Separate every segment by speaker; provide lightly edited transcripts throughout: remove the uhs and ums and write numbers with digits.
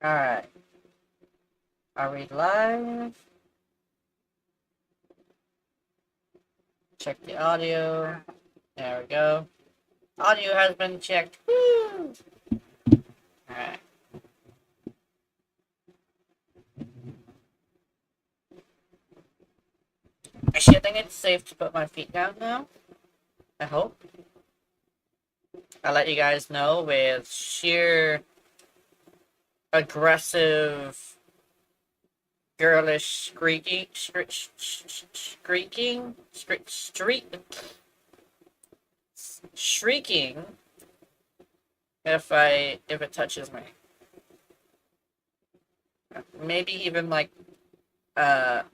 Speaker 1: Alright. Are we live? Check the audio. There we go. Audio has been checked. Woo! Alright. Actually, I think it's safe to put my feet down now. I hope. I'll let you guys know with sheer aggressive girlish shrieking if it touches me. Maybe even like a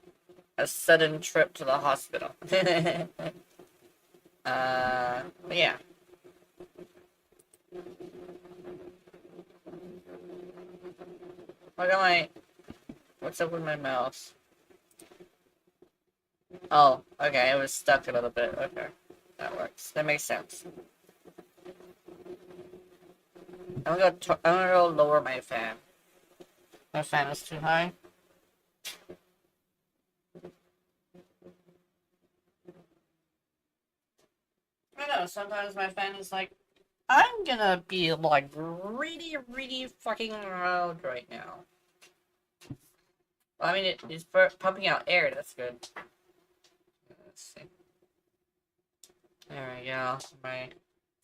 Speaker 1: sudden trip to the hospital. Yeah. Look at my... What's up with my mouse? Oh, okay, it was stuck a little bit. Okay, that works. That makes sense. I'm gonna go lower my fan. My fan is too high. I know, sometimes my fan is like, I'm gonna be like really, really fucking loud right now. Well, I mean, it's pumping out air, that's good. Let's see. There we go. My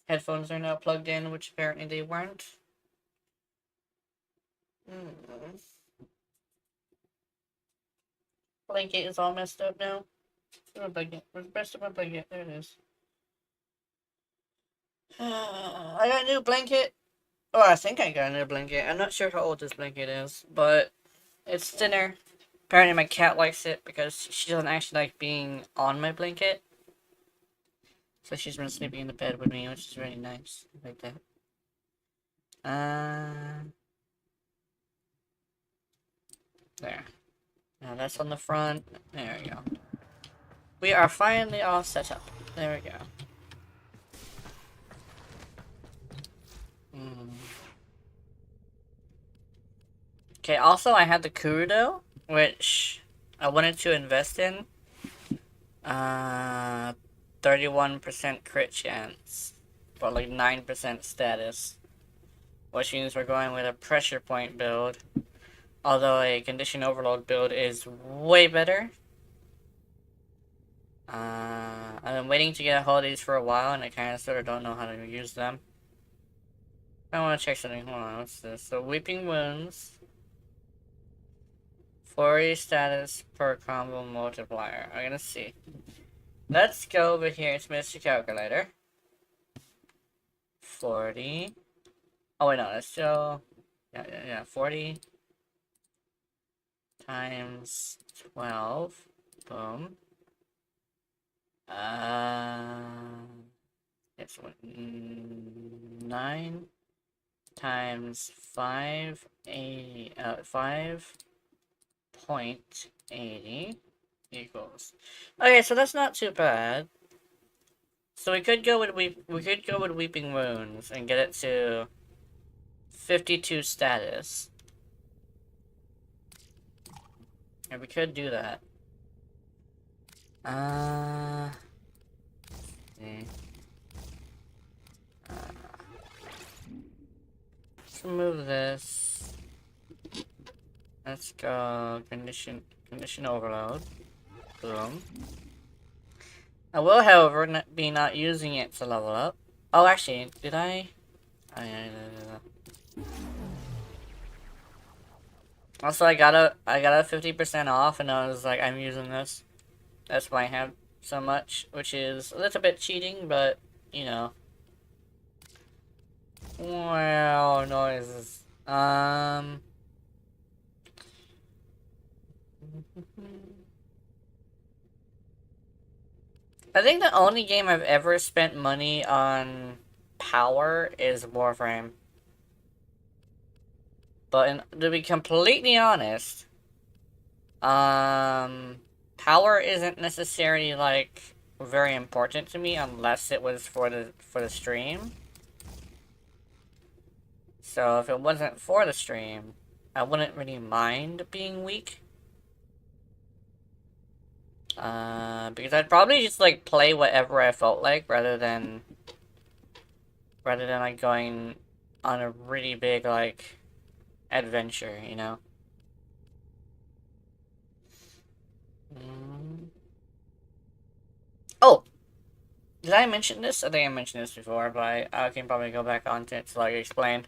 Speaker 1: headphones are now plugged in, which apparently they weren't. Blanket is all messed up now. Where's my blanket? Where's the rest of my blanket? There it is. I got a new blanket. Oh, I think I got a new blanket. I'm not sure how old this blanket is, but it's thinner. Apparently my cat likes it because she doesn't actually like being on my blanket. So she's been sleeping in the bed with me, which is really nice. Like that. There. Now that's on the front. There we go. We are finally all set up. There we go. Okay, also I had the Kurudo, which I wanted to invest in. 31% crit chance, but like 9% status. Which means we're going with a pressure point build. Although a condition overload build is way better. I've been waiting to get a hold of these for a while, and I kind of sort of don't know how to use them. I want to check something. Hold on, what's this? So, Weeping Wounds. 40 status per combo multiplier. I'm gonna see. Let's go over here to Mr. Calculator. 40. Oh, wait, no, that's still... Yeah, 40 times 12. Boom. It's 9 times 5.80 equals. Okay, so that's not too bad. So we could go with Weeping Wounds and get it to 52 status. And we could do that. Let's see. Let's remove this. Let's go condition overload. Boom. I will, however, be not using it to level up. Oh, actually, did I? Oh, yeah. Also, I got a 50% off, and I was like, I'm using this. That's why I have so much, which is a little bit cheating, but you know. Well, noises. I think the only game I've ever spent money on power is Warframe. But to be completely honest, power isn't necessarily like very important to me unless it was for the stream. So if it wasn't for the stream, I wouldn't really mind being weak. Because I'd probably just like play whatever I felt like rather than like going on a really big like adventure, you know? Oh! Did I mention this? I think I mentioned this before, but I can probably go back onto it to like explain.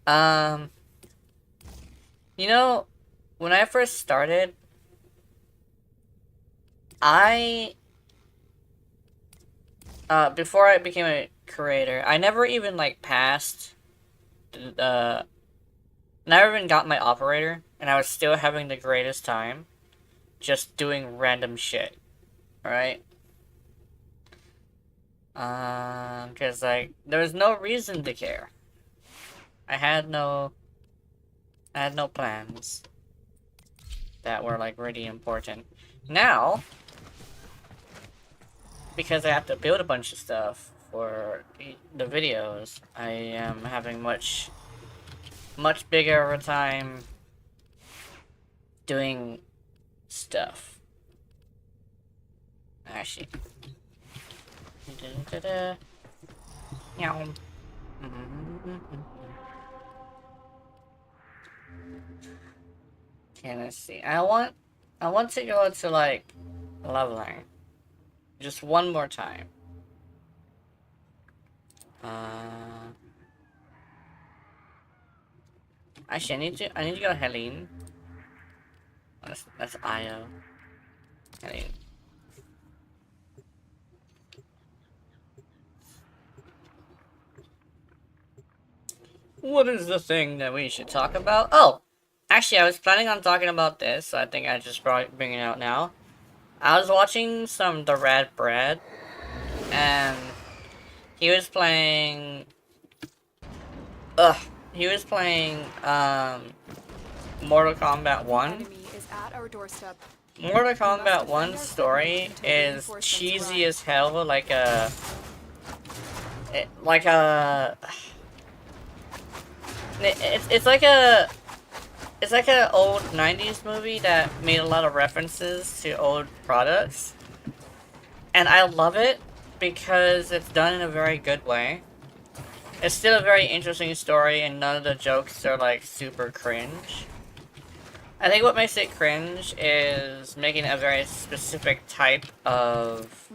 Speaker 1: You know, when I first started, before I became a creator, I never even like passed never even got my operator, and I was still having the greatest time just doing random shit, right? Cause like, there was no reason to care. I had no plans that were like really important. Now, because I have to build a bunch of stuff for the videos, I am having much bigger of a time doing stuff. Actually. Okay, let's see. I want to go to like leveling. Just one more time. Actually, I need to go to Helene. That's Io. Helene. What is the thing that we should talk about? Oh! Actually, I was planning on talking about this, so I think I just bring it out now. I was watching The Rad Brad, and he was playing... He was playing, Mortal Kombat 1. Mortal Kombat 1's story is cheesy as hell, like a... It's like an old 90s movie that made a lot of references to old products. And I love it because it's done in a very good way. It's still a very interesting story and none of the jokes are like super cringe. I think what makes it cringe is making a very specific type of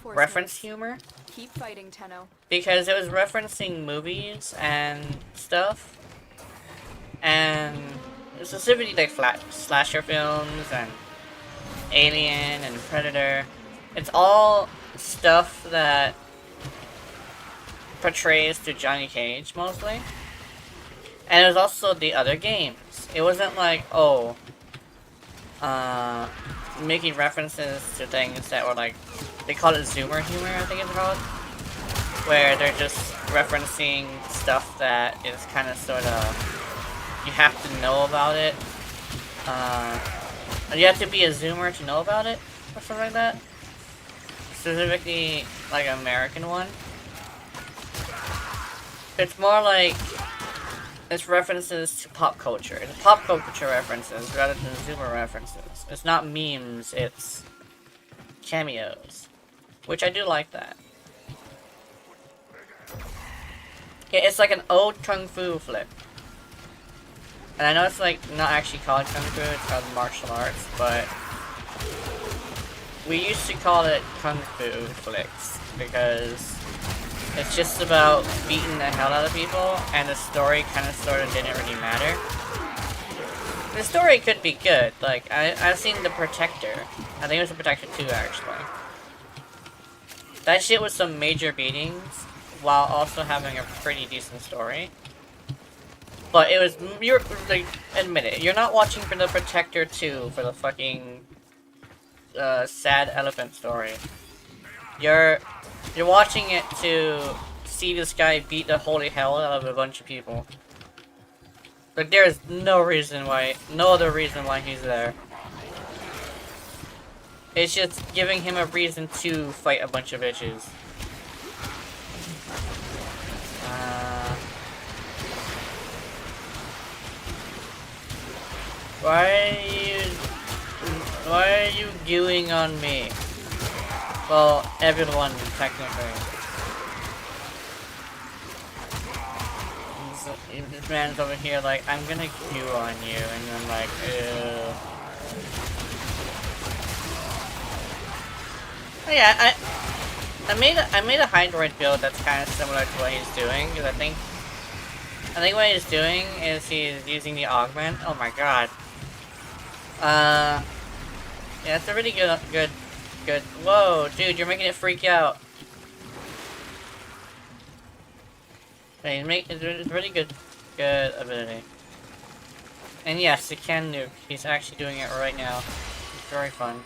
Speaker 1: reference humor.
Speaker 2: Keep fighting, Tenno.
Speaker 1: Because it was referencing movies and stuff. And specifically like slasher films and Alien and Predator. It's all stuff that portrays to Johnny Cage mostly. And it was also the other games. It wasn't like, making references to things that were like, they call it Zoomer humor, I think it's called. Where they're just referencing stuff that is kind of sort of, you have to know about it. You have to be a Zoomer to know about it, or something like that. Specifically, like an American one. It's more like, it's references to pop culture. It's pop culture references rather than Zoomer references. It's not memes, it's cameos. Which I do like that. Yeah, it's like an old Kung Fu flick. And I know it's like not actually called Kung Fu, it's called martial arts, but we used to call it Kung Fu flicks because it's just about beating the hell out of people, and the story kind of sort of didn't really matter. The story could be good. Like, I've seen The Protector. I think it was The Protector 2, actually. That shit was some major beatings, while also having a pretty decent story. But it was, like, admit it, you're not watching for The Protector 2 for the fucking, sad elephant story. You're watching it to see this guy beat the holy hell out of a bunch of people. Like, there is no other reason why he's there. It's just giving him a reason to fight a bunch of bitches. Why are you gooing on me? Well, everyone, technically. This man's over here like, I'm gonna goo on you, and I'm like, ew. Oh yeah, I made a Hydroid build that's kind of similar to what he's doing, because I think what he's doing is he's using the augment. Oh my god. Yeah, it's a really good. Whoa, dude, you're making it freak out. Okay, it's really good ability. And yes, it can nuke. He's actually doing it right now. It's very fun.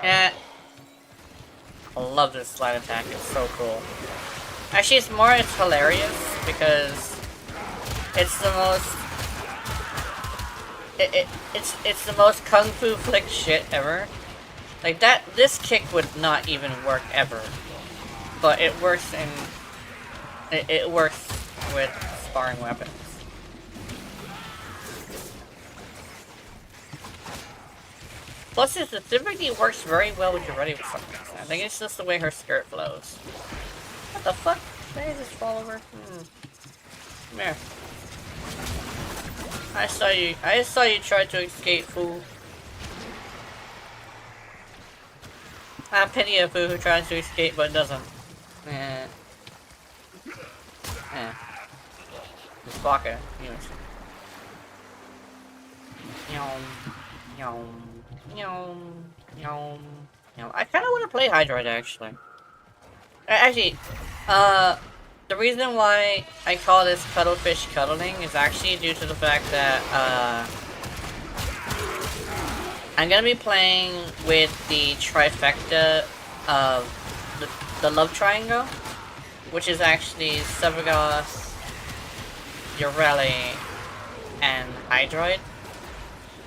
Speaker 1: Yeah. I love this slide attack, it's so cool. Actually, it's hilarious because it's the most it's the most kung fu flick shit ever. Like this kick would not even work ever, but it works it works with sparring weapons. Plus, it specifically works very well with your ready with some reason. I think it's just the way her skirt flows. What the fuck? Did I just fall over? Come here. I saw you try to escape, fool. I pity a fool who tries to escape but doesn't. Eh. Just block it. I kind of want to play Hydroid, actually. Actually, the reason why I call this Cuddlefish Cuddling is actually due to the fact that, I'm gonna be playing with the trifecta of the love triangle, which is actually Sevagoth, Ureli, and Hydroid.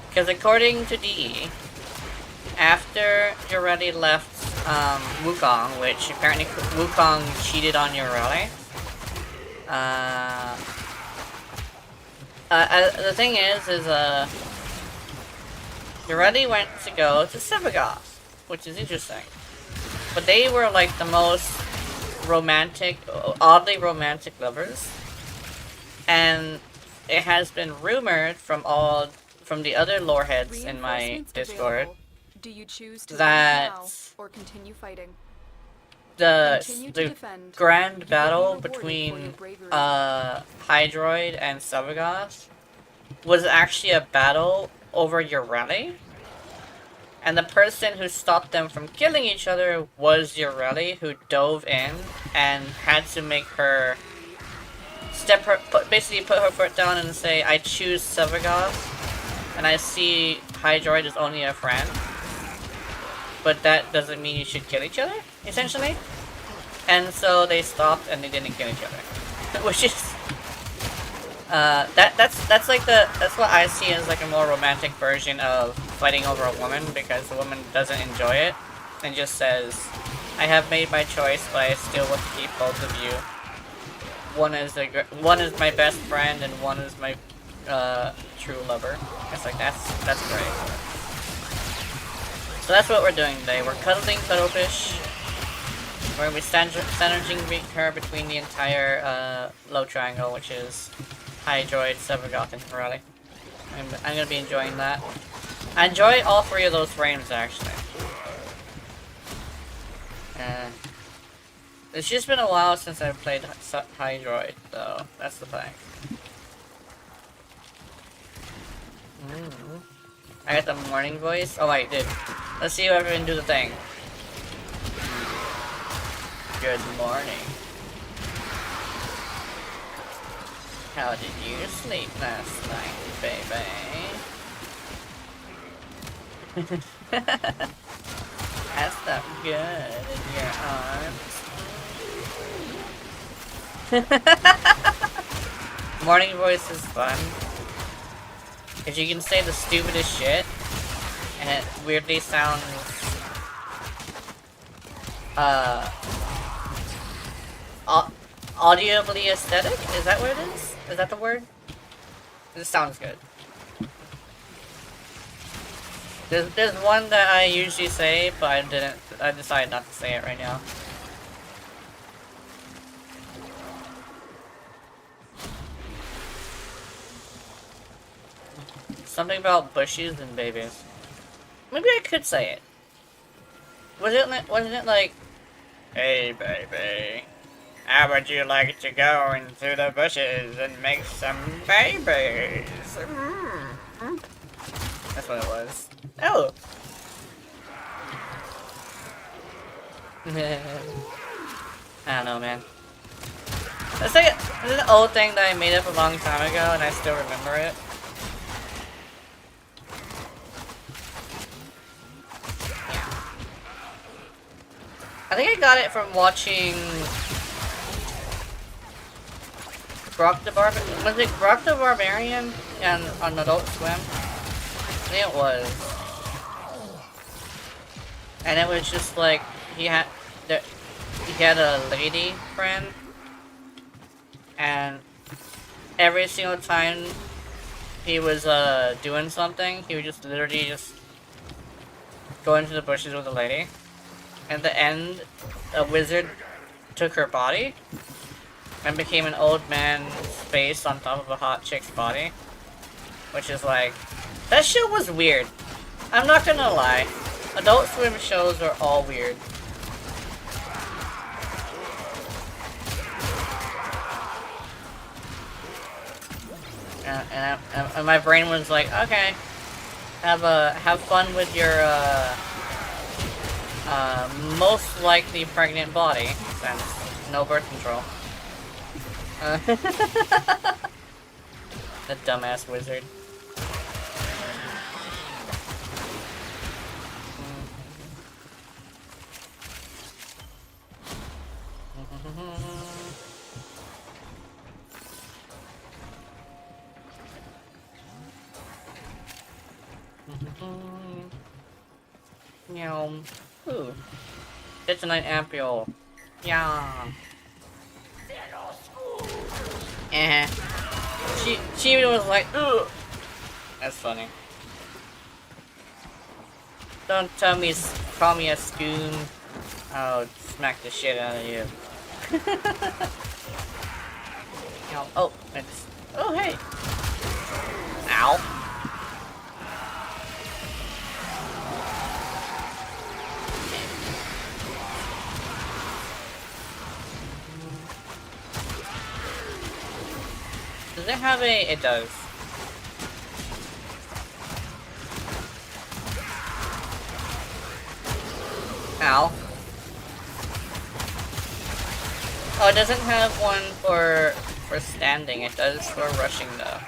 Speaker 1: Because according to DE, after Ureli left Wukong, which apparently Wukong cheated on Ureli, the thing is Ureli went to go to Sevagoth, which is interesting. But they were like the most romantic, oddly romantic lovers. And it has been rumored from the other lore heads in my Discord
Speaker 2: Do you choose to
Speaker 1: that
Speaker 2: now or continue fighting?
Speaker 1: the grand battle between Hydroid and Sevagoth was actually a battle over Ureli, and the person who stopped them from killing each other was Ureli, who dove in and had to make her basically put her foot down and say, I choose Sevagoth, and I see Hydroid as only a friend, but that doesn't mean you should kill each other, essentially. And so they stopped and they didn't kill each other, which is that's what I see as like a more romantic version of fighting over a woman, because the woman doesn't enjoy it and just says, I have made my choice, but I still want to keep both of you. One is my best friend and one is my true lover. It's like that's great. So that's what we're doing today. We're cuddling Cuddlefish. We're gonna be synerging her between the entire love triangle, which is Hydroid, Sevagoth, and Ureli. I'm gonna be enjoying that. I enjoy all three of those frames, actually. It's just been a while since I've played Hydroid, though. That's the thing. I got the morning voice. Oh wait, dude. Let's see if I can do the thing. Good morning. How did you sleep last night, baby? That's that good in your arms. Morning voice is fun. Because you can say the stupidest shit, and it weirdly sounds audibly aesthetic? Is that what it is? Is that the word? This sounds good. There's one that I usually say, but I decided not to say it right now. Something about bushes and babies. Maybe I could say it. Wasn't it like, "Hey baby, how would you like to go into the bushes and make some babies?" That's what it was. Oh! I don't know, man. It's like it's an old thing that I made up a long time ago, and I still remember it. I think I got it from watching Brock the Barbarian. Was it Brock the Barbarian on Adult Swim? I think it was. And it was just like he had a lady friend, and every single time he was doing something, he would just literally just go into the bushes with the lady. At the end, a wizard took her body and became an old man's face on top of a hot chick's body. Which is like, that show was weird. I'm not gonna lie. Adult Swim shows are all weird. And my brain was like, okay, have fun with your most likely pregnant body, since no birth control. The dumbass wizard. Meow. Ooh. It's an ampule. Yeah. Eh. She even was like, ooh. That's funny. Don't call me a scoon. I'll smack the shit out of you. Oh, it's. Oh, hey. Ow. Does it have a... It does. Ow. Oh, it doesn't have one for standing. It does for rushing, though.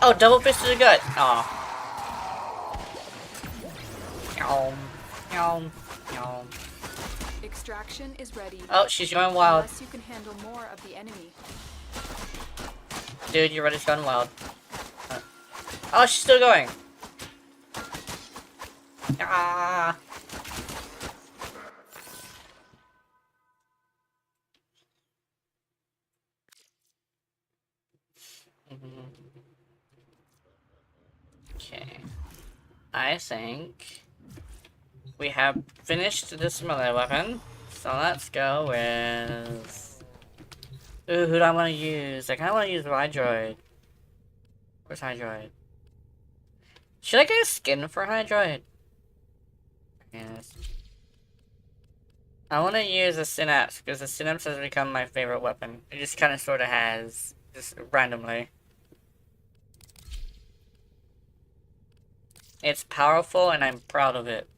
Speaker 1: Oh, double fist to the gut. Aw. Yum. Yum. Yum.
Speaker 2: Extraction is ready.
Speaker 1: Oh, she's going wild.
Speaker 2: Unless you can handle more of the enemy.
Speaker 1: Dude, you're ready to go wild. Oh, she's still going. Ah. Okay. I think we have finished this melee weapon. So let's go with... Ooh, who do I want to use? I kind of want to use Hydroid. Where's Hydroid? Should I get a skin for Hydroid? Yes. I want to use a Synapse, because the Synapse has become my favorite weapon. It just kind of sort of has, just randomly. It's powerful, and I'm proud of it.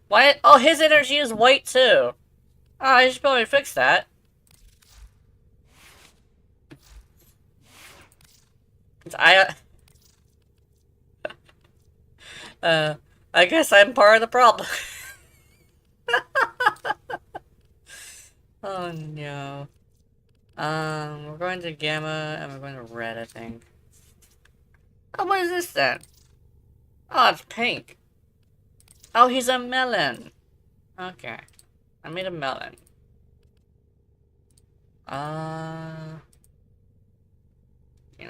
Speaker 1: Why? Oh, his energy is white, too! Oh, I should probably fix that. I guess I'm part of the problem. Oh no. We're going to Gamma, and we're going to Red, I think. Oh, what is this then? Oh, it's pink. Oh, he's a melon. Okay. I made a melon. Okay,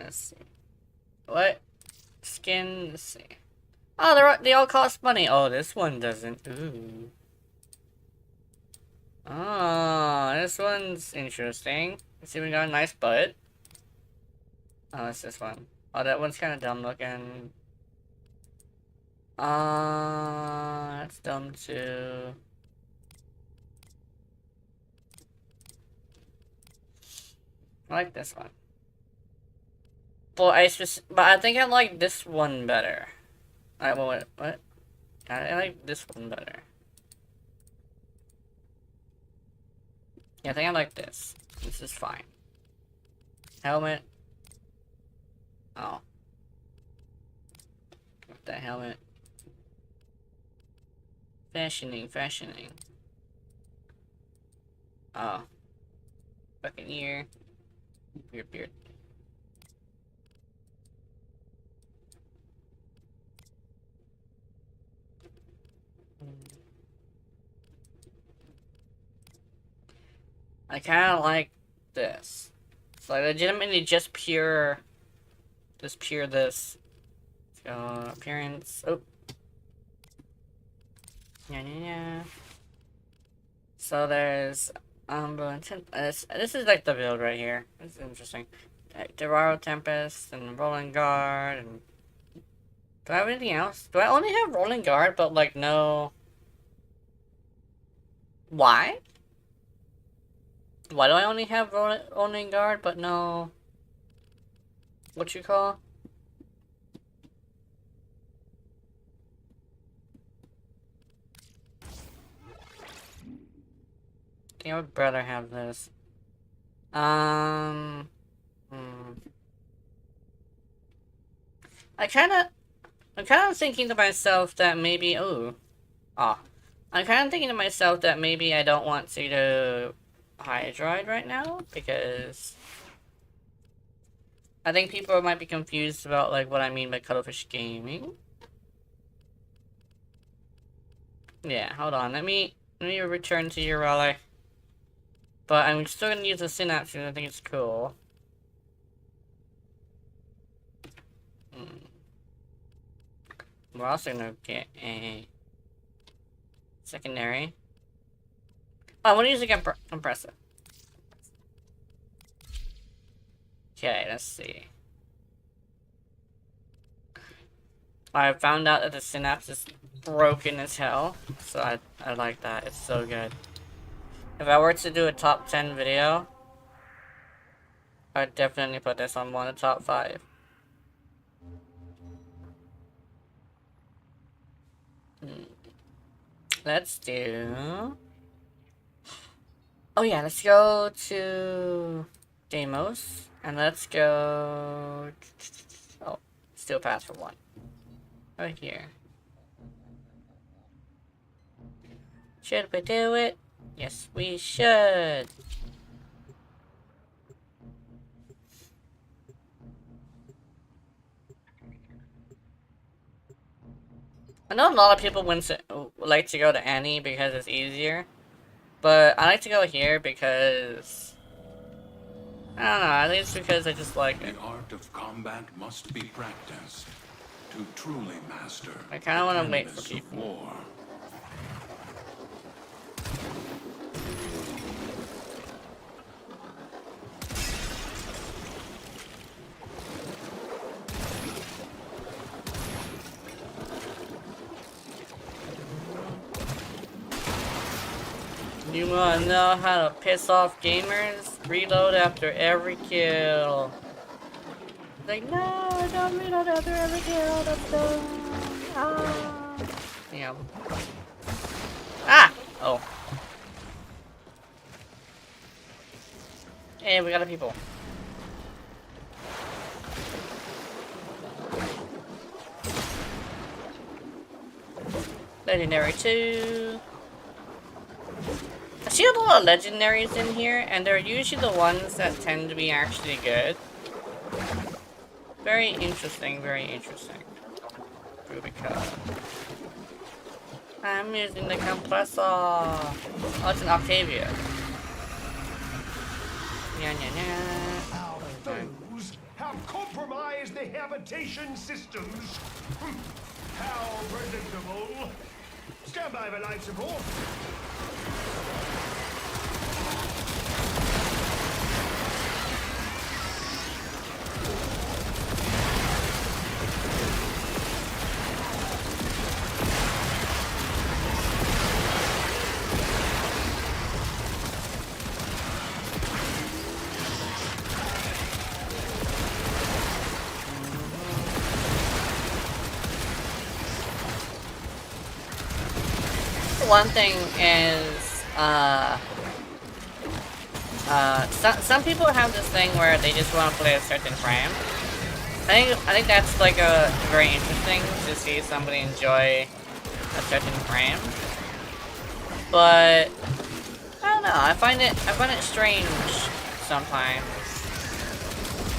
Speaker 1: let's see. What? Skin, let's see. Oh, they all cost money. Oh, this one doesn't. Ooh. Oh, this one's interesting. It's even got a nice butt. Oh, it's this one. Oh, that one's kind of dumb looking. That's dumb too. I like this one. But I think I like this one better. Alright, well, what? I like this one better. Yeah, I think I like this. This is fine. Helmet. Oh. What the helmet? Fashioning. Oh. Fucking ear. Beard. I kind of like this. It's like legitimately just pure this. So appearance. Oh. Yeah. So there's this is like the build right here. This is interesting. Dorado Tempest and Rolling Guard and do I have anything else? Do I only have Rolling Guard but like no? Why? Why do I only have Rolling Guard but no? What you call? I would rather have this. I'm kind of thinking to myself that maybe, I'm kind of thinking to myself that maybe I don't want to do Hydroid right now, because I think people might be confused about, like, what I mean by Cuddlefish Gaming. Yeah, hold on, let me return to your rally. But I'm still gonna use the synapse because I think it's cool. We're also gonna get a secondary. Oh, I want to use a compressor. Okay, let's see. I found out that the synapse is broken as hell, so I like that. It's so good. If I were to do a top 10 video, I'd definitely put this on one of the top 5. Let's do... Oh yeah, let's go to Deimos, and let's go... Oh, Steel Pass for 1. Right here. Should we do it? Yes, we should. I know a lot of people like to go to Annie because it's easier, but I like to go here because I don't know. At least because I just like it.
Speaker 3: The art of combat must be practiced to truly master.
Speaker 1: I kind of want to wait for people.
Speaker 3: War.
Speaker 1: You wanna know how to piss off gamers? Reload after every kill. Like, no, don't reload after every kill. That's dumb. Ah. Yeah. Ah! Oh. Hey, we got a people. Legendary 2. I see a lot of legendaries in here, and they're usually the ones that tend to be actually good. Very interesting, very interesting. Rubica. I'm using the compressor. Oh, it's an Octavia. Nya, nya, nya.
Speaker 4: Our foes have compromised the habitation systems. How predictable. Stand by for life support.
Speaker 1: One thing is, some people have this thing where they just want to play a certain frame. I think that's like a very interesting to see somebody enjoy a certain frame. But I don't know. I find it strange sometimes.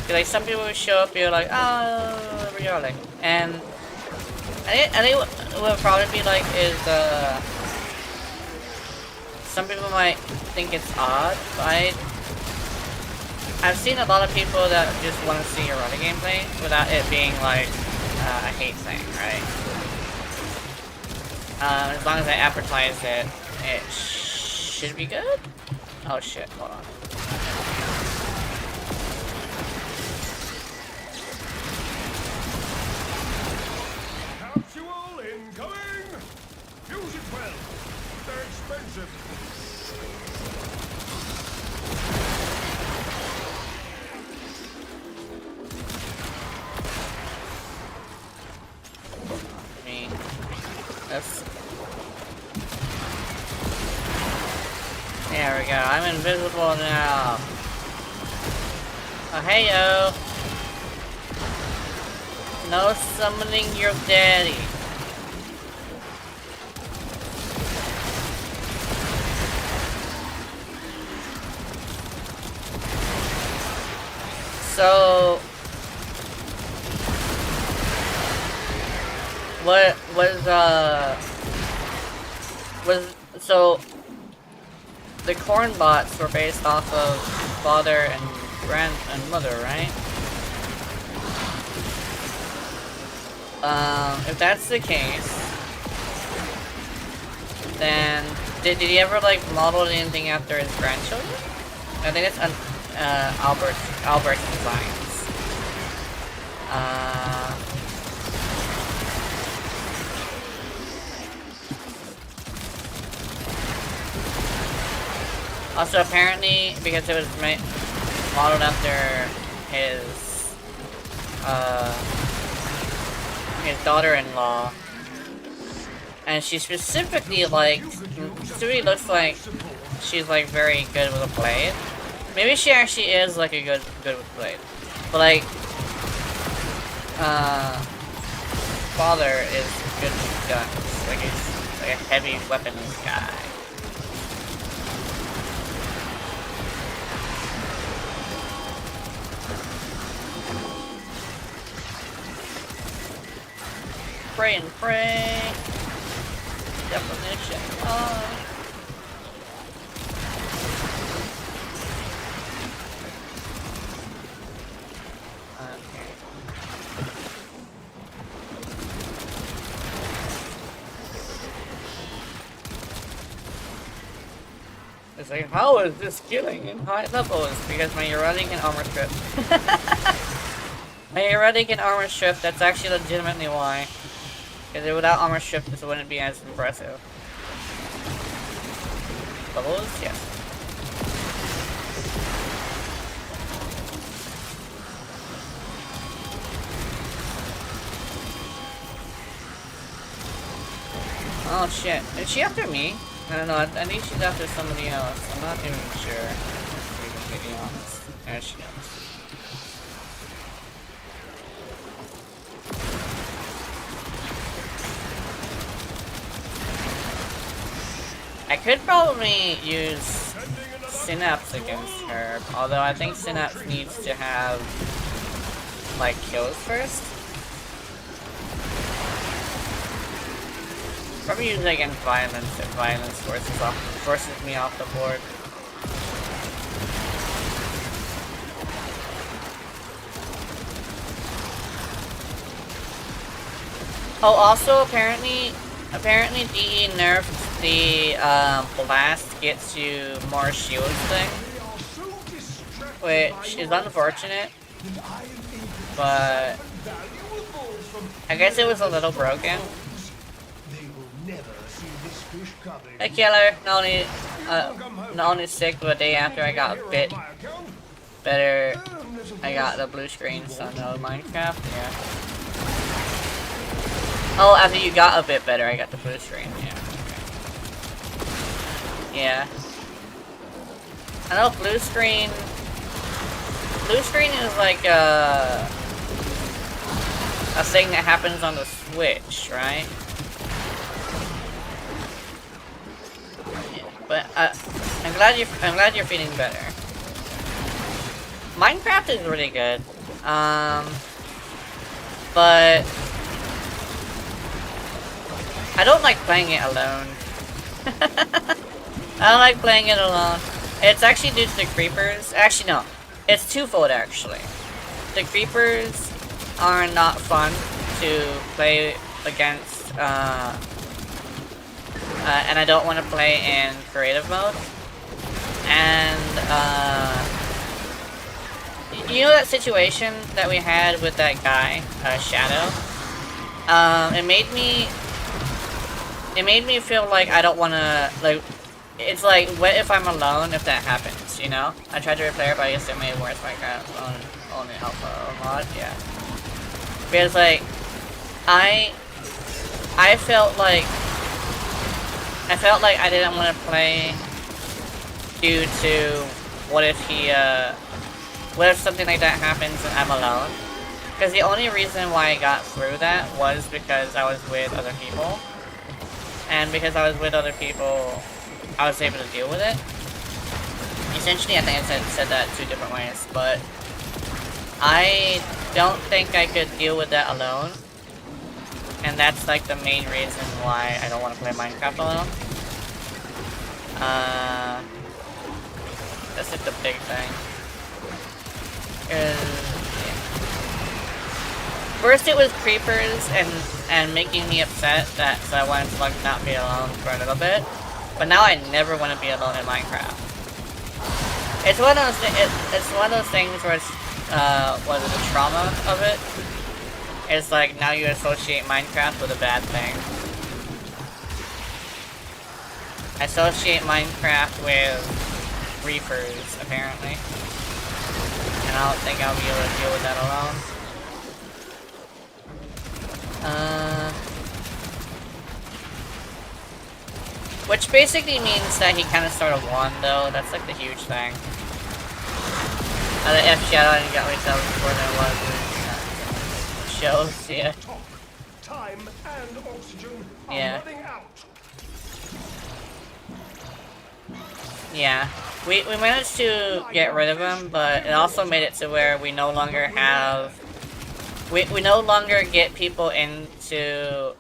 Speaker 1: Like some people will show up, you're like, oh, really, and I think what would probably be like is some people might think it's odd, but I've seen a lot of people that just want to see erotic gameplay without it being like a hate thing, right? As long as I advertise it, it should be good. Oh shit! Hold on.
Speaker 4: Capsule incoming. Use it well. They're expensive.
Speaker 1: There we go. I'm invisible now. Oh, hey yo. No summoning your daddy. So so the corn bots were based off of father and mother, right? If that's the case, then did he ever like model anything after his grandchildren? I think it's Albert's designs. Also, apparently, because it was modeled after his daughter-in-law, and she specifically looks like she's like very good with a blade. Maybe she actually is like a good with blade, but like father is good with guns. Like he's like a heavy weapons guy. Pray and pray. Definition. Okay. It's like, how is this killing in high levels? Because my erotic and armor strip. My erotic and armor strip, that's actually legitimately why. Because without armor strip, this wouldn't be as impressive. Bubbles? Yes. Oh shit. Is she after me? I don't know. I think she's after somebody else. I'm not even sure. To be completely honest. There she goes. I could probably use Synapse against her, although I think Synapse needs to have, like, kills first. Probably use it against violence if violence forces me off the board. Oh, also apparently DE nerfed the blast gets you more shields thing, which is unfortunate, but I guess it was a little broken. Hey killer, not only sick, but a day after I got a bit better, I got the blue screen, so no Minecraft, yeah. Oh, after you got a bit better, I got the blue screen, yeah. Okay. Yeah. I know blue screen is like a thing that happens on the Switch, right? But I'm glad you're feeling better. Minecraft is really good, but I don't like playing it alone. I don't like playing it alone. It's actually due to the creepers. Actually, no, it's twofold actually. The creepers are not fun to play against. And I don't want to play in creative mode. And, you know that situation that we had with that guy, Shadow? It made me feel like I don't want to, like, it's like, what if I'm alone if that happens, you know? I tried to replay it, but I guess it made it worse by on the alpha mod, yeah. Because, like, I felt like I didn't want to play due to what if something like that happens and I'm alone? Because the only reason why I got through that was because I was with other people. And because I was with other people, I was able to deal with it. Essentially, I think I said that two different ways, but I don't think I could deal with that alone. And that's like the main reason why I don't want to play Minecraft alone. That's like the big thing. Yeah. First it was creepers and making me upset that so I wanted to like not be alone for a little bit. But now I never want to be alone in Minecraft. It's one of those things where it's what is the trauma of it? It's like now you associate Minecraft with a bad thing. I associate Minecraft with reapers, apparently. And I don't think I'll be able to deal with that alone. Which basically means that he kind of sort of won, though. That's like the huge thing. The F shadow and got myself before there was shows, yeah.
Speaker 4: Time and oxygen are
Speaker 1: Yeah.
Speaker 4: running out.
Speaker 1: Yeah. We managed to get rid of him, but it also made it to where we no longer have... We no longer get people into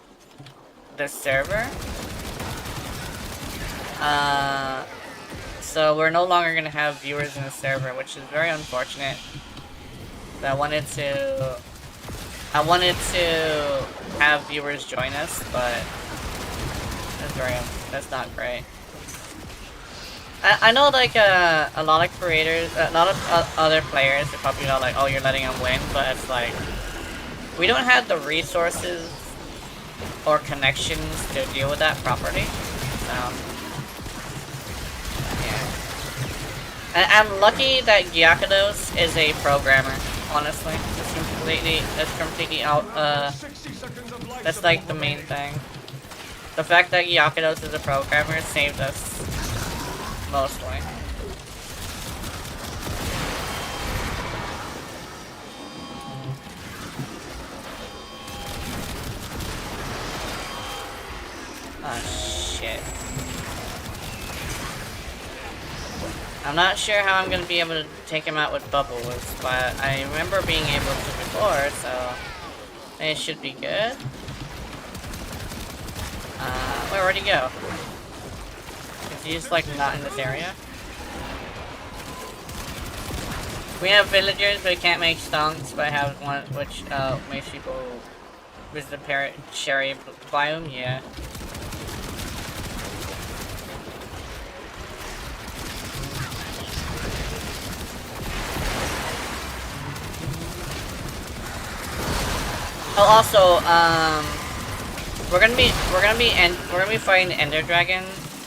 Speaker 1: the server. So we're no longer gonna have viewers in the server, which is very unfortunate. I wanted to have viewers join us, but that's not great. I know like a lot of creators, a lot of other players are probably not like, oh, you're letting them win, but it's like we don't have the resources or connections to deal with that properly. So yeah, I'm lucky that Gyakados is a programmer. Honestly, that's completely out. That's like the main thing. The fact that Gyakados is a programmer saved us mostly. Oh shit. I'm not sure how I'm gonna be able to take him out with bubbles, but I remember being able to before, so it should be good. Where'd he go? Is he just like not in this area? We have villagers, but we can't make stonks, but I have one which makes people visit the cherry biome, yeah. Oh, also, we're gonna be fighting Ender Dragon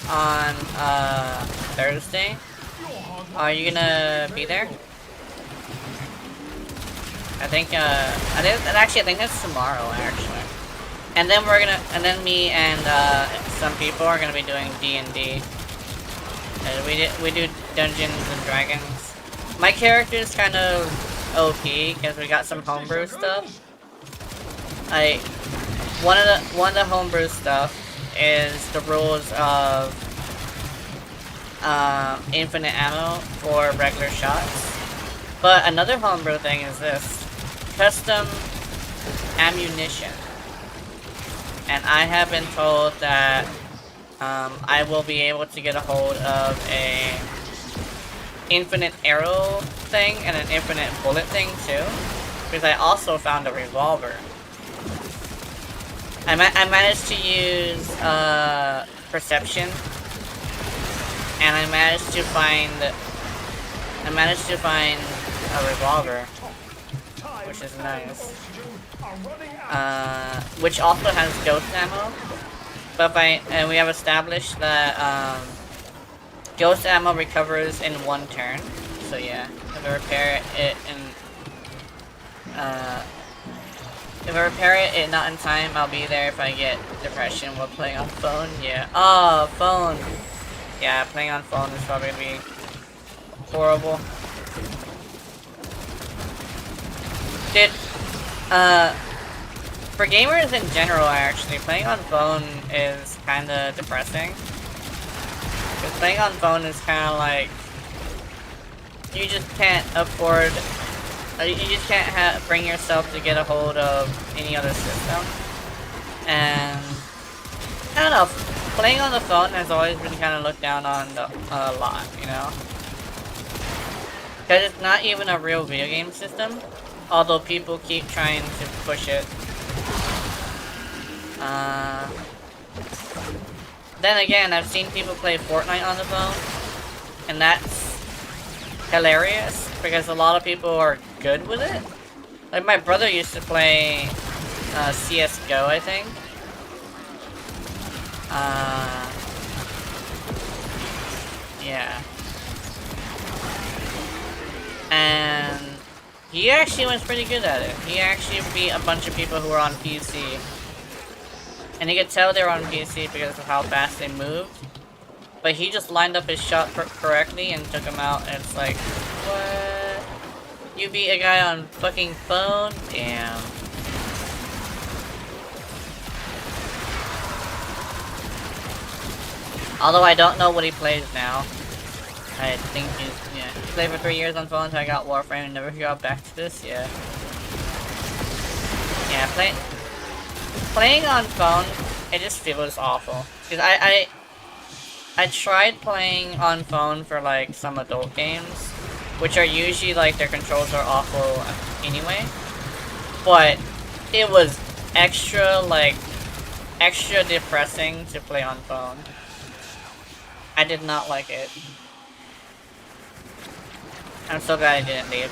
Speaker 1: on Thursday. Are you gonna be there? I think that's tomorrow actually. And then me and some people are gonna be doing D&D. And we do Dungeons and Dragons. My character is kind of OP because we got some homebrew stuff. One of the homebrew stuff is the rules of infinite ammo for regular shots. But another homebrew thing is this. Custom ammunition. And I have been told that I will be able to get a hold of a infinite arrow thing and an infinite bullet thing too. Because I also found a revolver. I managed to use perception, and I managed to find a revolver, which is nice. Which also has ghost ammo, and we have established that ghost ammo recovers in 1 turn. So yeah, if I repair it if I repair it not in time, I'll be there if I get depression while playing on phone. Yeah. Oh, phone. Yeah, playing on phone is probably gonna be horrible. Dude, for gamers in general, actually, playing on phone is kinda depressing. Because playing on phone is kinda like, you just can't afford, you just can't bring yourself to get a hold of any other system. And, I don't know, playing on the phone has always been kind of looked down on a lot, you know? Because it's not even a real video game system, although people keep trying to push it. Then again, I've seen people play Fortnite on the phone, and that's hilarious, because a lot of people are good with it. Like, my brother used to play CSGO, I think. Yeah. And he actually was pretty good at it. He actually beat a bunch of people who were on PC. And you could tell they were on PC because of how fast they moved. But he just lined up his shot correctly and took him out, and it's like, what? You beat a guy on fucking phone? Damn. Although I don't know what he plays now. I think he's, yeah. He played for 3 years on phone until I got Warframe and never got back to this, yeah. Yeah, playing on phone, it just feels awful. Because I tried playing on phone for like some adult games, which are usually like their controls are awful anyway. But it was extra depressing to play on phone. I did not like it. I'm so glad I didn't leave.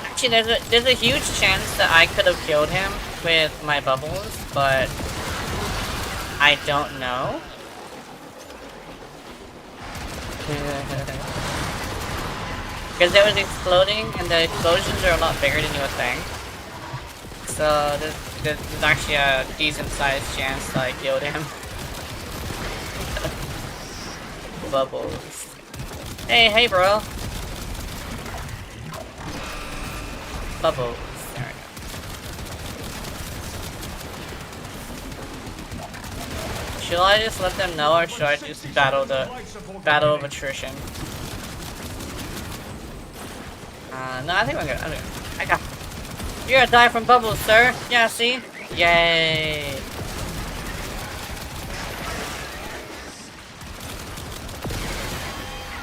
Speaker 1: Actually, there's a huge chance that I could have killed him with my bubbles, but I don't know. Because it was exploding, and the explosions are a lot bigger than you would think. So there's actually a decent sized chance that I killed him. Bubbles. Hey bro. Bubbles. There we go. Should I just let them know, or should I just battle of attrition? No, I think I'm good. I got. You're gonna die from bubbles, sir. Yeah, see? Yay.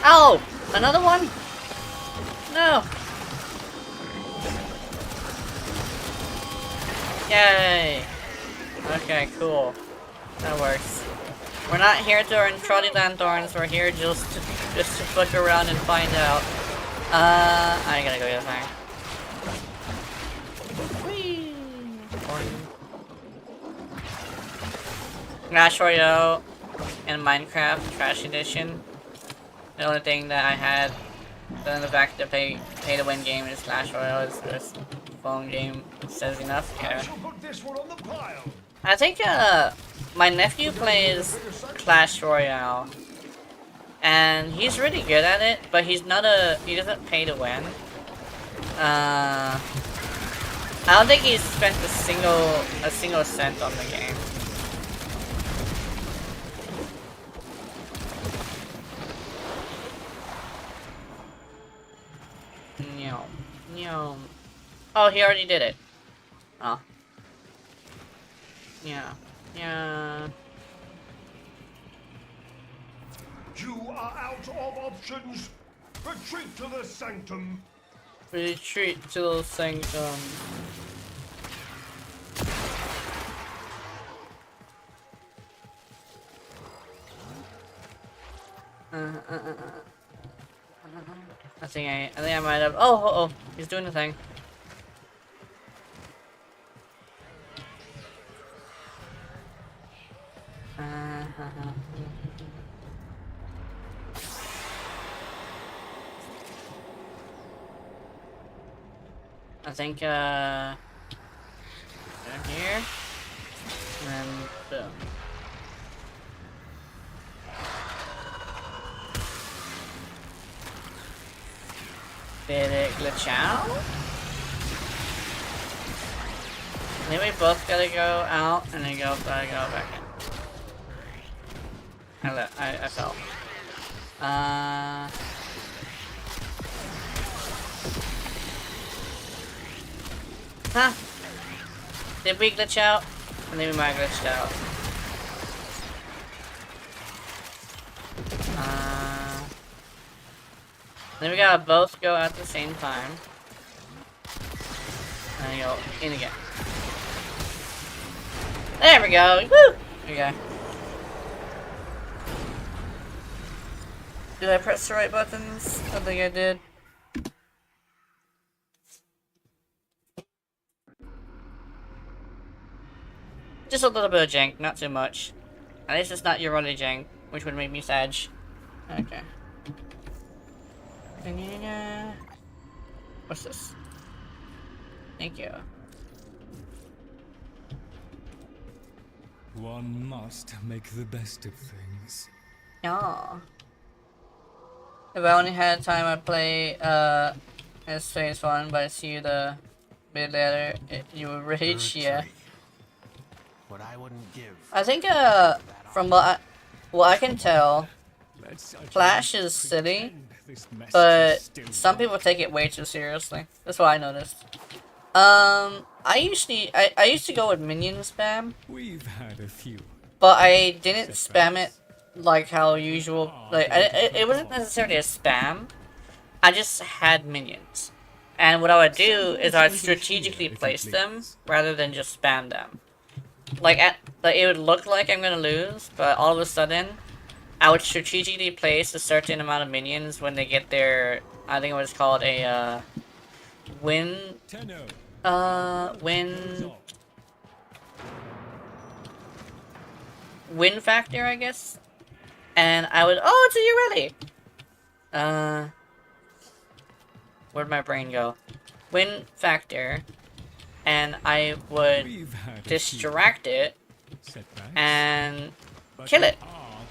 Speaker 1: Ow! Another one? No. Yay. Okay, cool. That works. We're not here to earn Trotty Lanthorns, we're here just to fuck around and find out. I gotta go get a thing. Whee! Clash Royale and Minecraft Trash Edition. The only thing that I had other than the fact that pay to win game is Clash Royale is this phone game. It says enough. Yeah. I think my nephew plays Clash Royale and he's really good at it, but he doesn't pay to win. I don't think he's spent a single cent on the game. No. Oh, he already did it. Oh. Yeah.
Speaker 4: You are out of options. Retreat to the sanctum.
Speaker 1: Retreat to the sanctum. I think I might have. Oh, he's doing the thing. I think down here, and then boom. Did it glitch out? I think we both gotta go out and then gotta go back in. I fell. Huh? Did we glitch out? I think we might have glitched out. Then we gotta both go at the same time. And then go in again. There we go! Woo! Okay. Did I press the right buttons? I think I did. Just a little bit of jank, not too much. At least it's not your only jank, which would make me sad. Okay. What's this? Thank you.
Speaker 5: One must make the best of things.
Speaker 1: Yeah. If I only had time, I'd play as phase 1, but I see the bit later. You would rage, yeah.
Speaker 6: What I wouldn't give.
Speaker 1: I think from what I can tell, Flash is silly, but some people take it way too seriously. That's what I noticed. I used to go with minion spam.
Speaker 5: We've had a few.
Speaker 1: But I didn't spam it like how usual. Like it wasn't necessarily a spam. I just had minions, and what I would do is I'd strategically place them rather than just spam them. Like it would look like I'm gonna lose, but all of a sudden, I would strategically place a certain amount of minions when they get their. I think it was called a win. Win factor, I guess. And I would. Oh, so you're ready. Where'd my brain go? Win factor. And I would distract it and kill it.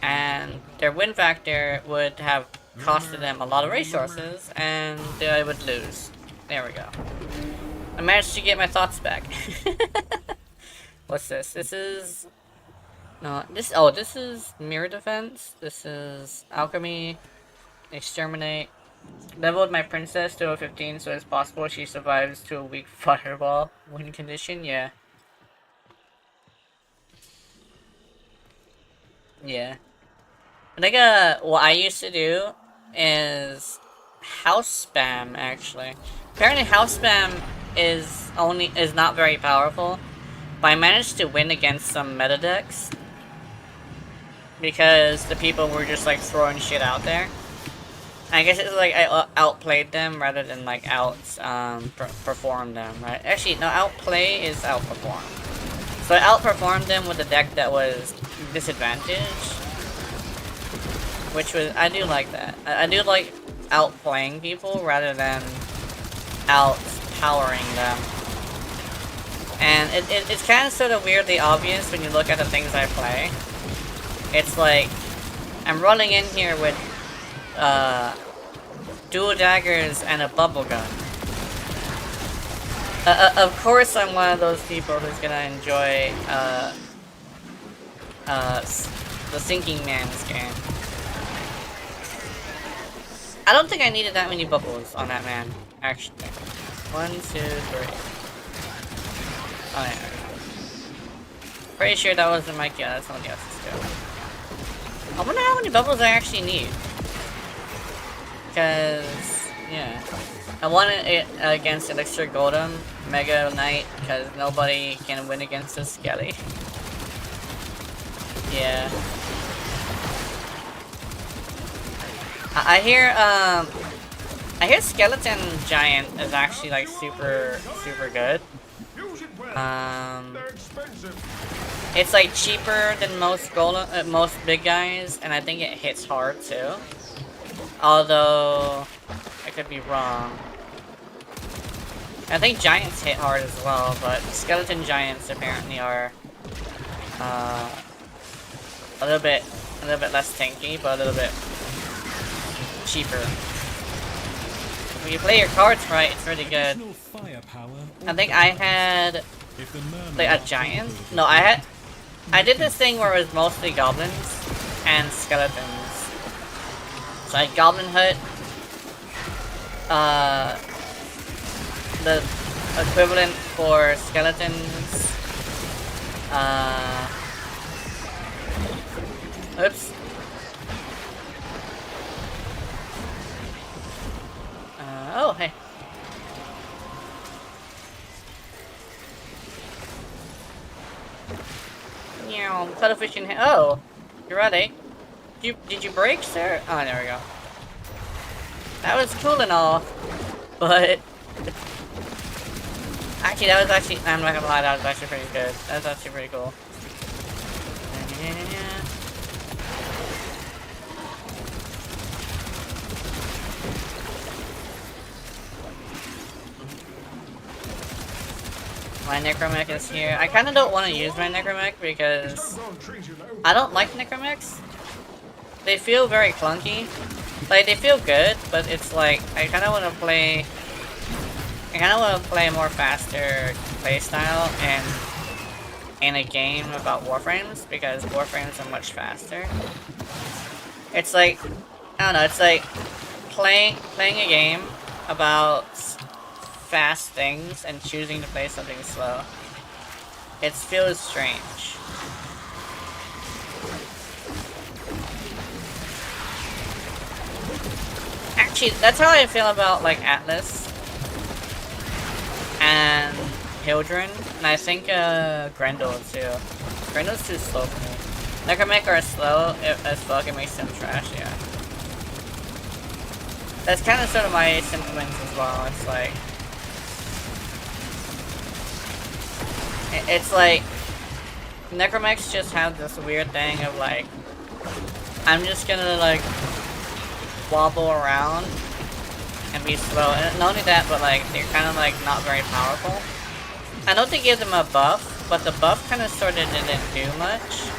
Speaker 1: And their win factor would have costed them a lot of resources, and I would lose. There we go. I managed to get my thoughts back. What's this? This is... No, this... Oh, this is Mirror Defense. This is Alchemy, Exterminate, Leveled my princess to a 15, so it's possible she survives to a weak fireball win condition. Yeah. Yeah. I think what I used to do is house spam actually. Apparently house spam is not very powerful, but I managed to win against some meta decks because the people were just like throwing shit out there. I guess it's like I outplayed them rather than like perform them, right? Actually, no, outplay is outperform. So I outperformed them with a deck that was disadvantaged, which was, I do like that. I do like outplaying people rather than outpowering them. And it's kind of sort of weirdly obvious when you look at the things I play. It's like, I'm running in here with dual daggers and a bubble gun. Of course I'm one of those people who's gonna enjoy the Sinking Man's game. I don't think I needed that many bubbles on that man, actually. 1, 2, 3. Oh yeah. Pretty sure that wasn't my kill, that's somebody else's kill. I wonder how many bubbles I actually need. Because, yeah. I wanted it against Elixir Golem, Mega Knight, because nobody can win against a Skelly. Yeah. I hear Skeleton Giant is actually like super good. It's like cheaper than most most big guys, and I think it hits hard too. Although I could be wrong. I think giants hit hard as well, but skeleton giants apparently are a little bit less tanky, but a little bit cheaper. When you play your cards right, it's really good. I think I had like a giant. No, I did this thing where it was mostly goblins and skeletons. So I Goblin Hut, the equivalent for skeletons, oops. Oh, hey. Yeah, Cuddlefish in here. Oh, you're ready. Did you break, sir? Oh, there we go. That was cool and all, but actually, that was actually, I'm not gonna lie, that was actually pretty good. That was actually pretty cool. My Necromech is here. I kind of don't want to use my Necromech because I don't like Necromechs. They feel very clunky. Like, they feel good, but it's like, I kind of want to play a more faster playstyle in a game about Warframes, because Warframes are much faster. It's like, I don't know, it's like playing a game about fast things and choosing to play something slow. It feels strange. Actually, that's how I feel about like Atlas and Hildren, and I think Grendel too. Grendel's too slow for me. Necromech are slow as fuck, it makes them trash, yeah. That's kind of sort of my sentiments as well. It's like, Necromechs just have this weird thing of like, I'm just gonna like wobble around and be slow, and not only that, but like they're kind of like not very powerful. I know they give them a buff, but the buff kind of sort of didn't do much.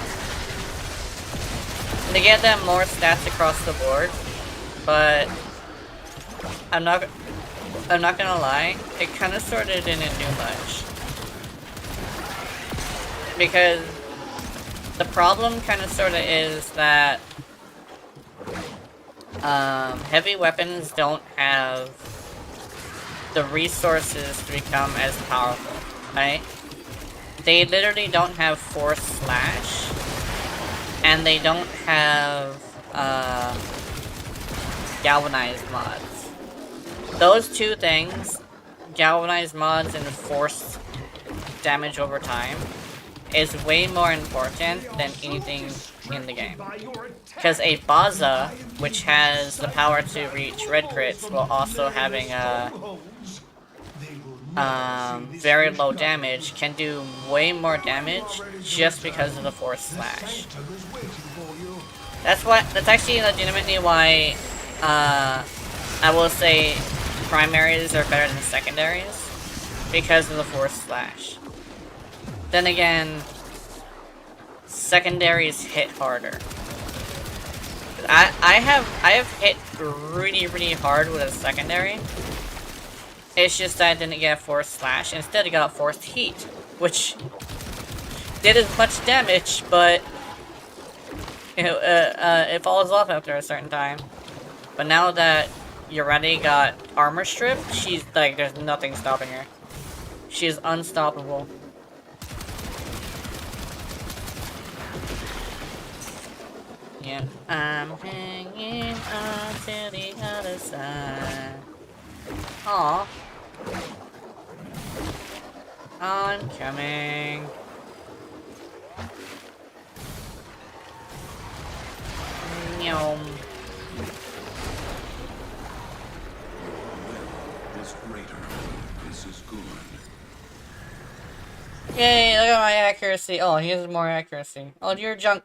Speaker 1: They get them more stats across the board, but I'm not gonna lie, it kind of sort of didn't do much. Because the problem kind of sort of is that heavy weapons don't have the resources to become as powerful, right? They literally don't have Force Slash, and they don't have, Galvanized mods. Those two things, Galvanized mods and Force damage over time, is way more important than anything in the game. Because a Baza, which has the power to reach red crits while also having a very low damage, can do way more damage just because of the Force Slash. That's actually legitimately why I will say primaries are better than secondaries, because of the Force Slash. Then again, secondaries hit harder. I have hit really hard with a secondary. It's just that I didn't get Force Slash. Instead I got Forced Heat, which did as much damage, but it falls off after a certain time. But now that Yoreti got Armor Strip, she's like, there's nothing stopping her. She is unstoppable. Yeah, I'm hanging on to the other side. Aw. I'm coming. Nyom.
Speaker 3: Is greater. This is good.
Speaker 1: Yay, look at my accuracy. Oh, he has more accuracy. Oh, you're junk.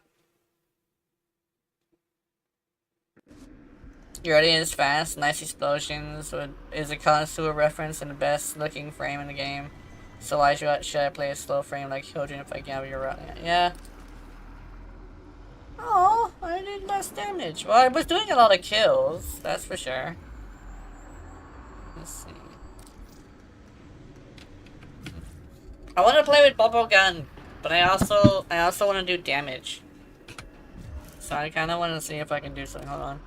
Speaker 1: Yoreti is fast, nice explosions, is a connoisseur reference and the best looking frame in the game. So why should I play a slow frame like Hildren if I can have your run? Yeah. Oh, I did less damage. Well, I was doing a lot of kills, that's for sure. Let's see. I want to play with Bubble Gun, but I also want to do damage. So I kind of want to see if I can do something. Hold on.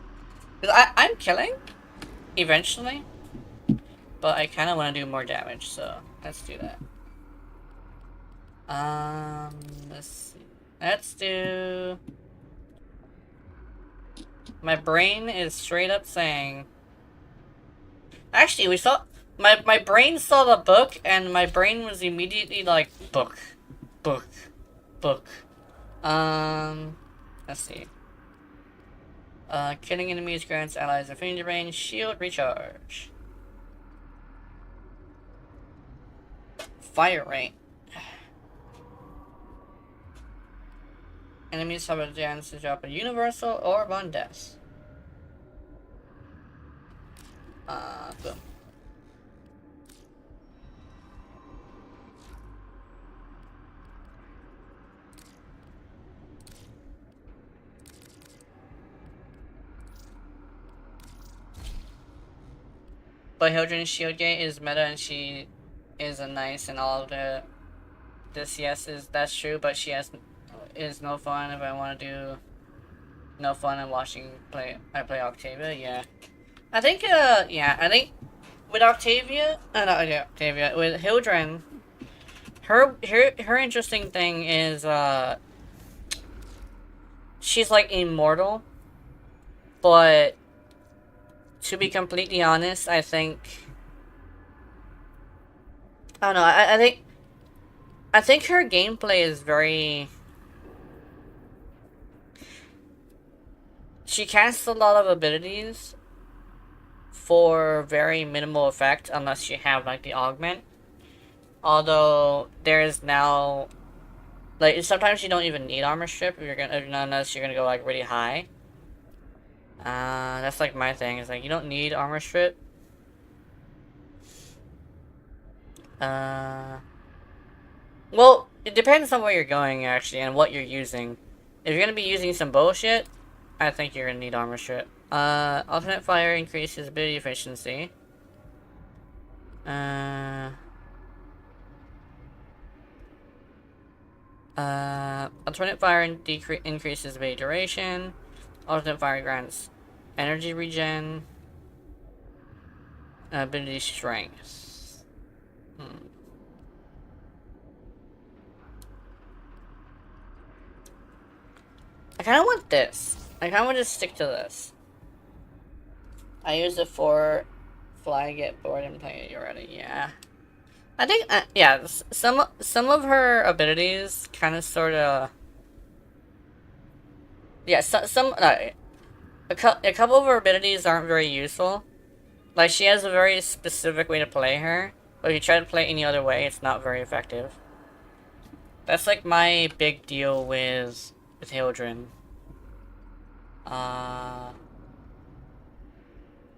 Speaker 1: Because I'm killing, eventually, but I kind of want to do more damage, so let's do that. Let's see. Let's do... My brain is straight up saying... Actually, we saw... My brain saw the book, and my brain was immediately like, book. Let's see. Killing enemies grants allies affinity range, shield recharge. Fire rate. Enemies have a chance to drop a universal orb on death. Boom. But Hildren's shield gate is meta and she is a nice and all of the CS is that's true, but she is no fun if I want to do no fun in watching I play Octavia. Yeah, I think I think with Octavia, with Hildren, her interesting thing is she's like immortal, but to be completely honest, I think I don't know. I think her gameplay is very. She casts a lot of abilities for very minimal effect, unless you have like the augment. Although there is now, like sometimes you don't even need armor strip if unless you're gonna go like really high. That's like my thing. Is like you don't need armor strip. Well, it depends on where you're going actually and what you're using. If you're gonna be using some bullshit, I think you're gonna need armor strip. Alternate fire increases ability efficiency. Alternate fire increases ability duration. Alternate fire grants Energy regen. Ability strength. I kind of want this. I kind of want to stick to this. I use it for fly, get bored, and play it already. Yeah. I think, yeah, some of her abilities kind of sort of... Yeah, a couple of her abilities aren't very useful. Like, she has a very specific way to play her, but if you try to play any other way, it's not very effective. That's like my big deal with Hildren. Like,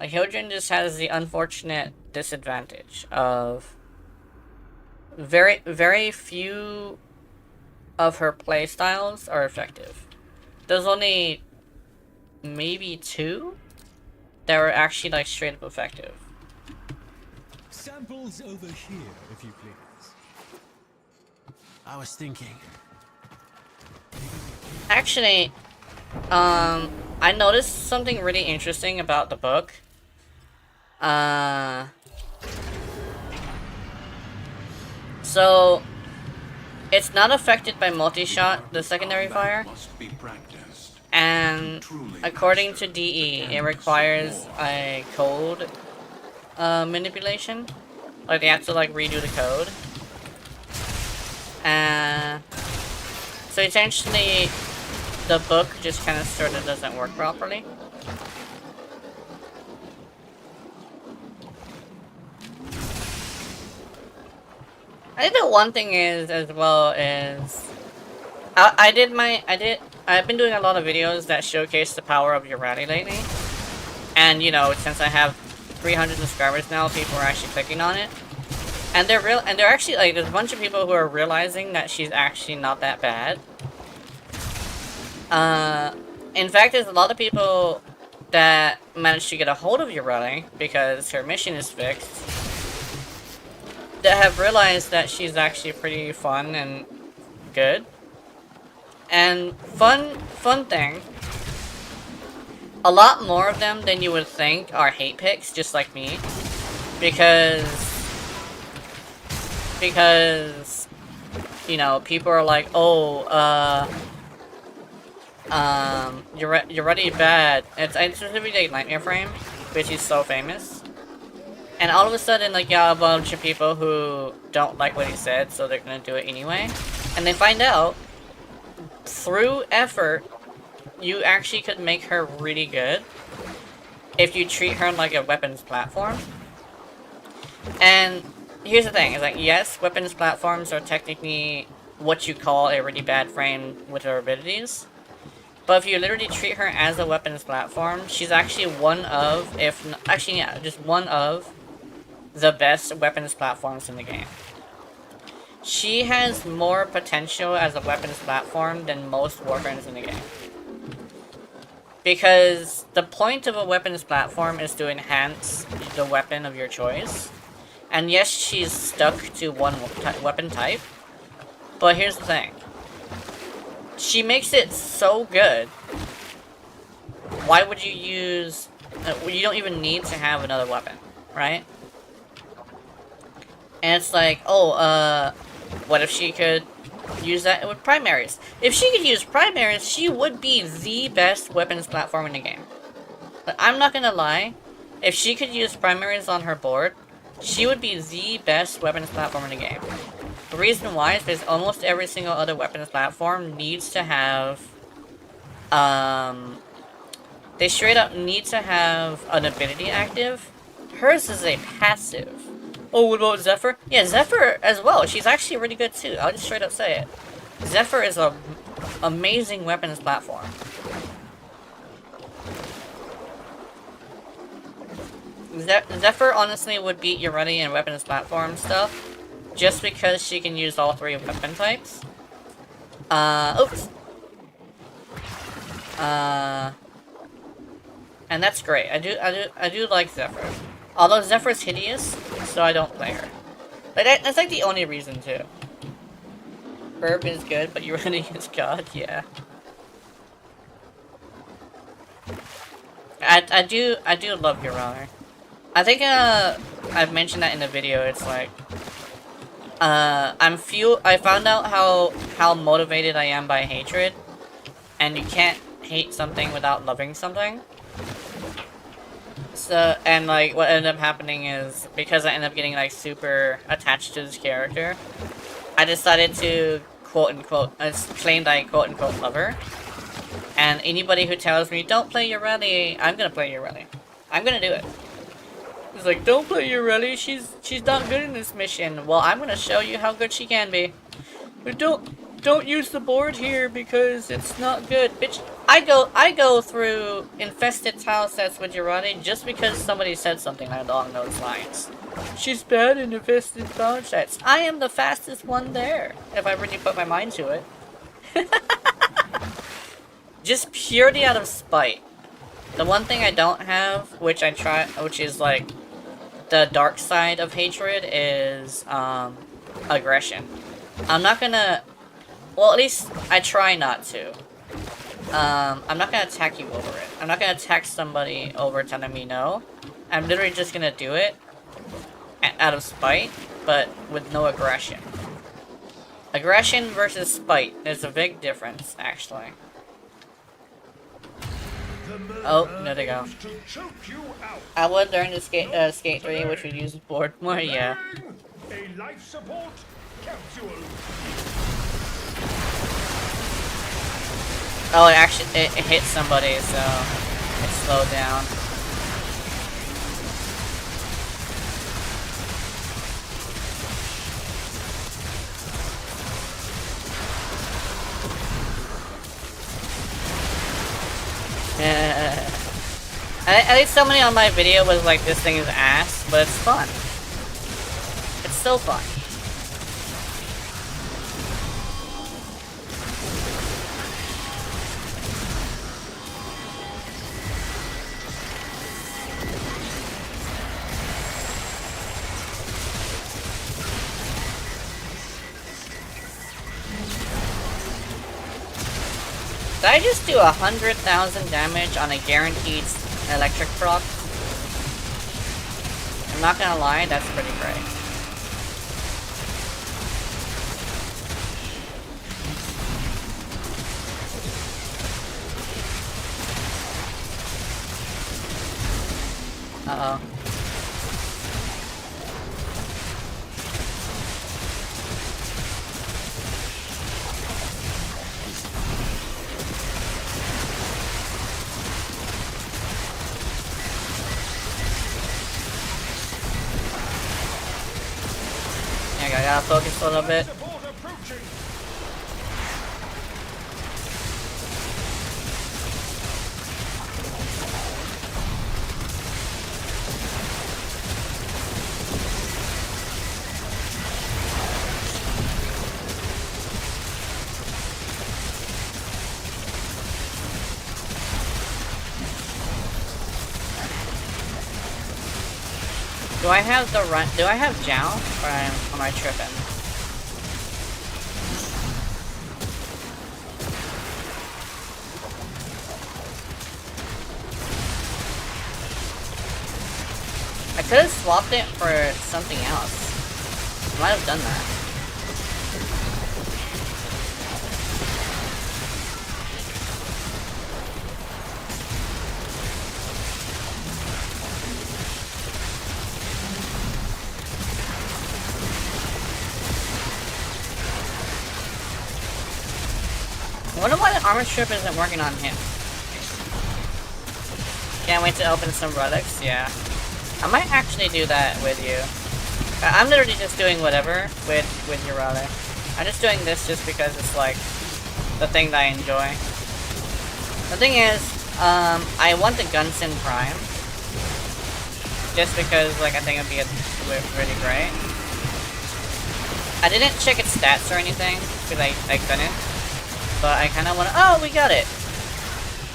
Speaker 1: Hildren just has the unfortunate disadvantage of very few of her playstyles are effective. There's only maybe 2 that were actually like straight up effective.
Speaker 5: Samples over here, if you please.
Speaker 6: I was thinking.
Speaker 1: Actually, I noticed something really interesting about the book. So it's not affected by multi-shot, the secondary fire.
Speaker 3: Must be practiced.
Speaker 1: And according to DE, it requires a code manipulation. Like, they have to like redo the code. So essentially, the book just kind of sort of doesn't work properly. I think the one thing is, as well, is I've been doing a lot of videos that showcase the power of your rally lately. And, you know, since I have 300 subscribers now, people are actually clicking on it. And they're actually, like, there's a bunch of people who are realizing that she's actually not that bad. In fact, there's a lot of people that managed to get a hold of your rally because her mission is fixed, that have realized that she's actually pretty fun and good. And fun thing, a lot more of them than you would think are hate picks, just like me, because you know, people are like, oh, you're already bad. It's specifically Nightmare Frame, which is so famous. And all of a sudden, like, you have a bunch of people who don't like what he said, so they're gonna do it anyway. And they find out, through effort, you actually could make her really good if you treat her like a weapons platform. And here's the thing, is like, yes, weapons platforms are technically what you call a really bad frame with her abilities. But if you literally treat her as a weapons platform, she's actually one of, just one of the best weapons platforms in the game. She has more potential as a weapons platform than most warframes in the game. Because the point of a weapons platform is to enhance the weapon of your choice. And yes, she's stuck to one weapon type. But here's the thing. She makes it so good. Why would you use... you don't even need to have another weapon, right? And it's like, oh, what if she could use that with primaries? If she could use primaries, she would be the best weapons platform in the game. But I'm not gonna lie, if she could use primaries on her board, she would be the best weapons platform in the game. The reason why is because almost every single other weapons platform needs to have, they straight up need to have an ability active. Hers is a passive. Oh, what about Zephyr? Yeah, Zephyr as well. She's actually really good too. I'll just straight up say it. Zephyr is a amazing weapons platform. Zephyr honestly would beat Ureti in weapons platform stuff, just because she can use all 3 weapon types. Oops. And that's great. I do like Zephyr. Although Zephyr's hideous, so I don't play her. But that's like the only reason too. Herb is good, but Ureti is god, yeah. I do love your runner. I think I've mentioned that in the video. It's like I found out how motivated I am by hatred, and you can't hate something without loving something. So, and like what ended up happening is because I ended up getting like super attached to this character, I decided to quote unquote claim that I quote unquote love her. And anybody who tells me don't play your rally, I'm gonna play your rally. I'm gonna do it. It's like, don't play your rally, she's not good in this mission. Well, I'm gonna show you how good she can be. But don't use the board here because it's not good. Bitch, I go through infested tile sets with Urani just because somebody said something along those lines. She's bad in infested tile sets. I am the fastest one there, if I really put my mind to it. Just purely out of spite. The one thing I don't have, which is like the dark side of hatred, is aggression. I'm not gonna, well, at least I try not to. I'm not gonna attack you over it. I'm not gonna attack somebody over telling me no. I'm literally just gonna do it out of spite, but with no aggression. Aggression versus spite, there's a big difference, actually. Oh, there they go. I would learn to skate 3, which would use the board more, yeah.
Speaker 4: A life support capsule.
Speaker 1: Oh, it actually, it hit somebody, so it slowed down. At least somebody on my video was like, this thing is ass, but it's fun. It's still fun. Did I just do 100,000 damage on a guaranteed electric proc? I'm not gonna lie, that's pretty great. Uh-oh. I gotta focus a little bit. Do I have the run? Do I have Jow? Or am I tripping? I could have swapped it for something else. I might have done that. I wonder why the armor strip isn't working on him. Can't wait to open some relics, yeah. I might actually do that with you. I'm literally just doing whatever with your relic. I'm just doing this just because it's like the thing that I enjoy. The thing is, I want the Gunson Prime. Just because like I think it'd be really great. I didn't check its stats or anything, because I couldn't. But I kind of want to. Oh, we got it.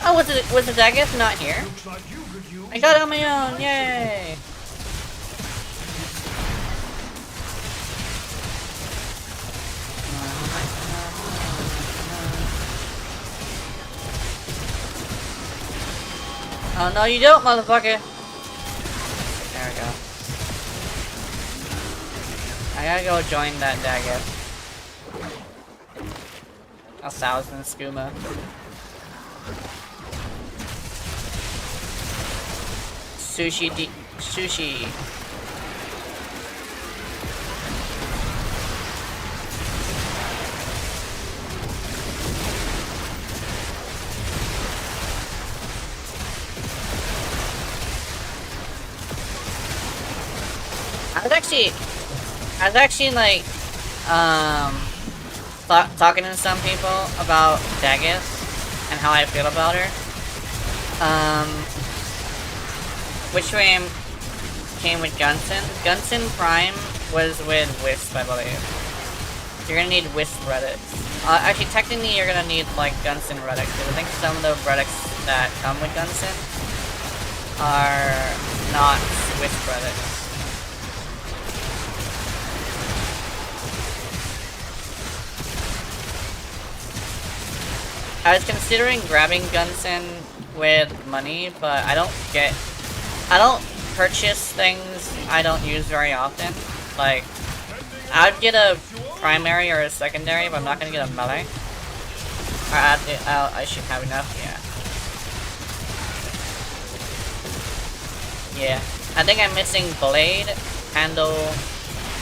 Speaker 1: Oh, was the Daggett not here? I got it on my own. Yay! Oh no, you don't, motherfucker! There we go. I gotta go join that dagger. 1,000 skooma. Sushi. I was actually like, talking to some people about Daggett and how I feel about her. Which way came with Gunson? Gunson Prime was with Wisp, I believe. You're gonna need Wisp relics. Actually, technically, you're gonna need like Gunson relics, because I think some of the relics that come with Gunson are not Wisp relics. I was considering grabbing Gunson with money, but I don't purchase things I don't use very often. Like, I'd get a primary or a secondary, but I'm not gonna get a melee. Or I should have enough, yeah. Yeah, I think I'm missing blade, handle,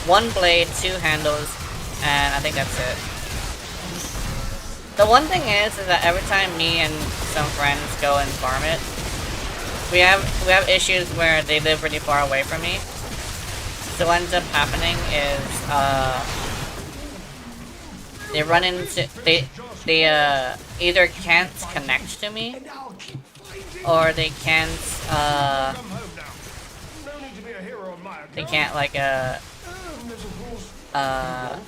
Speaker 1: 1 blade, 2 handles, and I think that's it. The one thing is that every time me and some friends go and farm it, we have issues where they live really far away from me. So what ends up happening is they run into they either can't connect to me, or they can't like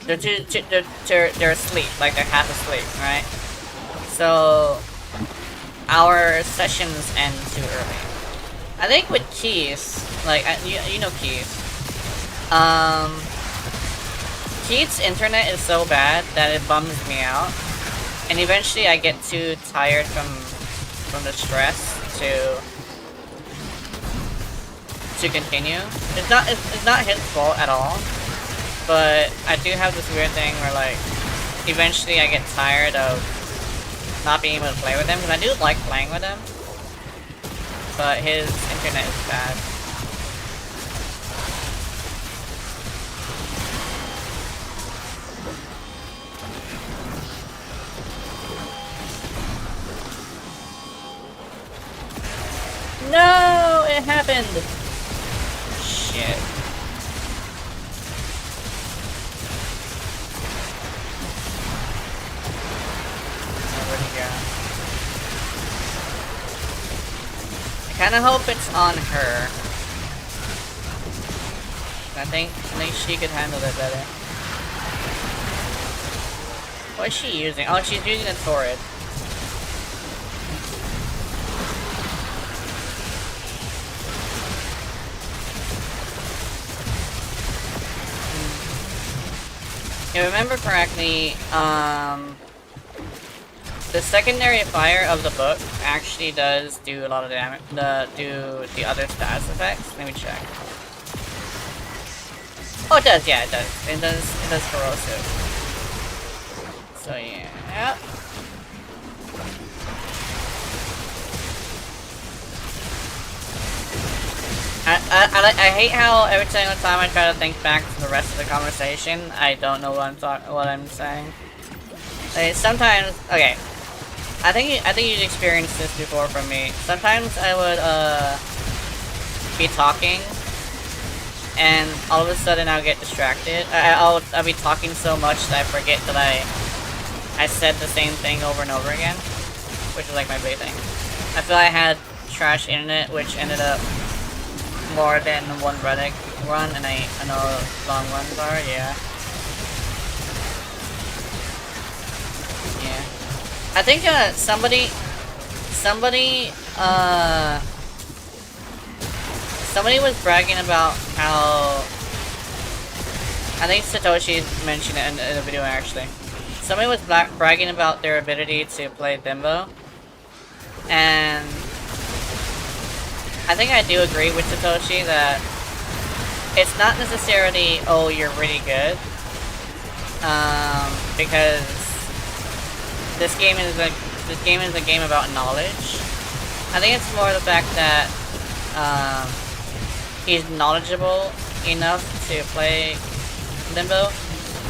Speaker 1: they're asleep, like they're half asleep, right? So our sessions end too early. I think with Keith, like you know Keith. Keith's internet is so bad that it bums me out, and eventually I get too tired from the stress to continue. It's not his fault at all, but I do have this weird thing where like eventually I get tired of not being able to play with him, because I do like playing with him, but his internet is bad. No, it happened. Shit. Where'd he go? I kind of hope it's on her. I think she could handle it better. What is she using? Oh, she's using a Torrid. If I remember correctly, the secondary fire of the book actually does do a lot of damage. Do the other status effects? Let me check. Oh, it does. Yeah, it does. It does corrosive. So yeah. I hate how every single time I try to think back to the rest of the conversation, I don't know what I'm saying. Like, sometimes, okay, I think you've experienced this before from me. Sometimes I would be talking, and all of a sudden I'll get distracted. I'll be talking so much that I forget that I said the same thing over and over again, which is like my big thing. I feel I had trash internet, which ended up more than one Reddick run, and I know long runs are, yeah. Yeah. I think somebody was bragging about how, I think Satoshi mentioned it in the video actually. Somebody was bragging about their ability to play Bimbo, and I think I do agree with Satoshi that it's not necessarily, oh, you're really good, because this game is a game about knowledge. I think it's more the fact that he's knowledgeable enough to play Limbo,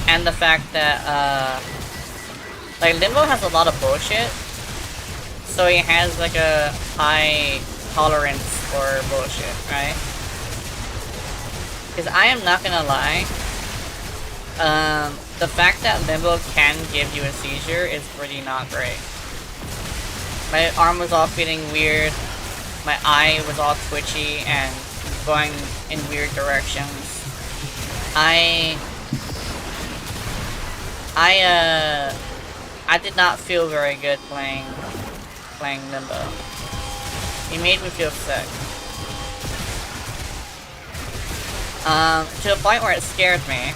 Speaker 1: and the fact that like Limbo has a lot of bullshit, so he has like a high tolerance for bullshit, right? Because I am not gonna lie, the fact that Limbo can give you a seizure is really not great. My arm was all feeling weird, my eye was all twitchy and going in weird directions. I did not feel very good playing Limbo. He made me feel sick. To a point where it scared me.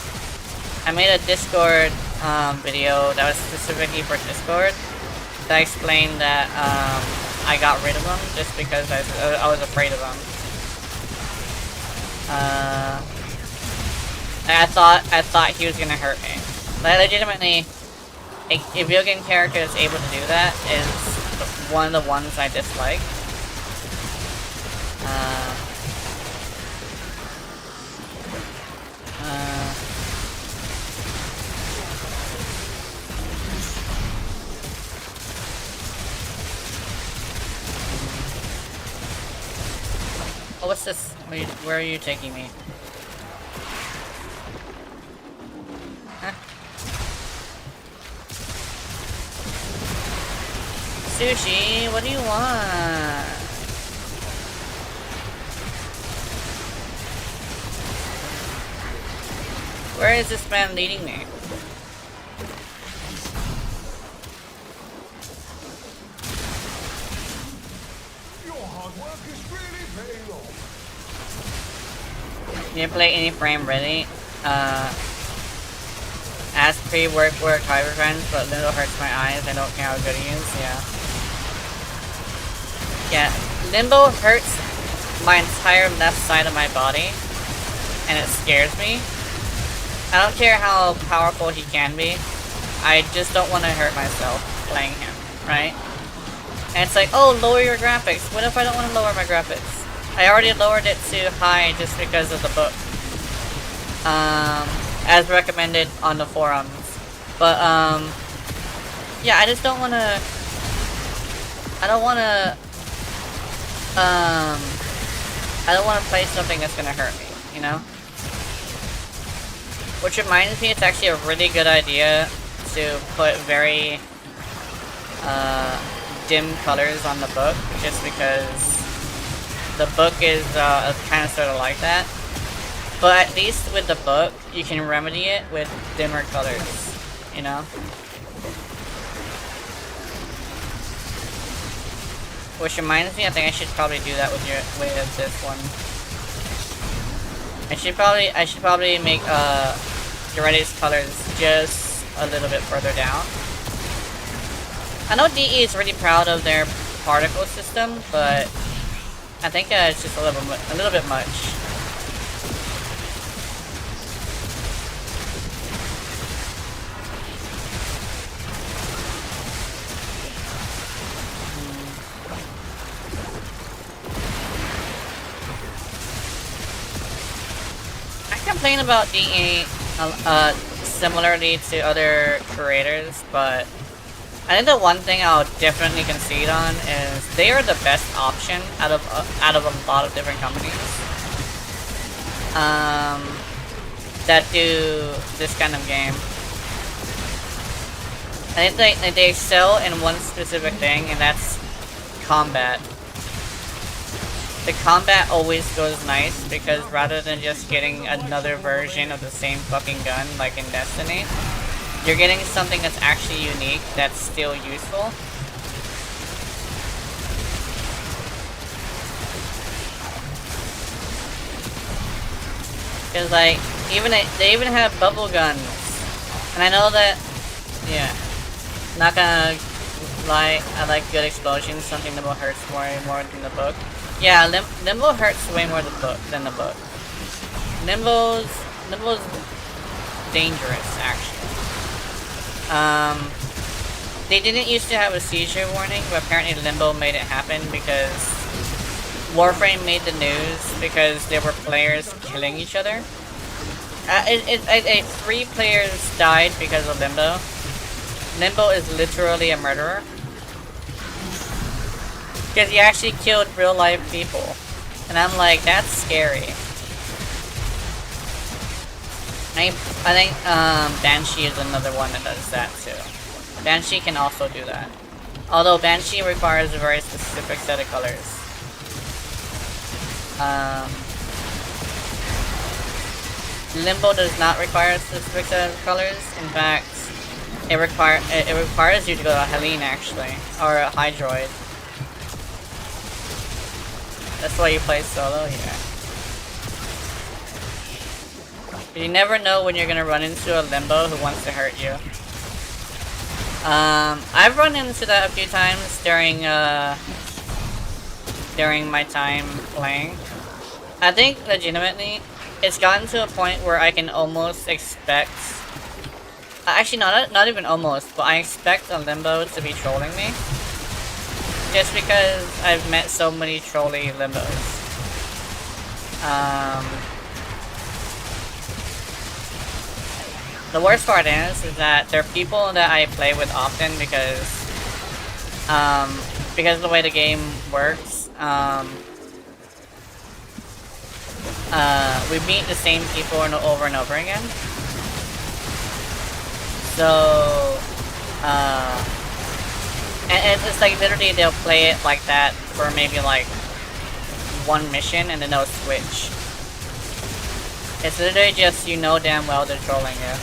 Speaker 1: I made a Discord video that was specifically for Discord that explained that I got rid of him just because I was afraid of him. I thought he was gonna hurt me. Like, legitimately, a video game character that's able to do that is one of the ones I dislike. Oh, what's this? Where are you taking me? Huh? Sushi, what do you want? Where is this man leading me?
Speaker 4: Your hard work is really paying off.
Speaker 1: You didn't play any frame ready? As pre-work hyper friends, but Limbo hurts my eyes. I don't care how good he is. Yeah, Limbo hurts my entire left side of my body, and it scares me. I don't care how powerful he can be. I just don't want to hurt myself playing him, right? And it's like, oh, lower your graphics. What if I don't want to lower my graphics? I already lowered it to high just because of the book. As recommended on the forums. But, yeah, I just don't want to... I don't want to play something that's going to hurt me, you know? Which reminds me, it's actually a really good idea to put very, dim colors on the book, just because the book is, kind of sort of like that. But at least with the book, you can remedy it with dimmer colors, you know? Which reminds me, I think I should probably do that with this one. I should probably make Reddy's colors just a little bit further down. I know DE is really proud of their particle system, but I think it's just a little bit much. Complain about DE similarly to other creators, but I think the one thing I'll definitely concede on is they are the best option out of a lot of different companies that do this kind of game. I think they excel in one specific thing, and that's combat. The combat always goes nice, because rather than just getting another version of the same fucking gun like in Destiny, you're getting something that's actually unique, that's still useful. Because, like, they even have bubble guns. And I know that, yeah, not gonna lie, I like good explosions, something that will hurt more than the book. Yeah, Limbo hurts way more than the book. Limbo's dangerous, actually. They didn't used to have a seizure warning, but apparently Limbo made it happen because Warframe made the news because there were players killing each other. 3 players died because of Limbo. Limbo is literally a murderer. Because he actually killed real life people. And I'm like, that's scary. I think Banshee is another one that does that too. Banshee can also do that. Although Banshee requires a very specific set of colors. Limbo does not require a specific set of colors. In fact, it requires you to go to a Helene actually, or a Hydroid. That's why you play solo here. You never know when you're gonna run into a Limbo who wants to hurt you. I've run into that a few times during my time playing. I think legitimately, it's gotten to a point where I can almost expect. Actually, not even almost, but I expect a Limbo to be trolling me. Just because I've met so many trolly Limbos. The worst part is that there are people that I play with often because of the way the game works. We meet the same people over and over again. So, and it's like literally they'll play it like that for maybe like one mission and then they'll switch. It's literally just, you know damn well they're trolling you.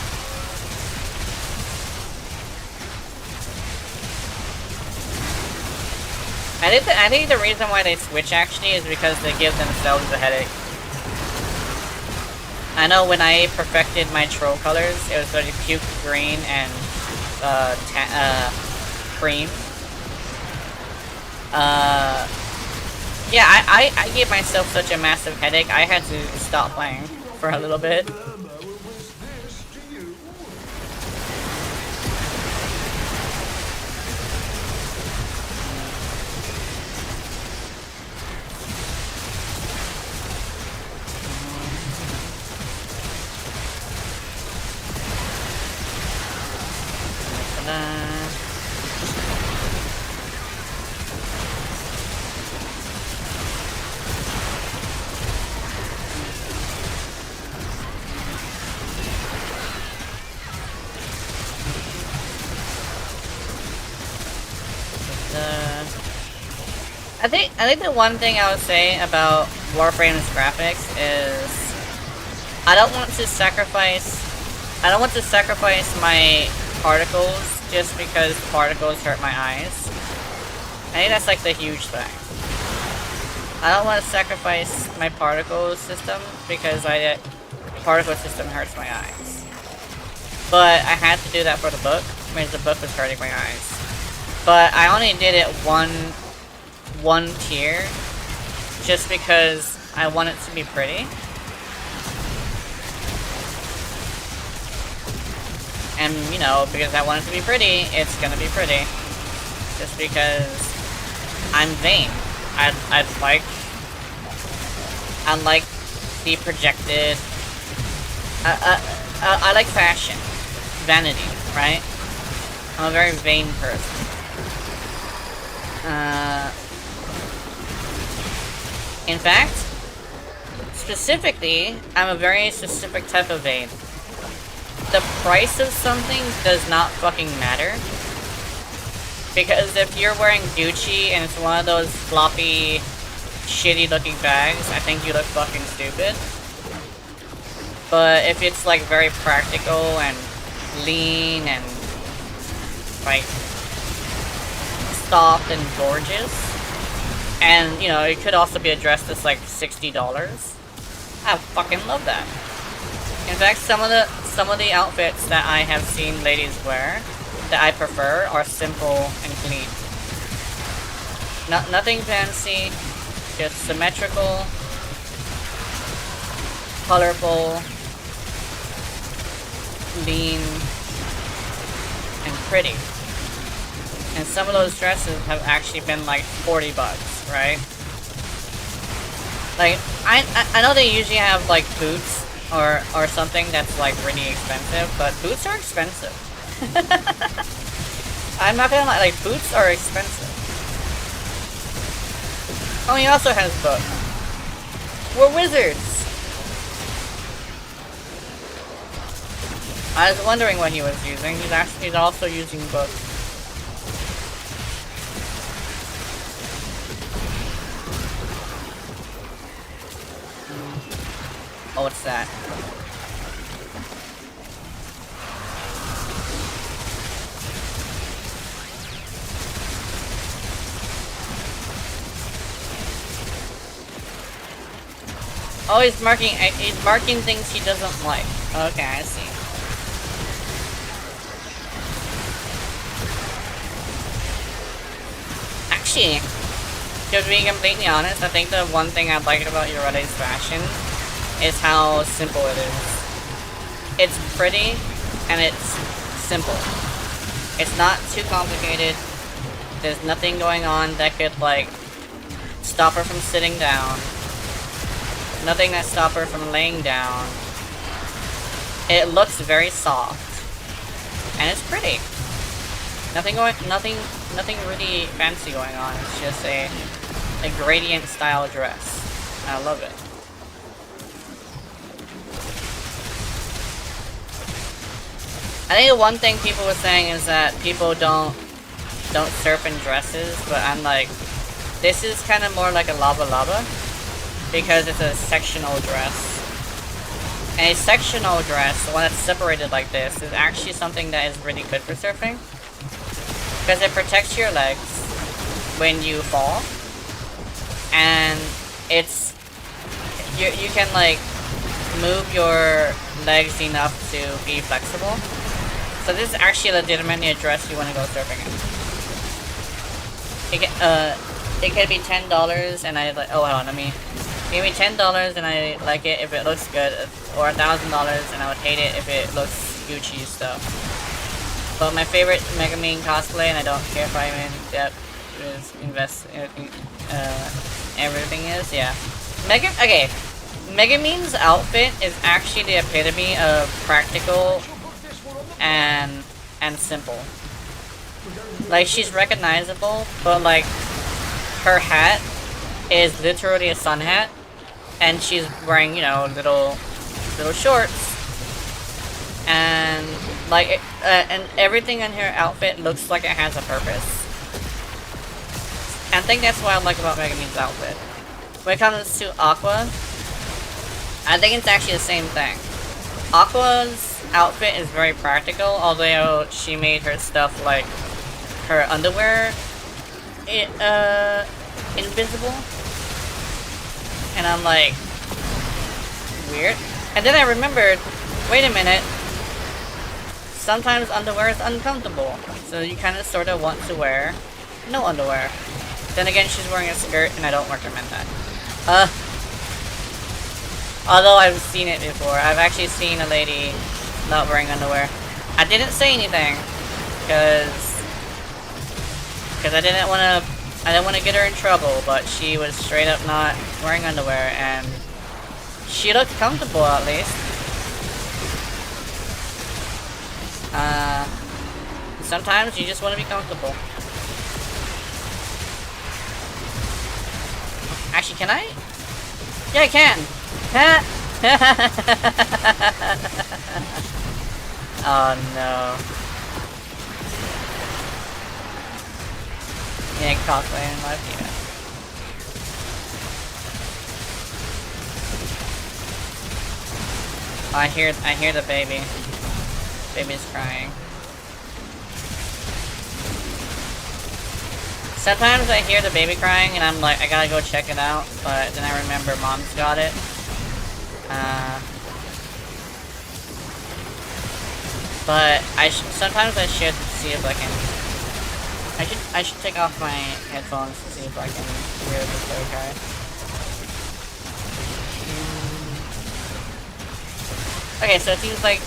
Speaker 1: I think the reason why they switch actually is because they give themselves a headache. I know when I perfected my troll colors, it was like puke green and cream. Yeah, I gave myself such a massive headache, I had to stop playing for a little bit. I think the one thing I would say about Warframe's graphics is I don't want to sacrifice my particles just because particles hurt my eyes. I think that's like the huge thing. I don't want to sacrifice my particle system because particle system hurts my eyes. But I had to do that for the book because the book was hurting my eyes. But I only did it one tier just because I want it to be pretty. And, you know, because I want it to be pretty, it's gonna be pretty. Just because I'm vain. I like the projected... I like fashion. Vanity, right? I'm a very vain person. In fact, specifically, I'm a very specific type of vain. The price of something does not fucking matter. Because if you're wearing Gucci and it's one of those floppy, shitty looking bags, I think you look fucking stupid. But if it's like very practical and lean and like soft and gorgeous, and you know, it could also be addressed as like $60. I fucking love that. In fact, some of the outfits that I have seen ladies wear that I prefer are simple and clean. Nothing fancy, just symmetrical, colorful, lean, and pretty. And some of those dresses have actually been like 40 bucks, right? Like, I know they usually have like boots or something that's like really expensive, but boots are expensive. I'm not gonna lie, like boots are expensive. Oh, he also has books. We're wizards! I was wondering what he was using. He's also using books. Oh, what's that? Oh, he's marking things he doesn't like. Okay, I see. Actually, to be completely honest, I think the one thing I like about Yorede's fashion is how simple it is. It's pretty, and it's simple. It's not too complicated. There's nothing going on that could, like, stop her from sitting down. Nothing that stops her from laying down. It looks very soft. And it's pretty. Nothing really fancy going on. It's just a gradient style dress. I love it. I think the one thing people were saying is that people don't surf in dresses, but I'm like, this is kind of more like a lava lava because it's a sectional dress. And a sectional dress, the one that's separated like this, is actually something that is really good for surfing because it protects your legs when you fall, and it's you can like move your legs enough to be flexible. So this is actually legitimately a dress you want to go surfing in. It can be $10 and I like. Oh, hold on, let me. Give me $10 and I like it if it looks good, or $1,000 and I would hate it if it looks Gucci stuff. But my favorite Megumin cosplay, and I don't care if I'm in depth, is everything is, yeah. Megumin's outfit is actually the epitome of practical and simple. Like, she's recognizable, but like her hat is literally a sun hat, and she's wearing, you know, little shorts, and like and everything in her outfit looks like it has a purpose. And I think that's what I like about Megumin's outfit. When it comes to Aqua, I think it's actually the same thing. Aqua's outfit is very practical, although she made her stuff like her underwear invisible. And I'm like, weird. And then I remembered, wait a minute, sometimes underwear is uncomfortable, so you kind of sort of want to wear no underwear. Then again, she's wearing a skirt, and I don't recommend that. Although I've seen it before. I've actually seen a lady not wearing underwear. I didn't say anything, because I didn't want to get her in trouble, but she was straight up not wearing underwear, and she looked comfortable at least. Sometimes you just want to be comfortable. Actually, can I? Yeah, I can! Oh no. Yeah, cosplay in life, yeah. I hear the baby. Baby's crying. Sometimes I hear the baby crying and I'm like, I gotta go check it out, but then I remember mom's got it. But sometimes I should see if I can. I should take off my headphones to see if I can hear the baby cry. Okay, so it seems like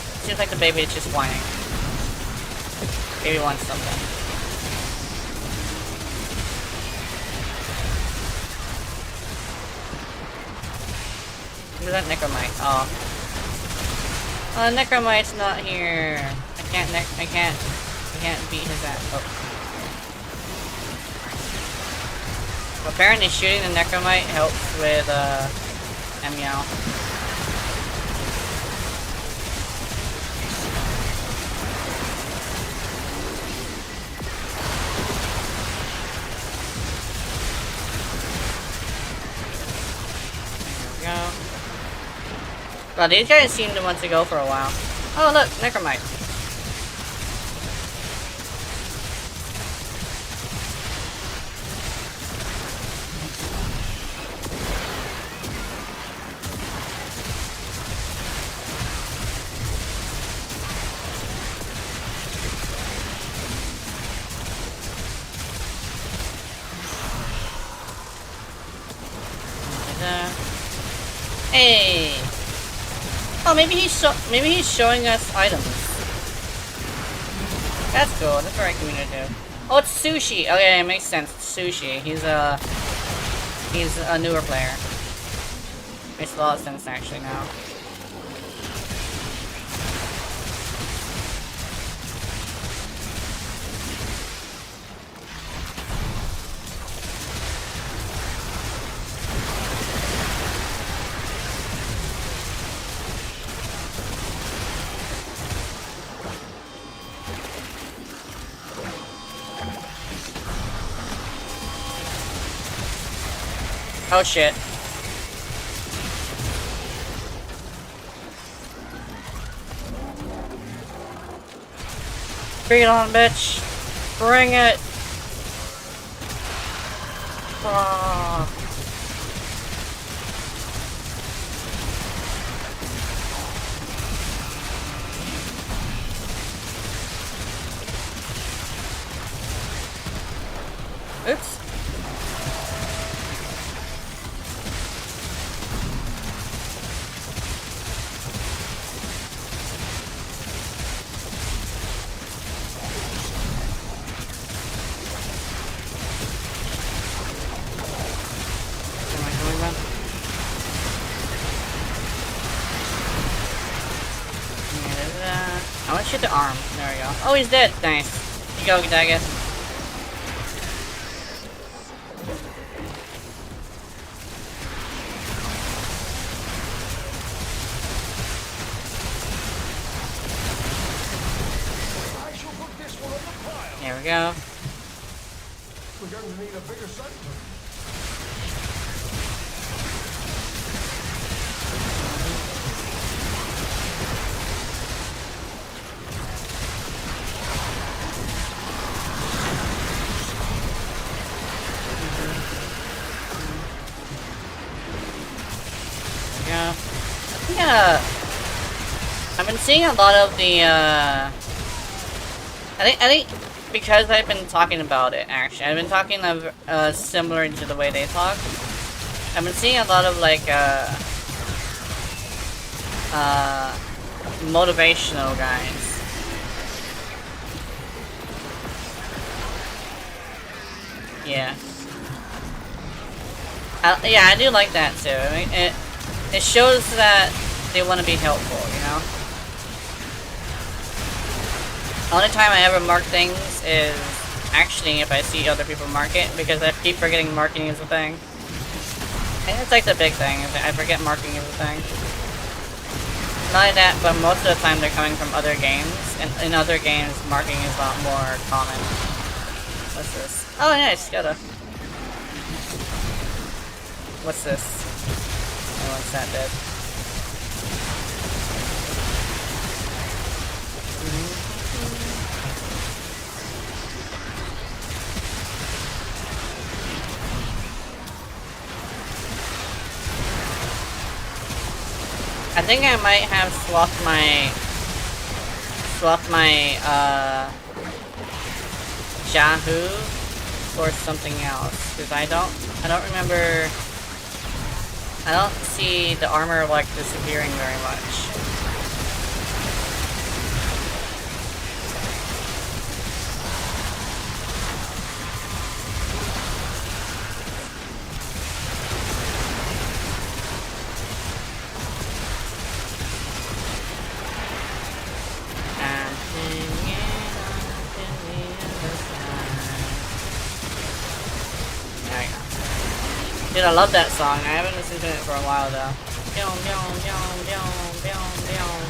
Speaker 1: the baby is just whining. Baby wants something. Who's that Necromite? Oh. Oh, Necromite's not here. I can't beat his ass. Oh. Apparently shooting the Necromite helps with, Meow. There we go. Well, these guys seem to want to go for a while. Oh, look, Necromite. Hey. Oh, maybe he's showing us items. That's cool. That's very cool to do. Oh, it's Sushi. Okay, it makes sense. It's Sushi. He's a newer player. Makes a lot of sense actually now. Oh shit. Bring it on, bitch. Bring it. Ah. Oops. I want to shoot the arm. There we go. Oh, he's dead. Nice. You go, Daga.
Speaker 4: I shall put this one on the pile.
Speaker 1: There we go.
Speaker 4: We're going to need a bigger set.
Speaker 1: Yeah, I've been seeing a lot of the, I think because I've been talking about it, actually. I've been talking of, similar to the way they talk. I've been seeing a lot of, like, motivational guys. Yeah. Yeah, I do like that, too. I mean, it shows that they want to be helpful, you know? The only time I ever mark things is actually if I see other people mark it, because I keep forgetting marking is a thing. And it's like the big thing, is I forget marking is a thing. Not only that, but most of the time they're coming from other games, and in other games, marking is a lot more common. What's this? Oh, nice, gotta. What's this? Oh, what's that dead? I think I might have swapped my Yahoo for something else, because I don't remember. I don't see the armor like disappearing very much. Dude, I love that song. I haven't listened to it for a while though. Byom, byom, byom, byom, byom, byom.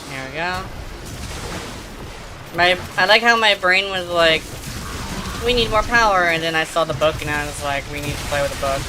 Speaker 1: There we go. I like how my brain was like, we need more power, and then I saw the book and I was like, we need to play with the book.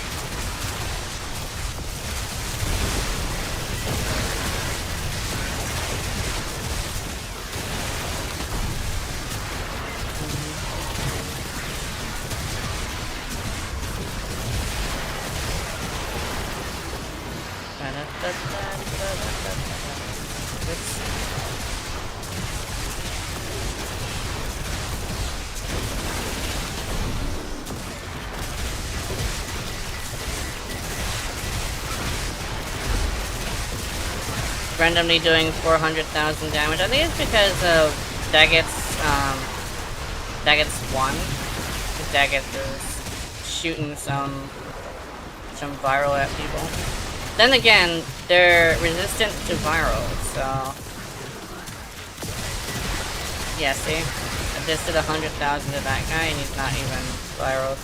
Speaker 1: Randomly doing 400,000 damage. I think it's because of Daggett's 1. Daggett is shooting some viral at people. Then again, they're resistant to viral, so yeah, see? I just did 100,000 to that guy and he's not even viral.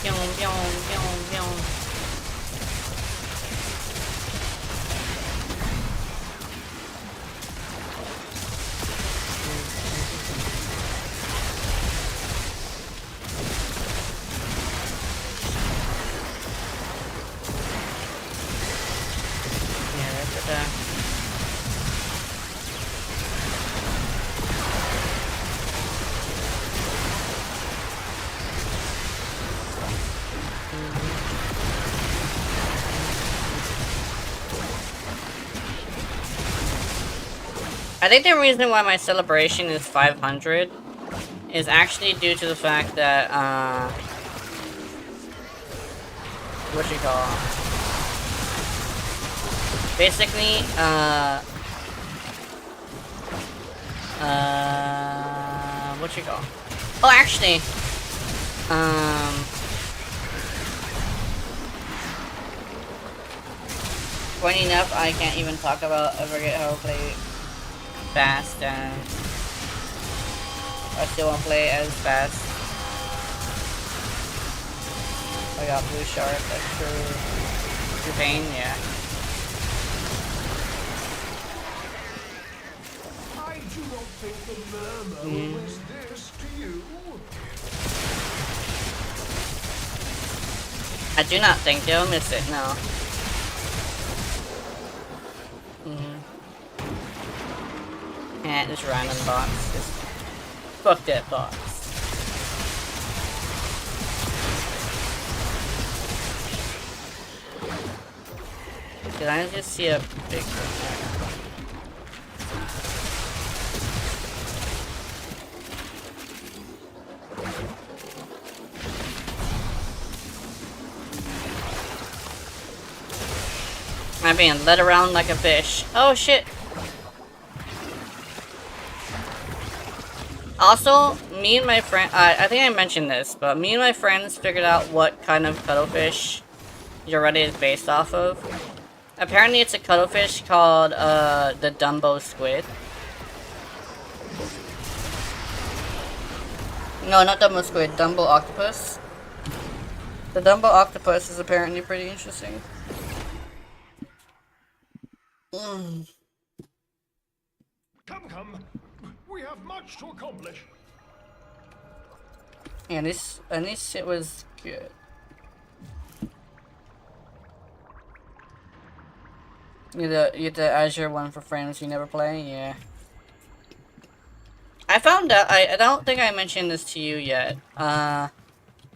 Speaker 1: Byom, byom, byom, byom. Yeah, that's it. I think the reason why my celebration is 500 is actually due to the fact that, basically, oh, actually, funny enough, I can't even talk about I forget how to play fast, and I still won't play as fast. I got blue shark, that's true. Pain, yeah.
Speaker 4: I do not think the murmur was this to you.
Speaker 1: I do not think they'll miss it, no. And this random box. Just fuck that box. Did I just see a big one? I'm being led around like a fish. Oh shit! Also, me and my friend, I think I mentioned this, but me and my friends figured out what kind of cuttlefish your Reddit is based off of. Apparently it's a cuttlefish called, the Dumbo squid. No, not Dumbo squid, Dumbo octopus. The Dumbo octopus is apparently pretty interesting.
Speaker 4: Come. We have much to accomplish.
Speaker 1: And this shit was good. You get the Azure one for friends you never play? Yeah. I found out, I don't think I mentioned this to you yet. But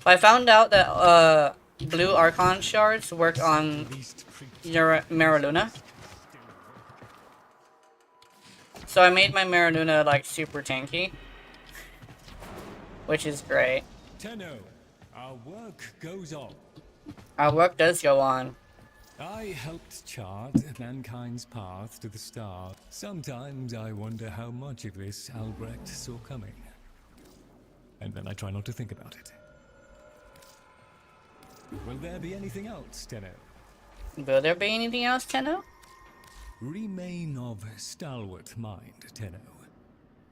Speaker 1: I found out that, blue Archon shards work on your Maraluna. So I made my Maraluna, like, super tanky. Which is great.
Speaker 5: Tenno, our work goes on.
Speaker 1: Our work does go on.
Speaker 5: I helped chart mankind's path to the stars. Sometimes I wonder how much of this Albrecht saw coming. And then I try not to think about it. Will there be anything else, Tenno?
Speaker 1: Will there be anything else, Tenno?
Speaker 5: Remain of stalwart mind, Tenno.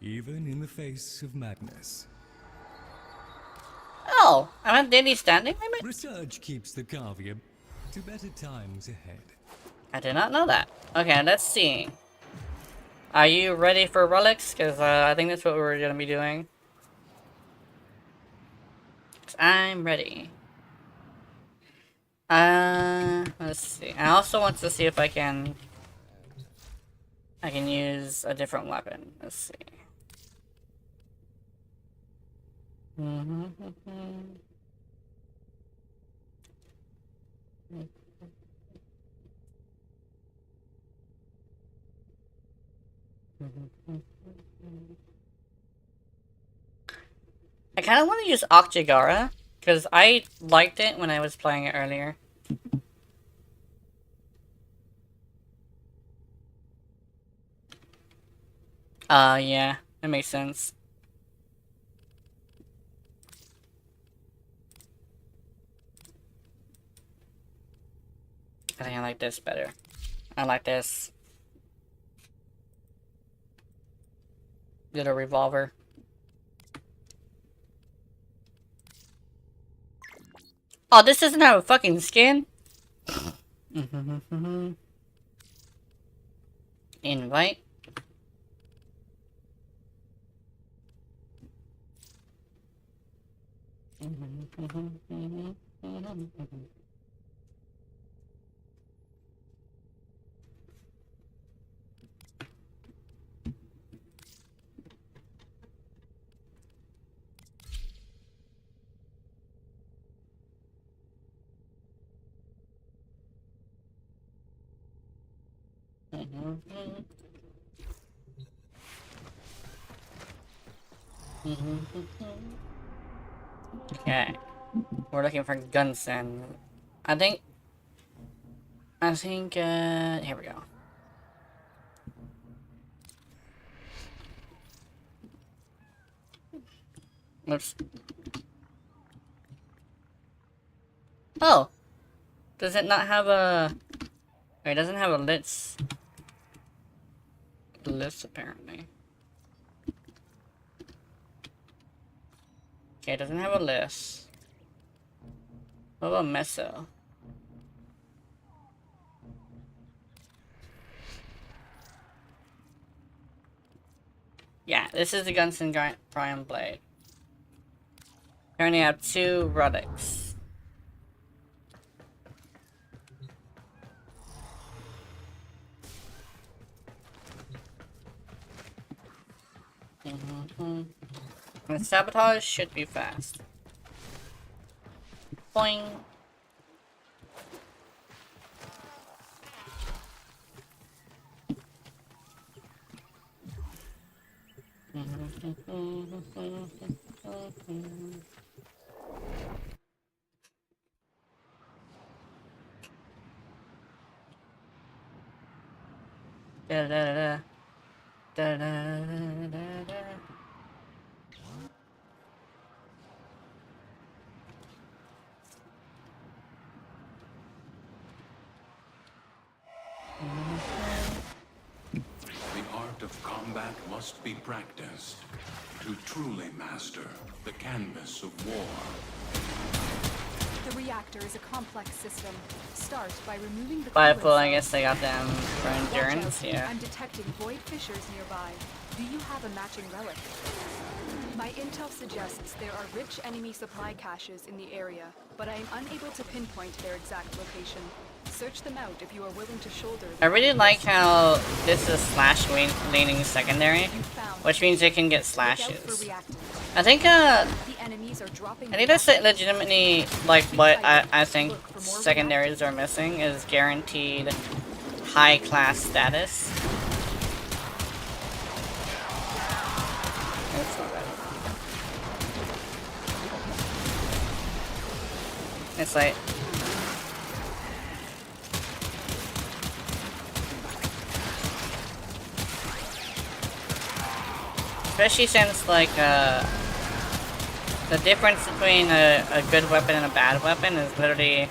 Speaker 5: Even in the face of madness.
Speaker 1: Oh, I'm at daily standing limit?
Speaker 5: Research keeps the Cavia to better times ahead.
Speaker 1: I did not know that. Okay, let's see. Are you ready for relics? Because I think that's what we're going to be doing. 'Cause I'm ready. Let's see. I also want to see if I can use a different weapon. Let's see. I kind of want to use Okjigara, because I liked it when I was playing it earlier. Yeah, that makes sense. I think I like this better. I like this. Little revolver. Oh, this doesn't have a fucking skin? Invite. Okay. We're looking for Gunsen. I think, here we go. Oops. Oh! Does it not have a... It doesn't have a list apparently. Okay, it doesn't have a list. What about Meso? Yeah, this is the Gunsen Prime Blade. Currently I have 2 relics. And sabotage should be fast. Boing. Da da da da da da da da.
Speaker 3: The art of combat must be practiced to truly master the canvas of war.
Speaker 2: The reactor is a complex system. Start by removing the
Speaker 1: Five,
Speaker 2: coolant
Speaker 1: I
Speaker 2: cells.
Speaker 1: guess they got them for
Speaker 2: Watch
Speaker 1: endurance,
Speaker 2: out.
Speaker 1: yeah.
Speaker 2: I'm detecting void fissures nearby. Do you have a matching relic? My intel suggests there are rich enemy supply caches in the area, but I am unable to pinpoint their exact location. Search them out if you are willing to shoulder the
Speaker 1: I really like how this is slash leaning secondary, which means they can get slashes. I think
Speaker 2: The enemies are dropping.
Speaker 1: I think that's legitimately like what I think secondaries are missing is guaranteed high class status. That's not bad. It's like especially since like The difference between a good weapon and a bad weapon is literally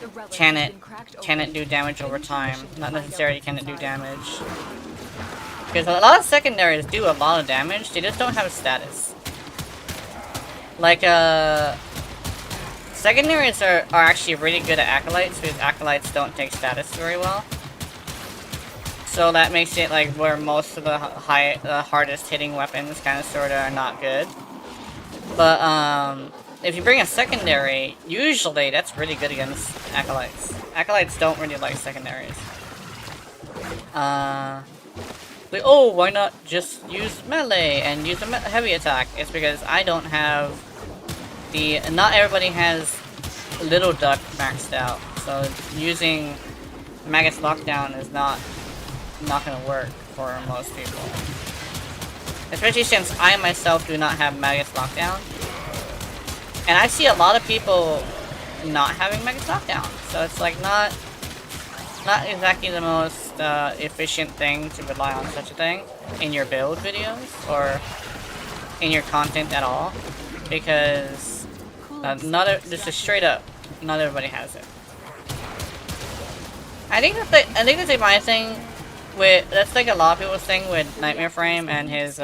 Speaker 2: The relic
Speaker 1: can
Speaker 2: has
Speaker 1: it
Speaker 2: been cracked
Speaker 1: can it
Speaker 2: open.
Speaker 1: do damage over
Speaker 2: Finish your
Speaker 1: time,
Speaker 2: mission to
Speaker 1: not
Speaker 2: find out
Speaker 1: necessarily
Speaker 2: what's
Speaker 1: can it do
Speaker 2: inside.
Speaker 1: damage. Because a lot of secondaries do a lot of damage, they just don't have status. Like secondaries are actually really good at acolytes because acolytes don't take status very well. So that makes it like where most of the hardest hitting weapons kind of sorta are not good. But if you bring a secondary, usually that's really good against acolytes. Acolytes don't really like secondaries. Like, oh, why not just use melee and use a heavy attack? It's because I don't have the... Not everybody has Little Duck maxed out, so using Magus Lockdown is not gonna work for most people. Especially since I myself do not have Magus Lockdown. And I see a lot of people not having Magus Lockdown, so it's like not exactly the most efficient thing to rely on such a thing in your build videos or in your content at all, because this is straight up, not everybody has it. I think that's my thing with, that's like a lot of people's thing with Nightmare Frame and his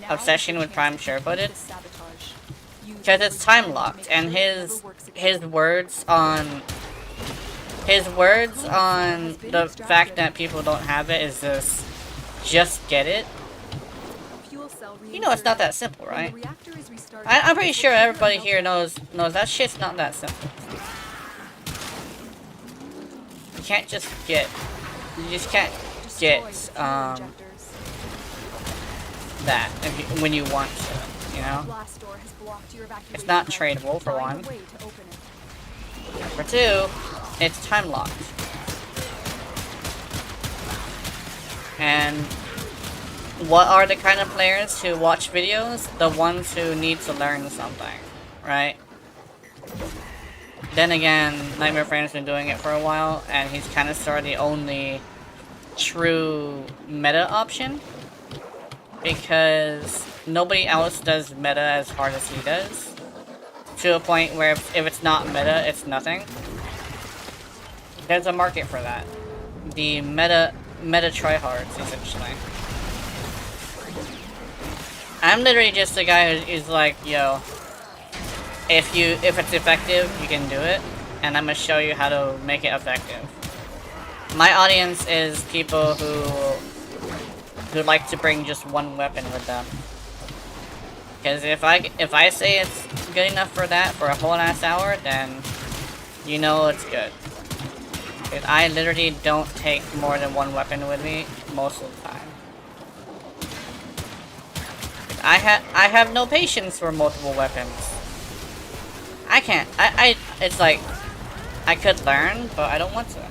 Speaker 1: obsession with prime share footage, because it's time locked, and his words on the fact that people don't have it is just get it. You know it's not that simple, right? I'm pretty sure everybody here knows that shit's not that simple. You can't just get, you just can't get that when you want to, you know? It's not tradable for one. For two, it's time locked. And what are the kind of players who watch videos? The ones who need to learn something, right? Then again, Nightmare Frame's been doing it for a while, and he's kind of sort of the only true meta option, because nobody else does meta as hard as he does, to a point where if it's not meta, it's nothing. There's a market for that. The meta tryhards, essentially. I'm literally just a guy who's like, yo, if it's effective, you can do it, and I'm gonna show you how to make it effective. My audience is people who like to bring just one weapon with them. Because if I say it's good enough for that for a whole ass hour, then you know it's good. Because I literally don't take more than one weapon with me most of the time. I have no patience for multiple weapons. I can't. It's like I could learn, but I don't want to.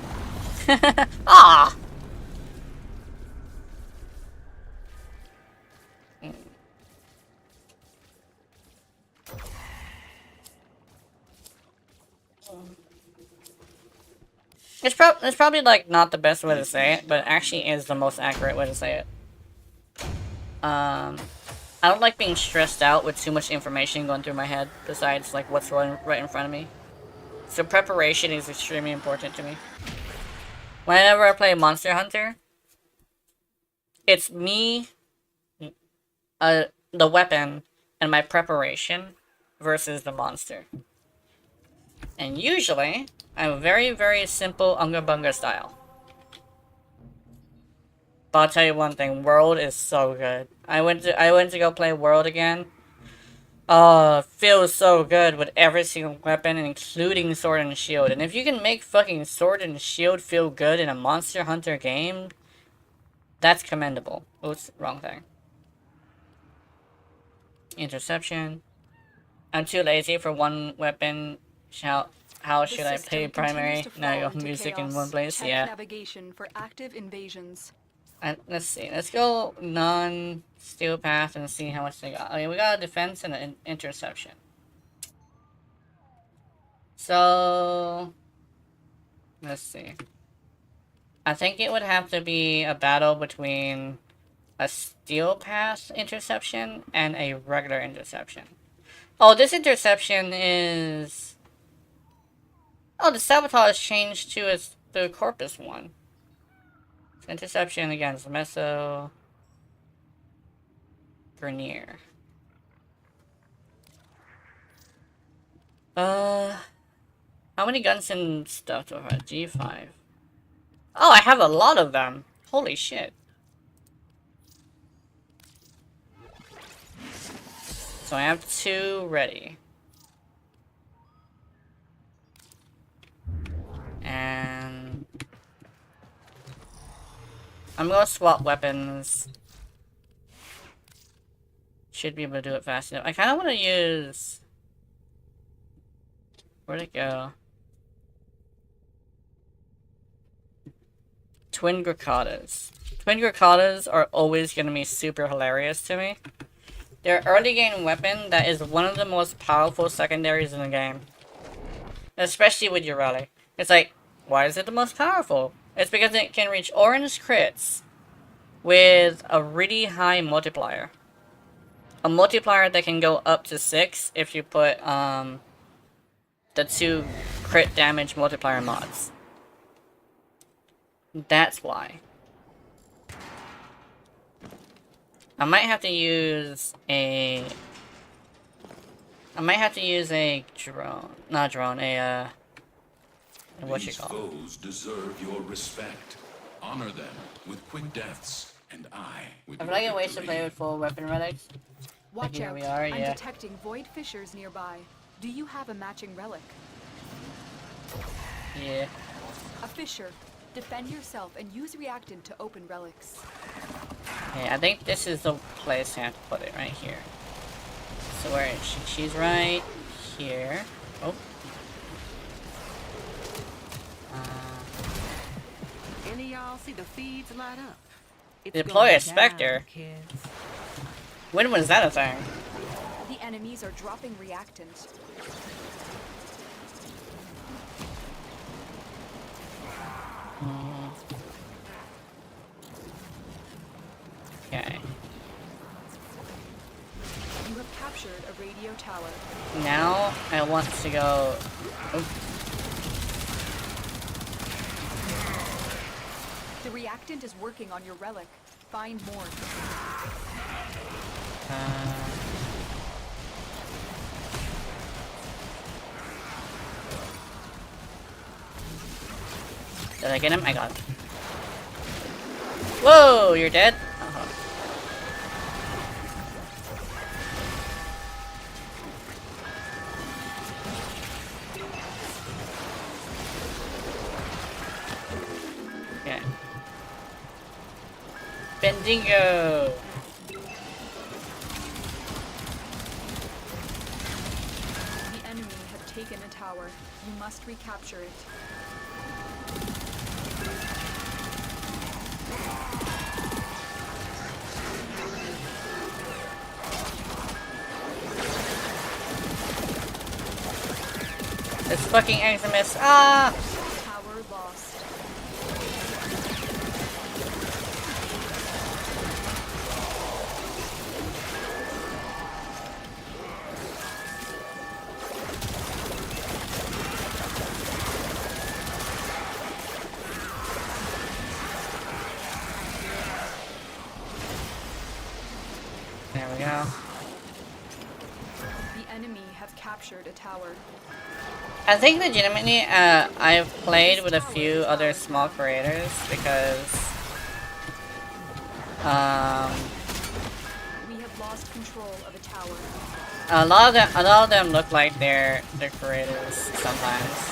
Speaker 1: Ah. It's probably like not the best way to say it, but it actually is the most accurate way to say it. I don't like being stressed out with too much information going through my head, besides like what's right in front of me. So preparation is extremely important to me. Whenever I play Monster Hunter, it's me, the weapon, and my preparation versus the monster. And usually, I'm very, very simple Unga Bunga style. But I'll tell you one thing, World is so good. I went to go play World again. Oh, it feels so good with every single weapon, including Sword and Shield. And if you can make fucking Sword and Shield feel good in a Monster Hunter game, that's commendable. Oops, wrong thing. Interception. I'm too lazy for one weapon. How should I play primary? Now you have music in one place?
Speaker 2: Check
Speaker 1: Yeah.
Speaker 2: navigation for active invasions.
Speaker 1: Let's see. Let's go non-steel path and see how much they got. Okay, we got a defense and an interception. So let's see. I think it would have to be a battle between a steel path interception and a regular interception. Oh, this interception is... Oh, the sabotage changed to the corpus one. Interception against Meso... Grenier. How many guns and stuff do I have? G5. Oh, I have a lot of them. Holy shit. So I have 2 ready. And... I'm gonna swap weapons. Should be able to do it fast enough. I kinda wanna use... Where'd it go? Twin Gricadas. Twin Gricadas are always gonna be super hilarious to me. They're an early game weapon that is one of the most powerful secondaries in the game. Especially with your rally. It's like, why is it the most powerful? It's because it can reach orange crits with a really high multiplier. A multiplier that can go up to 6 if you put the 2 crit damage multiplier mods. That's why. I might have to use a... drone. Not drone, what you
Speaker 3: These
Speaker 1: call it?
Speaker 3: foes deserve your respect. Honor them with quick deaths, and I with
Speaker 1: I feel
Speaker 3: your
Speaker 1: like a waste to
Speaker 3: victory.
Speaker 1: play with full weapon relics.
Speaker 2: Watch
Speaker 1: here
Speaker 2: out.
Speaker 1: we are,
Speaker 2: I'm
Speaker 1: yeah.
Speaker 2: detecting void fissures nearby. Do you have a matching relic?
Speaker 1: Yeah.
Speaker 2: A fissure. Defend yourself and use reactant to open relics.
Speaker 1: Okay, I think this is the place I have to put it, right here. So where is she? She's right here. Oh.
Speaker 7: Any of y'all see the feeds light up? It's
Speaker 1: Deploy
Speaker 7: going
Speaker 1: a
Speaker 7: down,
Speaker 1: Spectre.
Speaker 7: kids.
Speaker 1: When was that a thing?
Speaker 2: The enemies are dropping reactant.
Speaker 1: Okay.
Speaker 2: You have captured a radio tower.
Speaker 1: Now I want to go. Oh,
Speaker 2: The reactant is working on your relic. Find more.
Speaker 1: did I get him? I got him. Whoa, you're dead? Uh-huh. Okay. Bendigo!
Speaker 2: The enemy have taken a tower. You must recapture it.
Speaker 1: It's fucking Eximus. Ah!
Speaker 2: Tower lost.
Speaker 1: There we go.
Speaker 2: The enemy have captured a tower.
Speaker 1: I think legitimately, I've played with a few other small creators because,
Speaker 2: We have lost control of a tower.
Speaker 1: a lot of them look like they're creators sometimes.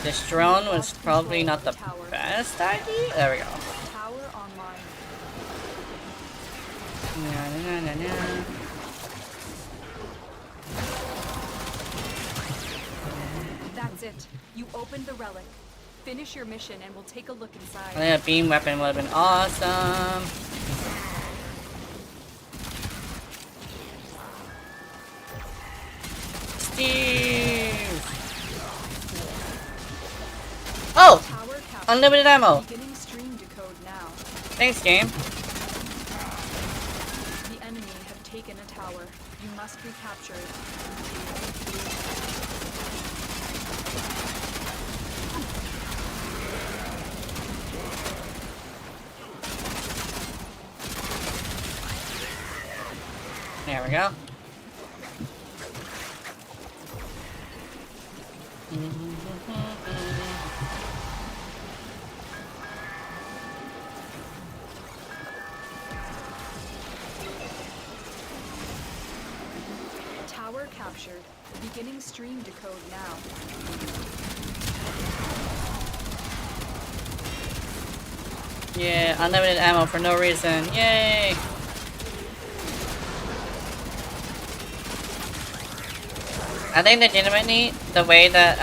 Speaker 1: This drone was probably not the best idea. There we go.
Speaker 2: Tower online.
Speaker 1: Na, na, na, na.
Speaker 2: That's it. You opened the relic. Finish your mission and we'll take a look inside.
Speaker 1: I think a beam weapon would have been awesome. Steve! Oh!
Speaker 2: Tower captured.
Speaker 1: Unlimited ammo!
Speaker 2: Beginning stream decode now.
Speaker 1: Thanks, game.
Speaker 2: The enemy have taken a tower. You must recapture it.
Speaker 1: There we go.
Speaker 2: Tower captured. Beginning stream decode now.
Speaker 1: Yeah, unlimited ammo for no reason. Yay! I think legitimately the way that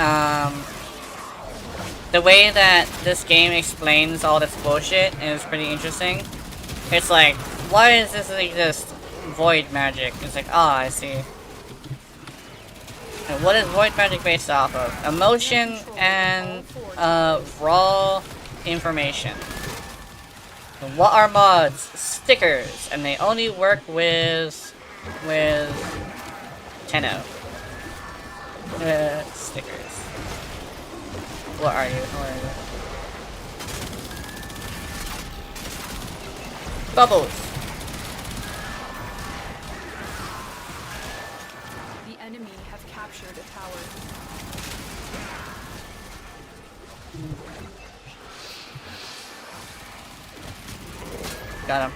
Speaker 1: this game explains all this bullshit is pretty interesting. It's like, why does this exist? Void magic. It's like, ah, I see. And what is void magic based off of? Emotion and raw information. And what are mods? Stickers, and they only work with Tenno. Stickers. What are you? What are you? Bubbles.
Speaker 2: The enemy have captured a tower.
Speaker 1: Got him.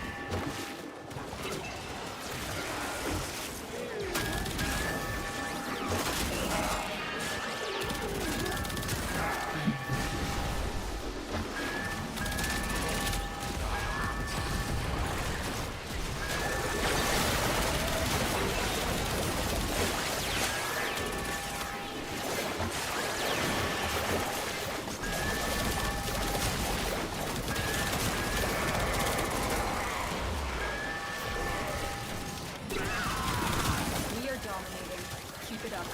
Speaker 2: We are dominating. Keep it up.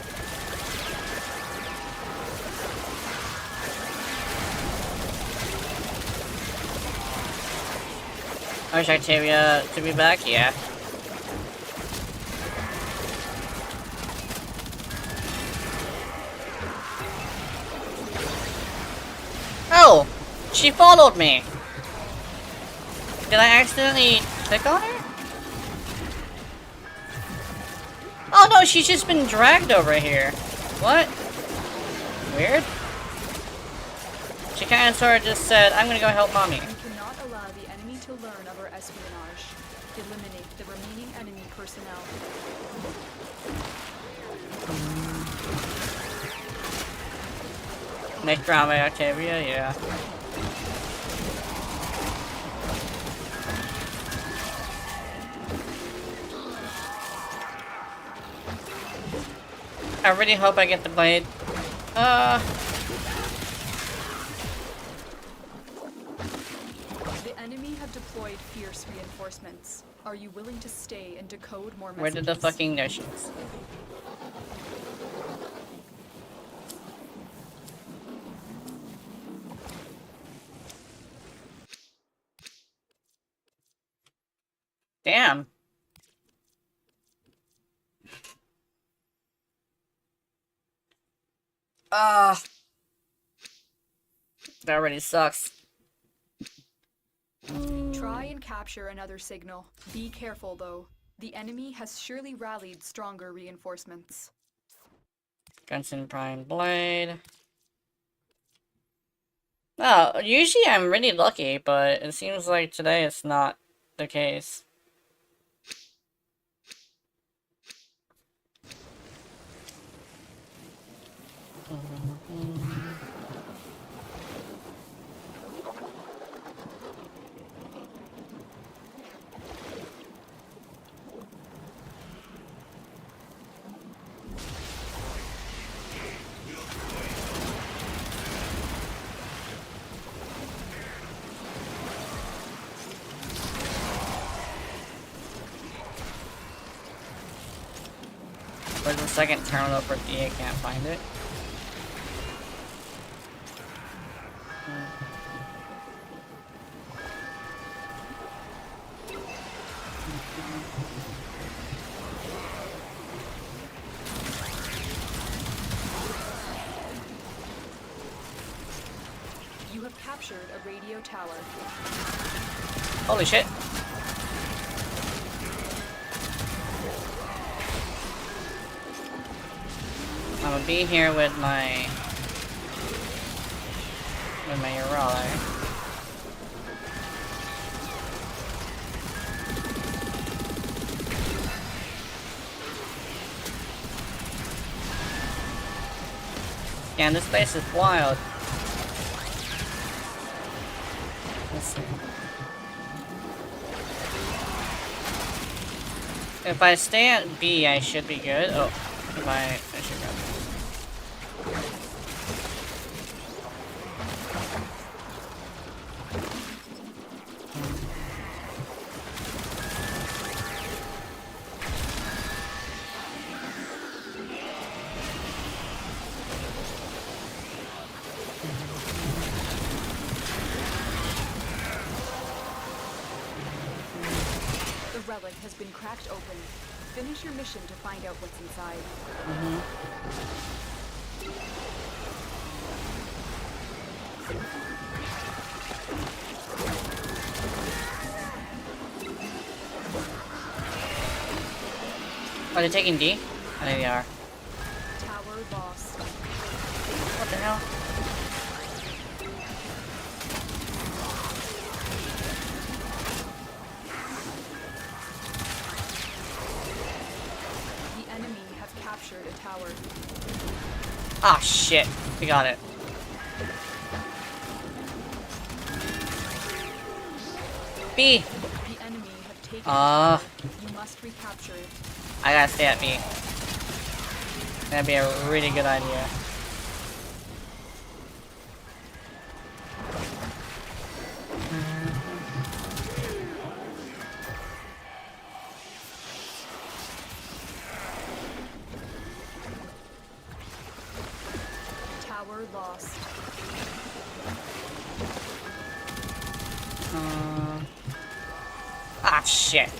Speaker 1: I wish Octavia to be back, yeah. Oh! She followed me! Did I accidentally click on her? Oh no, she's just been dragged over here. What? Weird. She kinda sorta just said, I'm gonna go help mommy.
Speaker 2: We cannot allow the enemy to learn of our espionage. Eliminate the remaining enemy personnel.
Speaker 1: Make drama, Octavia, yeah. I really hope I get the blade.
Speaker 2: The enemy have deployed fierce reinforcements. Are you willing to stay and decode more messages?
Speaker 1: Where did the fucking notions? Damn. That really sucks.
Speaker 2: Try and capture another signal. Be careful, though. The enemy has surely rallied stronger reinforcements.
Speaker 1: Gunston Prime Blade. Oh, usually I'm really lucky, but it seems like today it's not the case. Where's the second terminal for D? I can't find it.
Speaker 2: You have captured a radio tower.
Speaker 1: Holy shit. I'm gonna be here with my Urala. Yeah, and this place is wild. Let's see. If I stay at B, I should be good. Oh, if I should go.
Speaker 2: The relic has been cracked open. Finish your mission to find out what's inside.
Speaker 1: Are they taking D? I think they are.
Speaker 2: Tower lost.
Speaker 1: What the hell?
Speaker 2: The enemy have captured a tower.
Speaker 1: Ah, shit. We got it. B!
Speaker 2: The enemy have taken You must recapture it.
Speaker 1: I gotta stay at B. That'd be a really good idea.
Speaker 2: Tower lost.
Speaker 1: Ah, shit.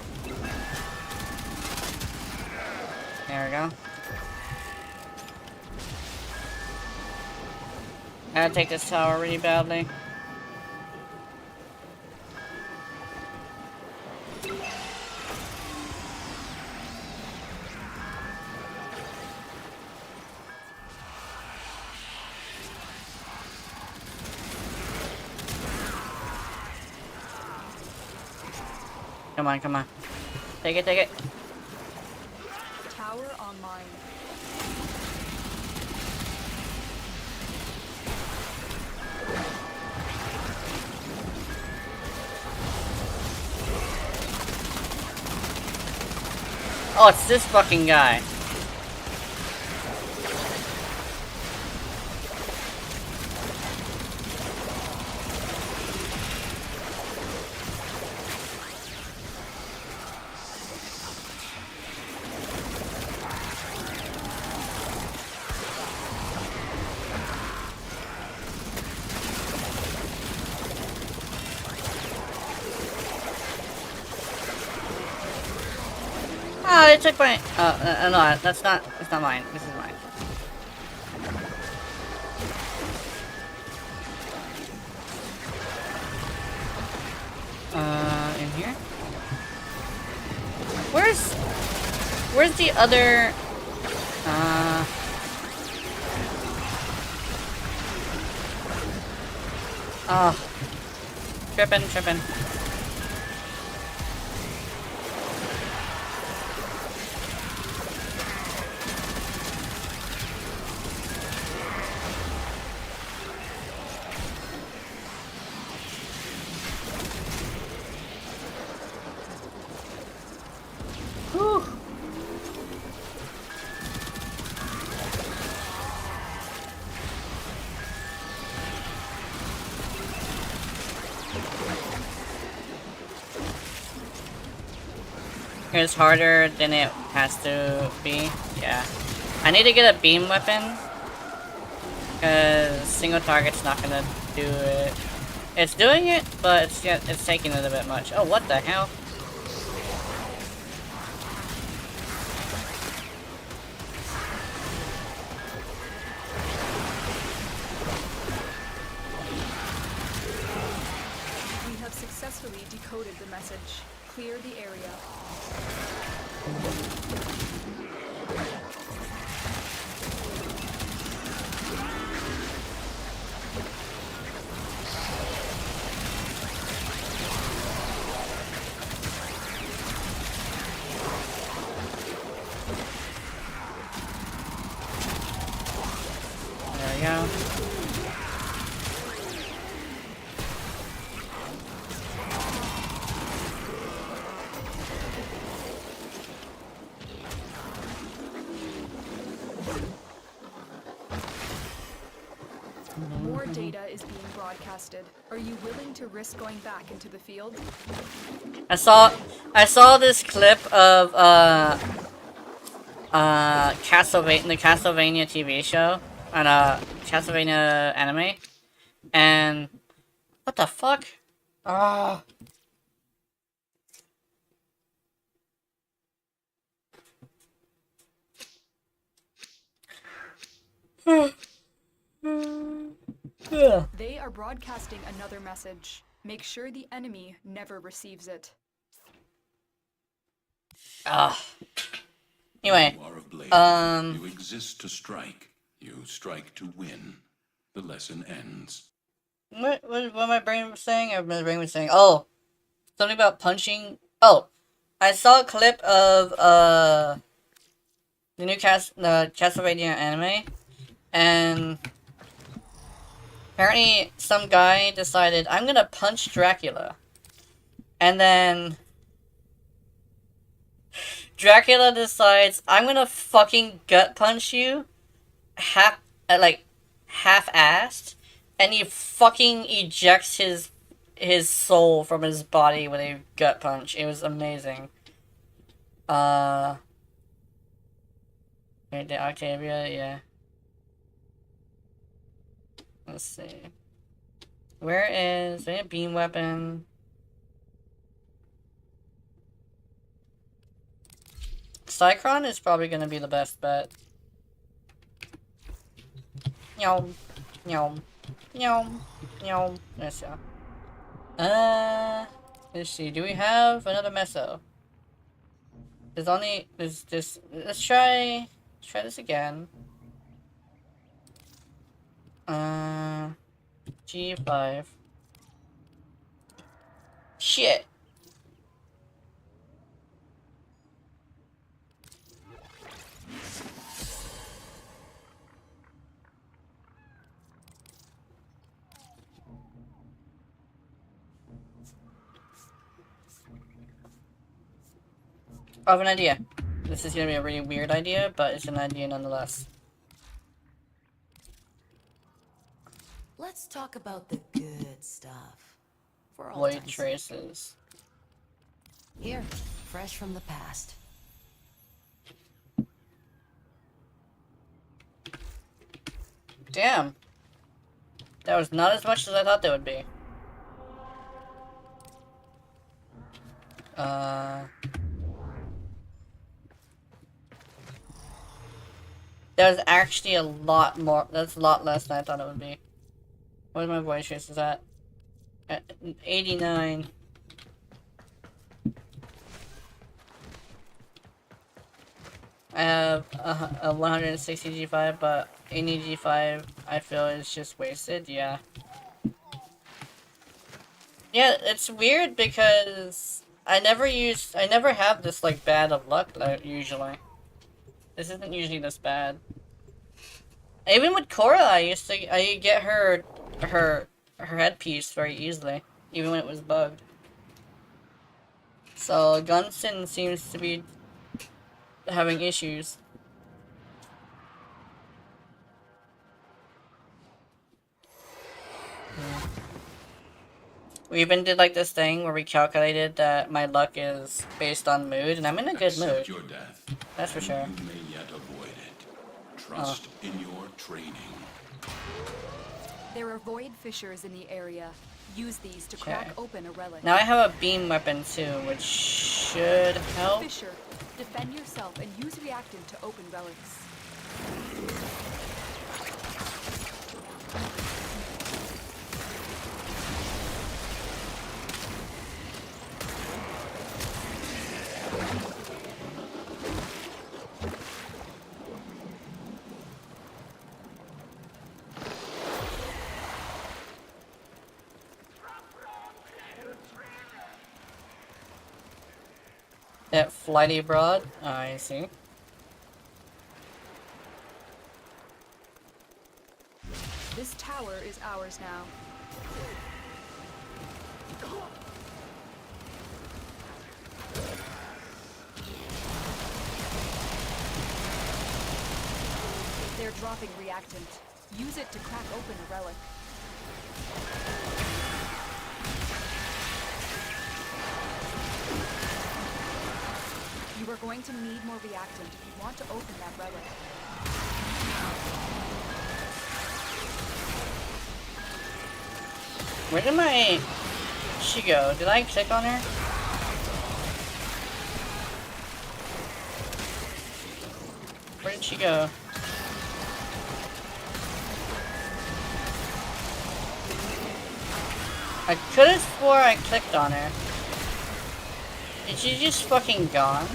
Speaker 1: There we go. I gotta take this tower really badly. Come on, come on. Take it, take it.
Speaker 2: Tower online.
Speaker 1: Oh, it's this fucking guy. Ah, they took my. No, that's not mine. This is mine. In here. Where's the other? Oh, tripping. Whew. It's harder than it has to be. Yeah. I need to get a beam weapon. Because single target's not gonna do it. It's doing it, but it's taking it a bit much. Oh, what the hell?
Speaker 2: We have successfully decoded the message. Clear the area.
Speaker 1: There we go.
Speaker 2: More data is being broadcasted. Are you willing to risk going back into the field?
Speaker 1: I saw this clip of the Castlevania TV show and Castlevania anime, and what the fuck? Ah.
Speaker 2: They are broadcasting another message. Make sure the enemy never receives it.
Speaker 1: Anyway,
Speaker 3: You are a blade. You exist to strike. You strike to win. The lesson ends.
Speaker 1: what my brain was saying? My brain was saying, oh, something about punching. Oh, I saw a clip of the new Castlevania anime, and apparently some guy decided, I'm gonna punch Dracula, and then Dracula decides, I'm gonna fucking gut punch you, half-assed, and he fucking ejects his soul from his body with a gut punch. It was amazing. The Octavia, yeah. Let's see. Where is a beam weapon? Cycron is probably gonna be the best bet. Yum, yum, yum, yum. Yes, yeah. Let's see. Do we have another meso? There's this. Let's try this again. G5. Shit. I have an idea. This is gonna be a really weird idea, but it's an idea nonetheless.
Speaker 8: Let's talk about the good stuff. For all
Speaker 1: Void
Speaker 8: time's sake.
Speaker 1: traces.
Speaker 8: Here, fresh from the past.
Speaker 1: Damn. That was not as much as I thought that would be. That was actually a lot more. That's a lot less than I thought it would be. What are my voice traces at? At 89. I have a 160 G5, but any G5 I feel is just wasted, yeah. Yeah, it's weird because I never have this like bad of luck usually. This isn't usually this bad. Even with Korra, I get her headpiece very easily, even when it was bugged. So Gunston seems to be having issues. We even did like this thing where we calculated that my luck is based on mood, and I'm in a good mood.
Speaker 3: Accept your death.
Speaker 1: That's for sure.
Speaker 3: You may yet avoid it. Trust in your training.
Speaker 2: There are void fissures in the area. Use these to crack open a relic.
Speaker 1: Now I have a beam weapon too, which should help.
Speaker 2: Fissure. Defend yourself and use reactant to open relics.
Speaker 1: That flighty broad. I see.
Speaker 2: This tower is ours now. They're dropping reactant. Use it to crack open a relic. You are going to need more reactant if you want to open that relic.
Speaker 1: Where did she go? Did I click on her? Where did she go? I could have swore I clicked on her. Is she just fucking gone?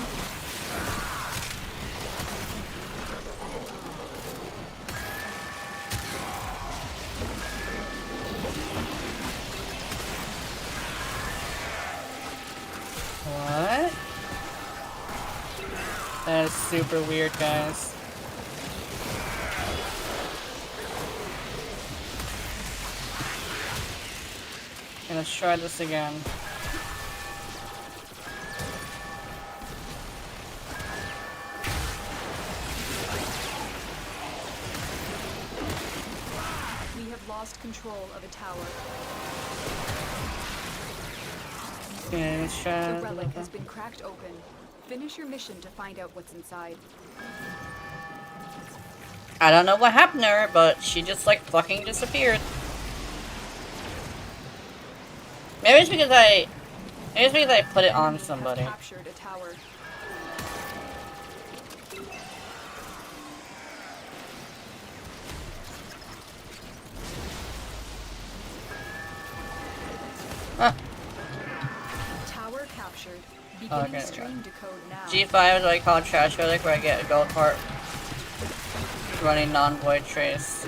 Speaker 1: What? That is super weird, guys. Okay, let's try this again.
Speaker 2: We have lost control of a tower.
Speaker 1: Okay, let's try.
Speaker 2: The relic has been cracked open. Finish your mission to find out what's inside.
Speaker 1: I don't know what happened to her, but she just like fucking disappeared. Maybe it's because I put it on somebody.
Speaker 2: Captured a tower.
Speaker 1: Huh.
Speaker 2: Tower captured. Beginning
Speaker 1: Okay.
Speaker 2: stream decode now.
Speaker 1: G5 is what I call trash relic, where I get a gold part running non-void trace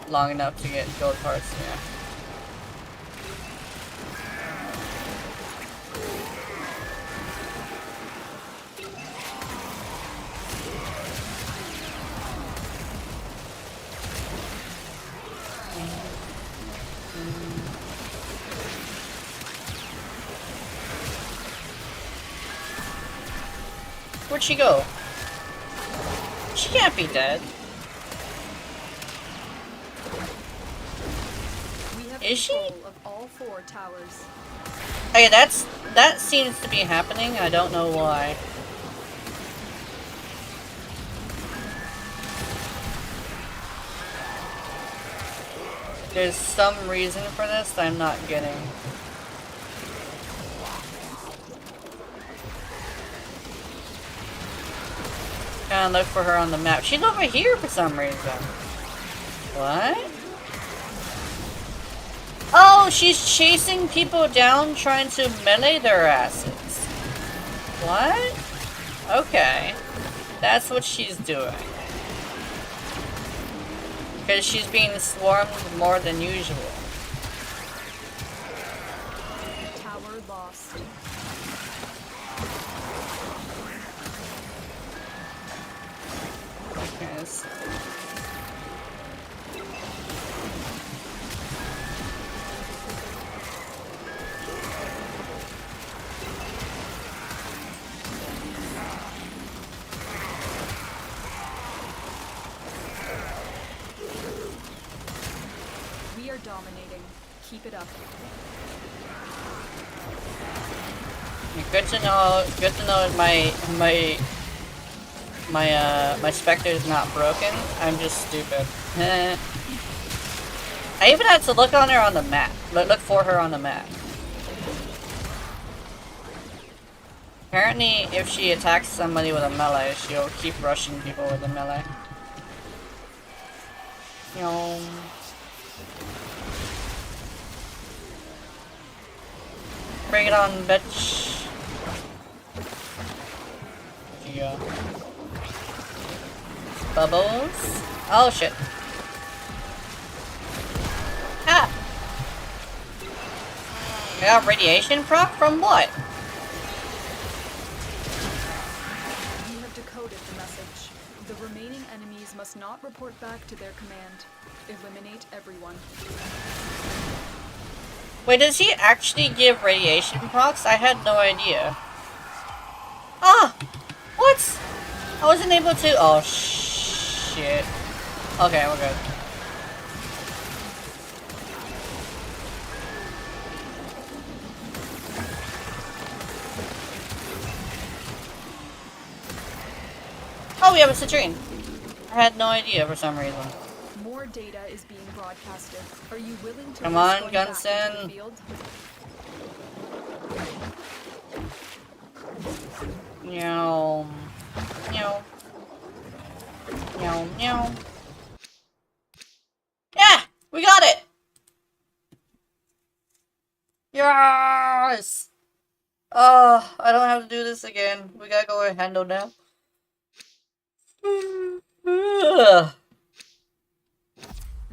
Speaker 1: long enough to get gold parts. Yeah. Where'd she go? She can't be dead.
Speaker 2: We have
Speaker 1: Is she?
Speaker 2: control of all 4 towers.
Speaker 1: Okay, that seems to be happening. I don't know why. There's some reason for this that I'm not getting. Kinda look for her on the map. She's over here for some reason. What? Oh, she's chasing people down trying to melee their asses. What? Okay. That's what she's doing. Because she's being swarmed more than usual.
Speaker 2: Tower lost.
Speaker 1: Okay,
Speaker 2: We are dominating. Keep it up.
Speaker 1: Good to know. Good to know. My Spectre is not broken. I'm just stupid. I even had to look on her on the map. Look for her on the map. Apparently, if she attacks somebody with a melee, she'll keep rushing people with a melee. Bring it on, bitch. Yeah. Bubbles. Oh shit. Ah! I got radiation proc from what?
Speaker 2: You have decoded the message. The remaining enemies must not report back to their command. Eliminate everyone.
Speaker 1: Wait, does he actually give radiation procs? I had no idea. Ah! What? I wasn't able to. Oh, shit. Okay, we're good. Oh, we have a citrine. I had no idea for some reason.
Speaker 2: More data is being broadcasted. Are you willing to
Speaker 1: Come
Speaker 2: risk
Speaker 1: on,
Speaker 2: going back into the
Speaker 1: Gunson.
Speaker 2: field?
Speaker 1: Meow. Meow. Meow, meow. Yeah! We got it! Yes! Oh, I don't have to do this again. We gotta go and handle now.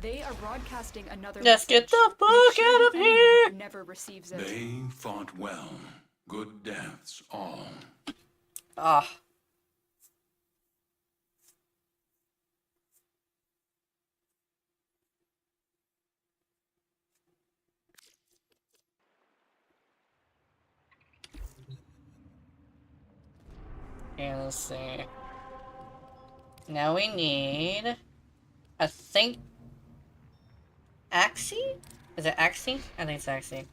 Speaker 2: They are broadcasting another
Speaker 1: Let's get
Speaker 2: message.
Speaker 1: the
Speaker 2: Make
Speaker 1: fuck
Speaker 2: sure
Speaker 1: out of
Speaker 2: the enemy
Speaker 1: here!
Speaker 2: never receives it.
Speaker 3: They fought well. Good deaths, all.
Speaker 1: Ah. Okay, let's see. Now we need... I think... Axie? Is it Axie? I think it's Axie.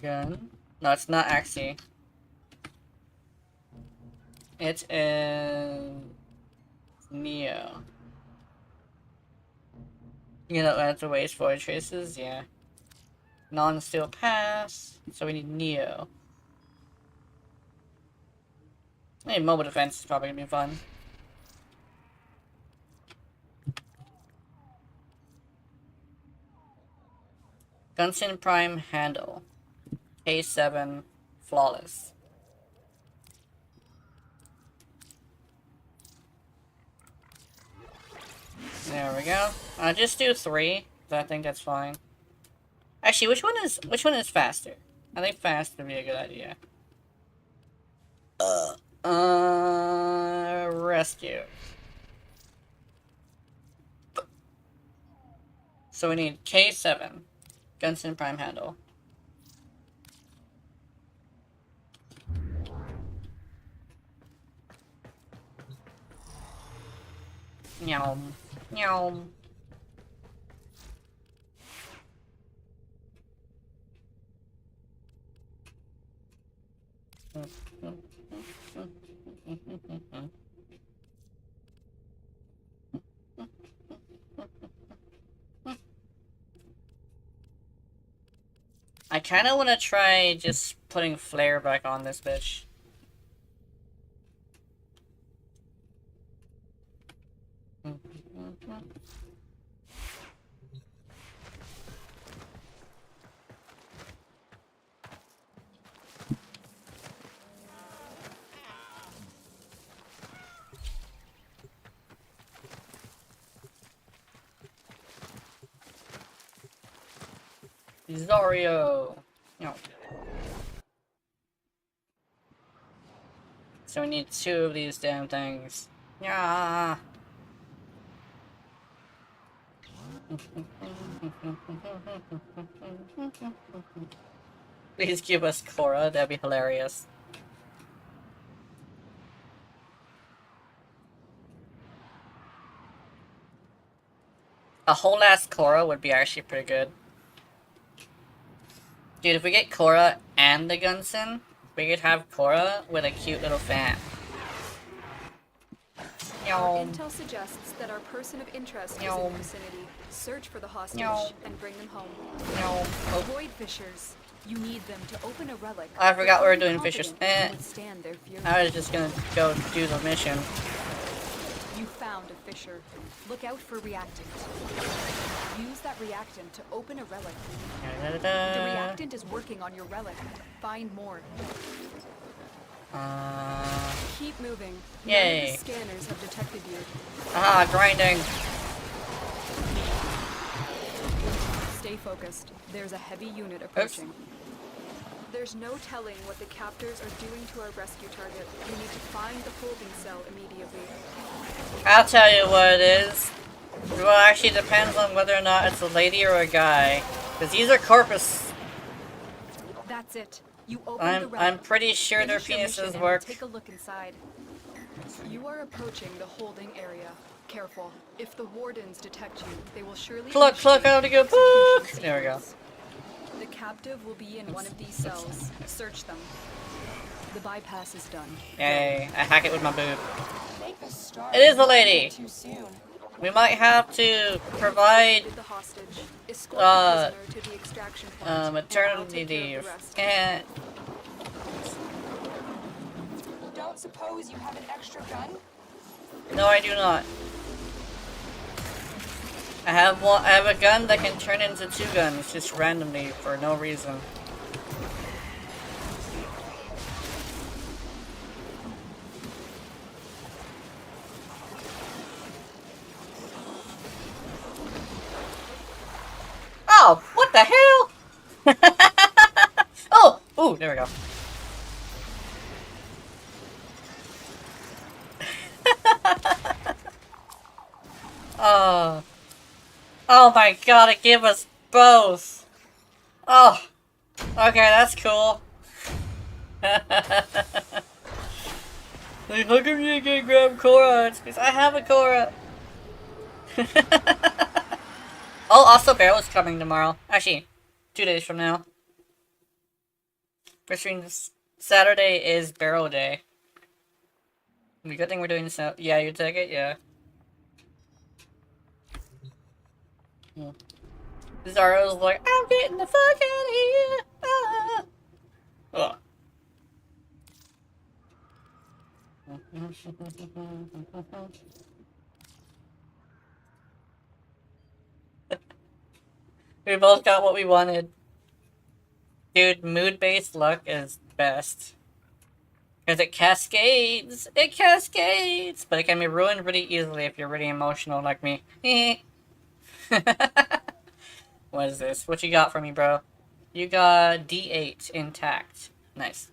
Speaker 1: Gun. No, it's not Axie. It's in... Neo. You know, I have to waste void traces? Yeah. Non-steel pass. So we need Neo. Hey, mobile defense is probably gonna be fun. Gunson Prime handle. K7 flawless. There we go. I'll just do 3, so I think that's fine. Actually, which one is faster? I think fast would be a good idea. Rescue. So we need K7. Gunson Prime handle. Meow. Meow. I kind of want to try just putting flare back on this bitch. Zario! No. So we need 2 of these damn things. Yeah. Please give us Cora, that'd be hilarious. A whole ass Cora would be actually pretty good. Dude, if we get Korra and the Gunson, we could have Korra with a cute little fan.
Speaker 2: Our intel suggests that our person of interest is in the vicinity. Search for the hostage and bring them home. Avoid fishers. You need them to open a relic.
Speaker 1: I forgot we were doing
Speaker 2: Confident
Speaker 1: fishers.
Speaker 2: they can withstand their fury.
Speaker 1: I was just gonna go do the mission.
Speaker 2: You found a fisher. Look out for reactant. Use that reactant to open a relic. The reactant is working on your relic. Find more. Keep moving. None of the scanners have detected you.
Speaker 1: Ah, grinding.
Speaker 2: Stay focused. There's a heavy unit approaching. There's no telling what the captors are doing to our rescue target. We need to find the holding cell immediately.
Speaker 1: I'll tell you what it is. Well, actually depends on whether or not it's a lady or a guy. Because these are corpus.
Speaker 2: That's it. You open the relic.
Speaker 1: I'm pretty sure their
Speaker 2: Finish your mission
Speaker 1: penises
Speaker 2: and
Speaker 1: work.
Speaker 2: Take a look inside. You are approaching the holding area. Careful. If the wardens detect you, they will surely
Speaker 1: Cluck, cluck, I want to go book! There we go.
Speaker 2: The captive will be in one of these cells. Search them. The bypass is done.
Speaker 1: Yay, I hack it with my boob. It is a lady! We might have to provide
Speaker 2: The hostage. Escort the prisoner to the extraction point, and I'll
Speaker 1: maternity
Speaker 2: take care
Speaker 1: leave.
Speaker 2: of the rest.
Speaker 1: Eh,
Speaker 9: Don't suppose you have an extra gun?
Speaker 1: no, I do not. I have a gun that can turn into 2 guns just randomly for no reason. Oh, what the hell? Oh, ooh, there we go. Oh my god, it gave us both. Oh, okay, that's cool. Like, how come you can't grab Korra? It's because I have a Korra. Oh, also Barrow's coming tomorrow. Actually, 2 days from now. Which means Saturday is Barrow Day. Good thing we're doing this now. Yeah, you take it? Yeah. Zara's like, I'm getting the fuck out of here! Ah. Ugh. We both got what we wanted. Dude, mood-based luck is best. Because it cascades! It cascades! But it can be ruined really easily if you're really emotional like me. What is this? What you got for me, bro? You got D8 intact. Nice.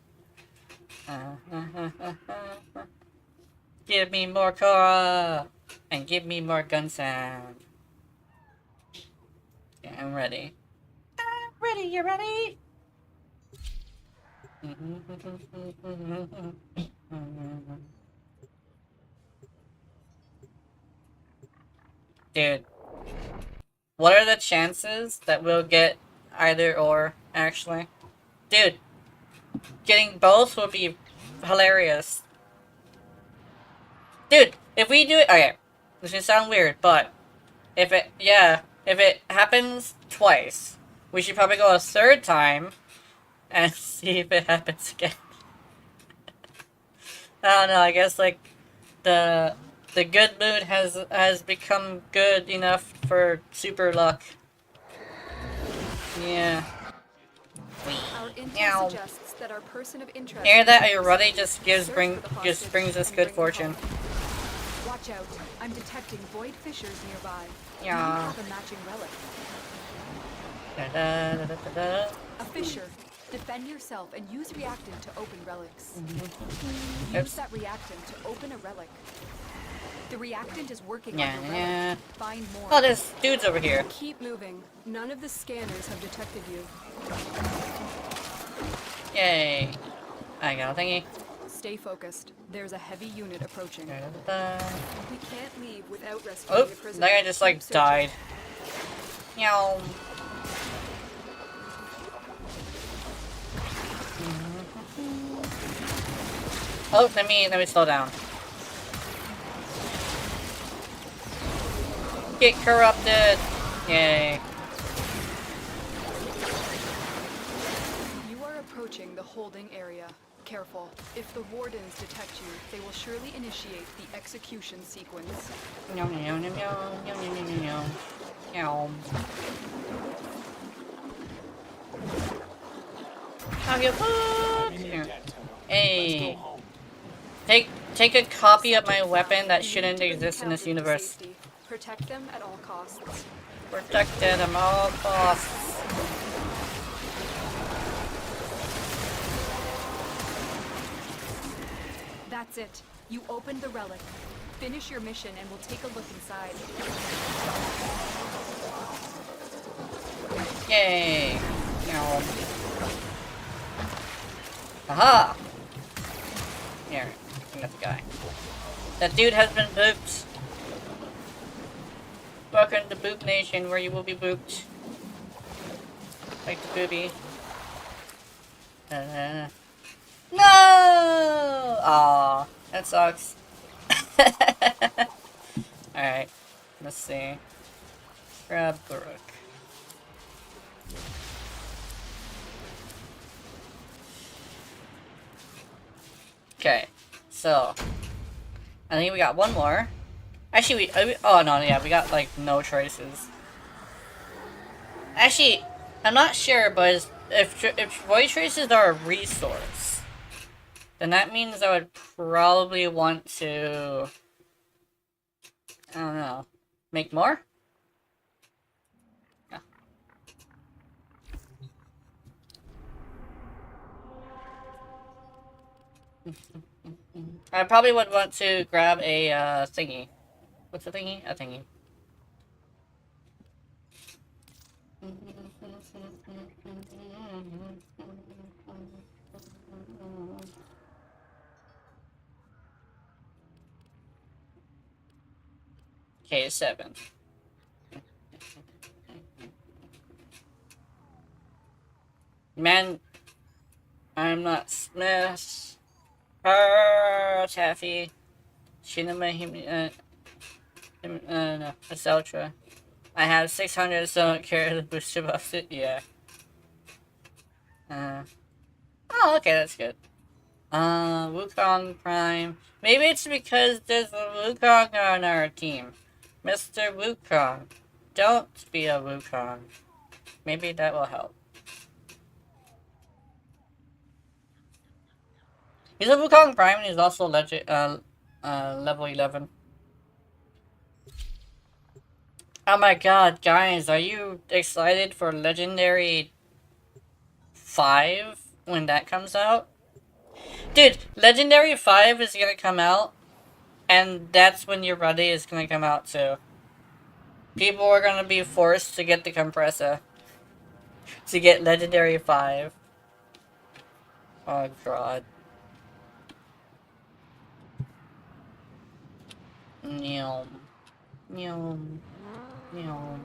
Speaker 1: Give me more Korra! And give me more gun sound. Yeah, I'm ready. I'm ready, you ready? Dude. What are the chances that we'll get either or, actually? Dude. Getting both would be hilarious. Dude, if we do it... Okay. This is gonna sound weird, but... If it happens twice, we should probably go a 3rd time and see if it happens again. I don't know, I guess, like, the good mood has become good enough for super luck. Yeah.
Speaker 2: Our intel suggests that our person of interest.
Speaker 1: Hear that? Are you ready? Just brings us good fortune.
Speaker 2: Watch out! I'm detecting void fissures nearby.
Speaker 1: Yeah.
Speaker 2: Do you have a matching relic? A fissure. Defend yourself and use reactant to open relics. Use that reactant to open a relic. The reactant is working on the relic. Find more.
Speaker 1: Oh, there's dudes over here.
Speaker 2: Keep moving. None of the scanners have detected you.
Speaker 1: Yay. I got a thingy.
Speaker 2: Stay focused. There's a heavy unit approaching. We can't leave without rescuing
Speaker 1: Oh,
Speaker 2: the prisoner.
Speaker 1: that guy just like died. Meow. Oh, let me slow down. Get corrupted! Yay.
Speaker 2: You are approaching the holding area. Careful. If the wardens detect you, they will surely initiate the execution sequence.
Speaker 1: Meow, meow, meow, meow, meow, meow, meow, meow. Meow. Have your food! Here. Hey. Take a copy of my weapon that shouldn't exist in this universe.
Speaker 2: Protect them at all costs.
Speaker 1: Protected at all costs.
Speaker 2: That's it. You opened the relic. Finish your mission and we'll take a look inside.
Speaker 1: Yay! No. Aha! Here, I got the guy. That dude has been booped. Welcome to Boop Nation, where you will be booped. Like the booby. No! Aw, that sucks. Alright, let's see. Grab the rook. Okay, so I think we got one more. Actually, oh no, yeah, we got like no choices. Actually, I'm not sure, but if void traces are a resource, then that means I would probably want to, I don't know, make more? Yeah. I probably would want to grab a thingy. What's a thingy? A thingy. Okay, 7. Man, I'm not Smith. Taffy. Shinema, no, it's Ultra. I have 600, so I don't care the booster buffs it. Yeah. Oh, okay, that's good. Wukong Prime. Maybe it's because there's a Wukong on our team. Mr. Wukong. Don't be a Wukong. Maybe that will help. He's a Wukong Prime and he's also level 11. Oh my god, guys, are you excited for Legendary 5 when that comes out? Dude, Legendary 5 is gonna come out, and that's when your buddy is gonna come out too. People are gonna be forced to get the compressor to get Legendary 5. Oh god. Nyom. Nyom. Nyom.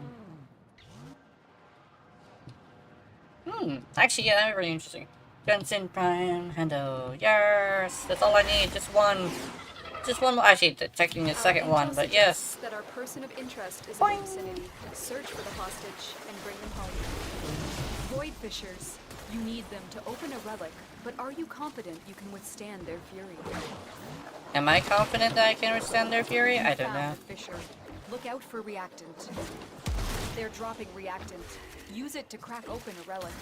Speaker 1: Actually, yeah, that'd be really interesting. Gunston Prime, Hendo, yes! That's all I need, just one. Just one more. Actually, technically the second one, but yes.
Speaker 2: That our person of interest is in the vicinity. Search for the hostage and bring them home. Void Fishers, you need them to open a relic, but are you confident you can withstand their fury?
Speaker 1: Am I confident that I can withstand their fury? I don't know.
Speaker 2: Fisher. Look out for reactant. They're dropping reactant. Use it to crack open a relic.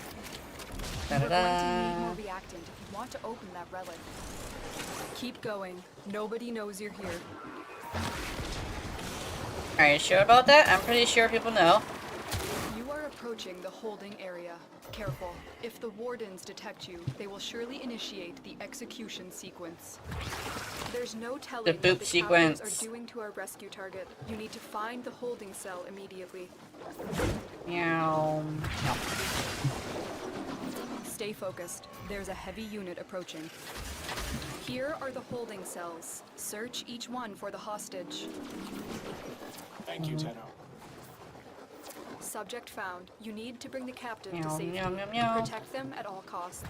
Speaker 2: You're going to need more reactant if you want to open that relic. Keep going. Nobody knows you're here.
Speaker 1: Are you sure about that? I'm pretty sure people know.
Speaker 2: You are approaching the holding area. Careful. If the wardens detect you, they will surely initiate the execution sequence. There's no telling
Speaker 1: The boop
Speaker 2: what the
Speaker 1: sequence
Speaker 2: captors are doing to our rescue target. You need to find the holding cell immediately.
Speaker 1: Meow.
Speaker 2: Stay focused. There's a heavy unit approaching. Here are the holding cells. Search each one for the hostage.
Speaker 10: Thank you, Tenno.
Speaker 2: Subject found. You need to bring the captive to
Speaker 1: Meow,
Speaker 2: safety.
Speaker 1: meow, meow, meow.
Speaker 2: Protect them at all costs.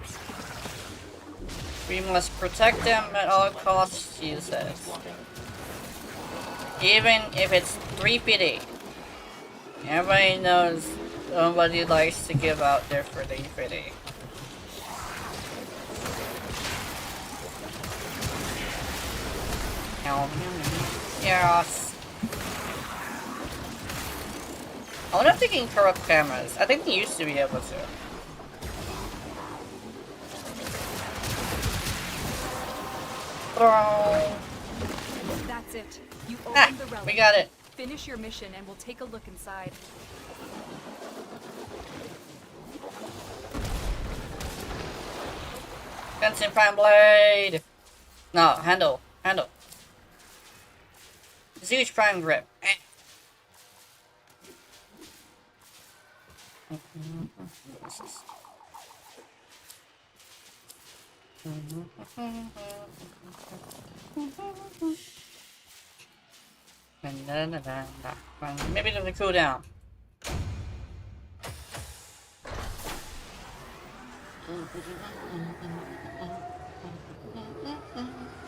Speaker 1: We must protect them at all costs, she says. Even if it's 350. Everybody knows nobody likes to give out their 350. Yes. I wonder if they can corrupt cameras. I think they used to be able to.
Speaker 2: That's it. You opened
Speaker 1: Ah,
Speaker 2: the relic.
Speaker 1: we got it.
Speaker 2: Finish your mission and we'll take a look inside.
Speaker 1: Fencing prime blade. No, handle. Handle. Huge prime grip. Maybe there's a cooldown.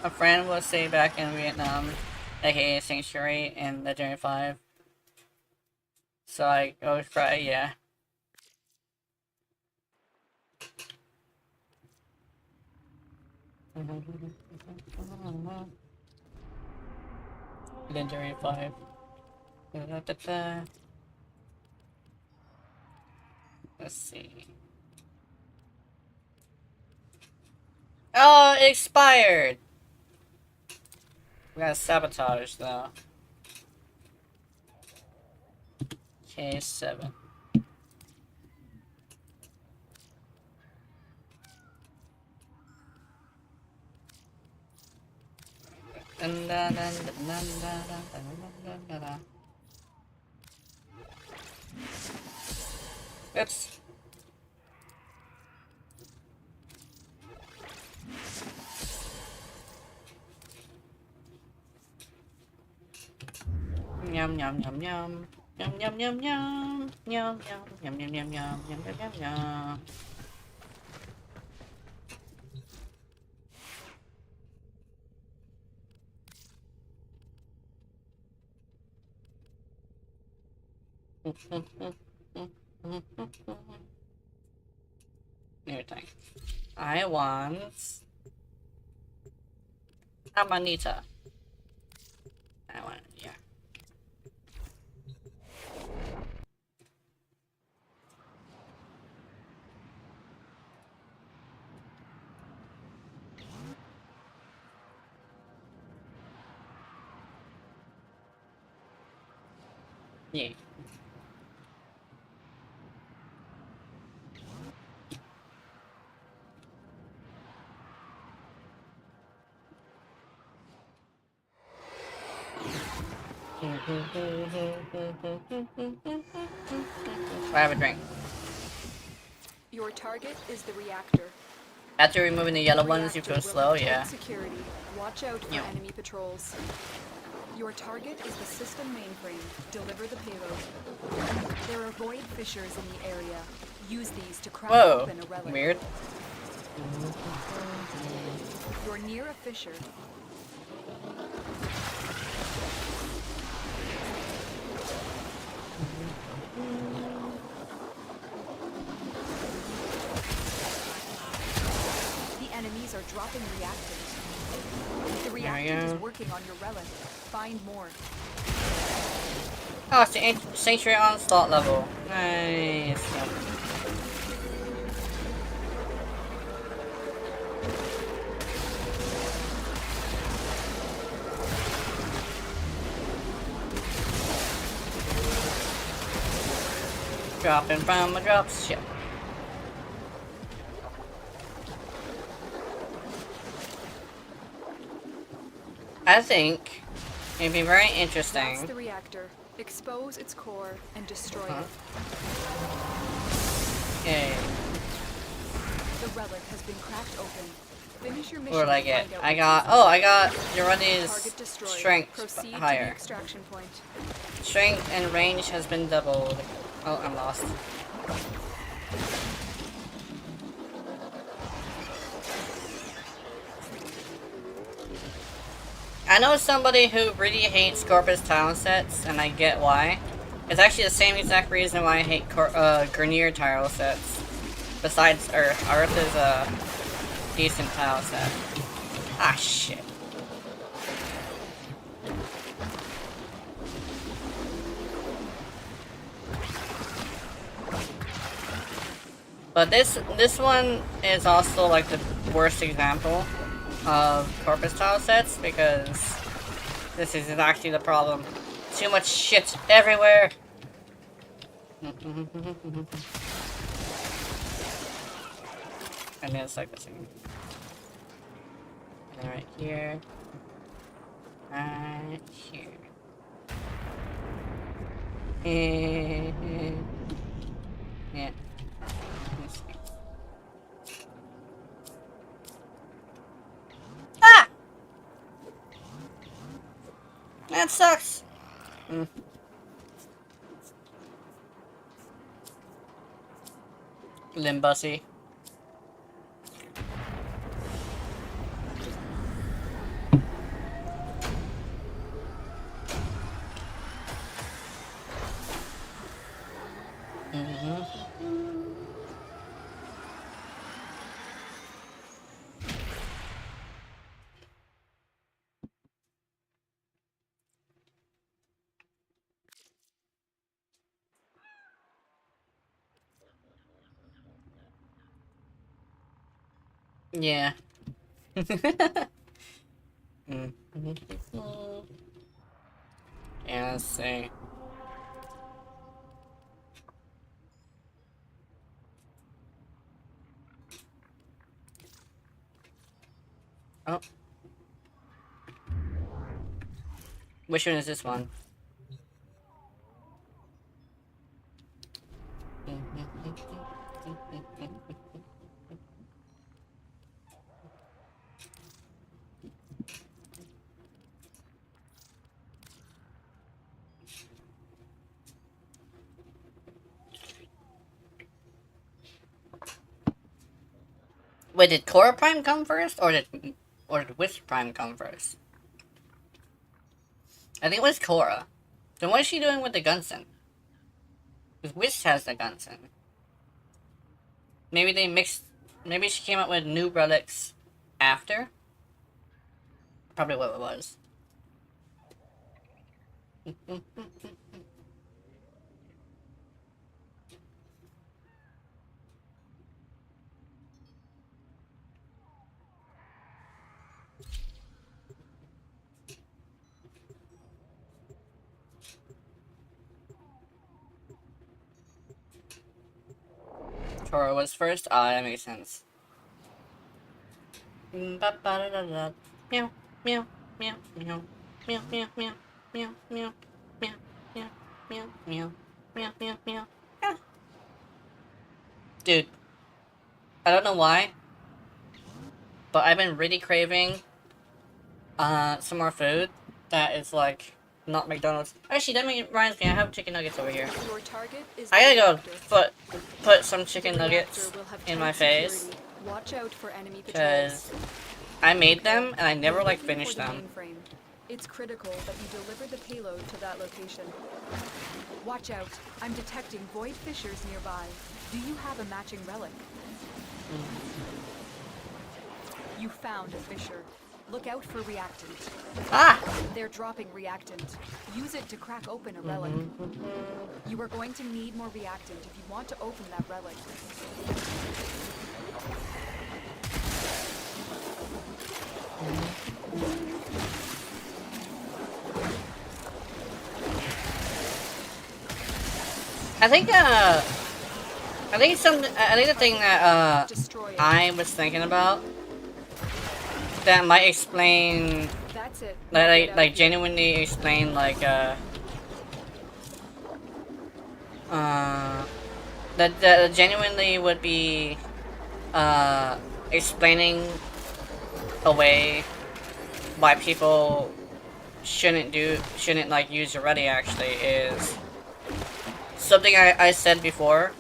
Speaker 1: A friend was say back in Vietnam, aka Sanctuary in Legendary 5. So I always cry, yeah. Legendary 5. Da-da-da-da. Let's see. Oh, it expired! We got sabotage though. K7. Oops. Yum yum yum yum. Yum yum yum yum. Yum yum yum yum yum yum yum yum yum. Everything. I want Amanita. I want, yeah. Yeah. I have a drink.
Speaker 2: Your target is the reactor.
Speaker 1: After removing the yellow ones, you feel slow, yeah.
Speaker 2: Security. Watch out for enemy patrols. Your target is the system mainframe. Deliver the payload. There are void fissures in the area. Use these to crack open a relic.
Speaker 1: Weird.
Speaker 2: You're near a fissure. The enemies are dropping reactors. The reactor is working on your relic. Find more.
Speaker 1: Oh, it's the Sanctuary Onslaught level. Nice. Dropping from a drop ship. I think it'd be very interesting.
Speaker 2: That's the reactor. Expose its core and destroy it.
Speaker 1: Okay.
Speaker 2: The relic has been cracked open. Finish your mission.
Speaker 1: What did I get? I got Urania's strength
Speaker 2: Proceed
Speaker 1: higher.
Speaker 2: to the extraction point.
Speaker 1: Strength and range has been doubled. Oh, I'm lost. I know somebody who really hates Corpus tile sets, and I get why. It's actually the same exact reason why I hate Grenier tile sets. Besides Earth. Earth is a decent tile set. Ah, shit. But this one is also like the worst example of Corpus tile sets because this is actually the problem. Too much shit everywhere. And then it's like the same. And then right here. Right here. Yeah. Ah! That sucks. Limbussy. Yeah. Yeah, let's see. Oh. Which one is this one? Wait, did Cora Prime come first, or did Wisp Prime come first? I think it was Cora. Then what is she doing with the Gunson? Because Wisp has the Gunson. Maybe they mixed. Maybe she came up with new relics after. Probably what it was. Cora was first? Ah, that makes sense. Meow, meow, meow, meow, meow, meow, meow, meow, meow, meow, meow, meow, meow, meow, meow, meow, meow. Dude, I don't know why, but I've been really craving some more food that is like not McDonald's. Actually, that reminds me, I have chicken nuggets over here.
Speaker 2: Your target is
Speaker 1: I gotta
Speaker 2: the
Speaker 1: go put some chicken
Speaker 2: The
Speaker 1: nuggets
Speaker 2: reactor will have
Speaker 1: in
Speaker 2: tight
Speaker 1: my face
Speaker 2: security. Watch out for enemy
Speaker 1: because
Speaker 2: patrols.
Speaker 1: I made them and I never like
Speaker 2: Looking
Speaker 1: finished
Speaker 2: for the
Speaker 1: them.
Speaker 2: mainframe. It's critical that you deliver the payload to that location. Watch out. I'm detecting void fissures nearby. Do you have a matching relic? You found a fissure. Look out for reactant.
Speaker 1: Ah!
Speaker 2: They're dropping reactant. Use it to crack open a relic. You are going to need more reactant if you want to open that relic.
Speaker 1: I think the thing that
Speaker 2: Destroy it.
Speaker 1: I was thinking about that might explain
Speaker 2: That's it. Get out
Speaker 1: like
Speaker 2: here.
Speaker 1: genuinely explain like that genuinely would be explaining away why people shouldn't like use your ready actually is something I said before.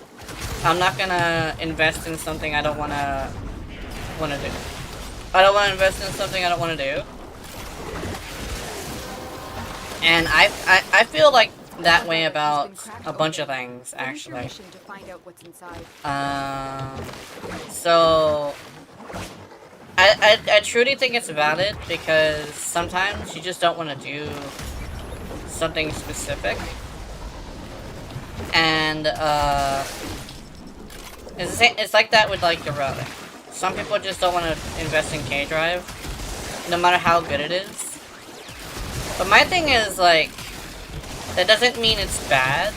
Speaker 1: I'm not gonna invest in something I don't wanna do. I don't wanna invest in something I don't wanna do. And I feel like that way about a bunch of things, actually.
Speaker 2: To find out what's inside.
Speaker 1: So I truly think it's valid because sometimes you just don't want to do something specific. And it's like that with like the routing. Some people just don't want to invest in K-Drive, no matter how good it is. But my thing is like, that doesn't mean it's bad,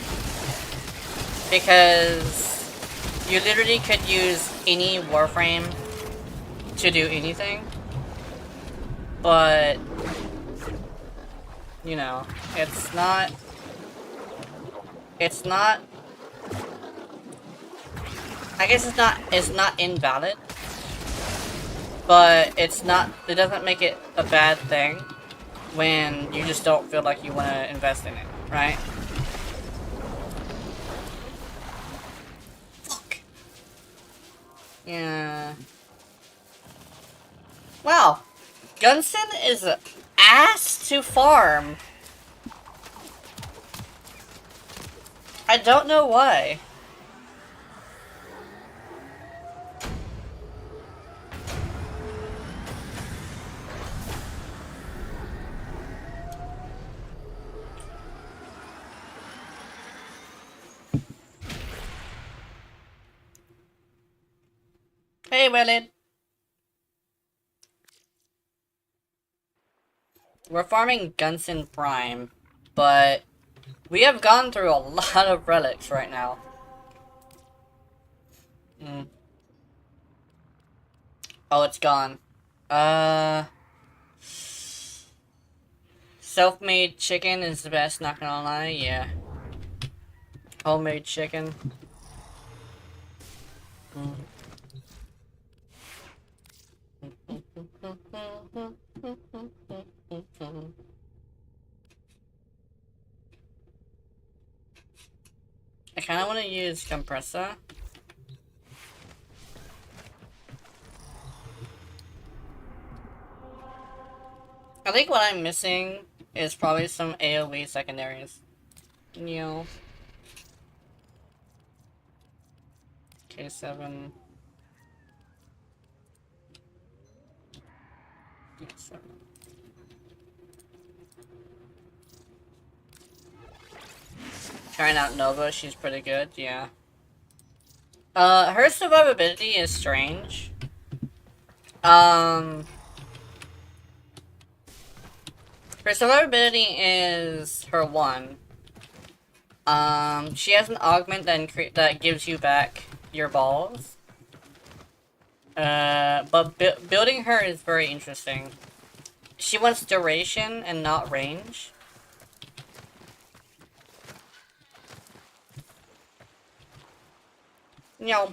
Speaker 1: because you literally could use any Warframe to do anything. But you know, it's not I guess it's not invalid, but it doesn't make it a bad thing when you just don't feel like you want to invest in it, right? Fuck. Yeah. Wow. Gunson is an ass to farm. I don't know why. Hey, Willid. We're farming Gunson Prime, but we have gone through a lot of relics right now. Oh, it's gone. Self-made chicken is the best, not gonna lie, yeah. Homemade chicken. I kinda wanna use compressor. I think what I'm missing is probably some AoE secondaries. You know. K7. K7. Trying out Nova, she's pretty good, yeah. Her survivability is strange. Her survivability is her 1. She has an augment that gives you back your balls. But building her is very interesting. She wants duration and not range. No.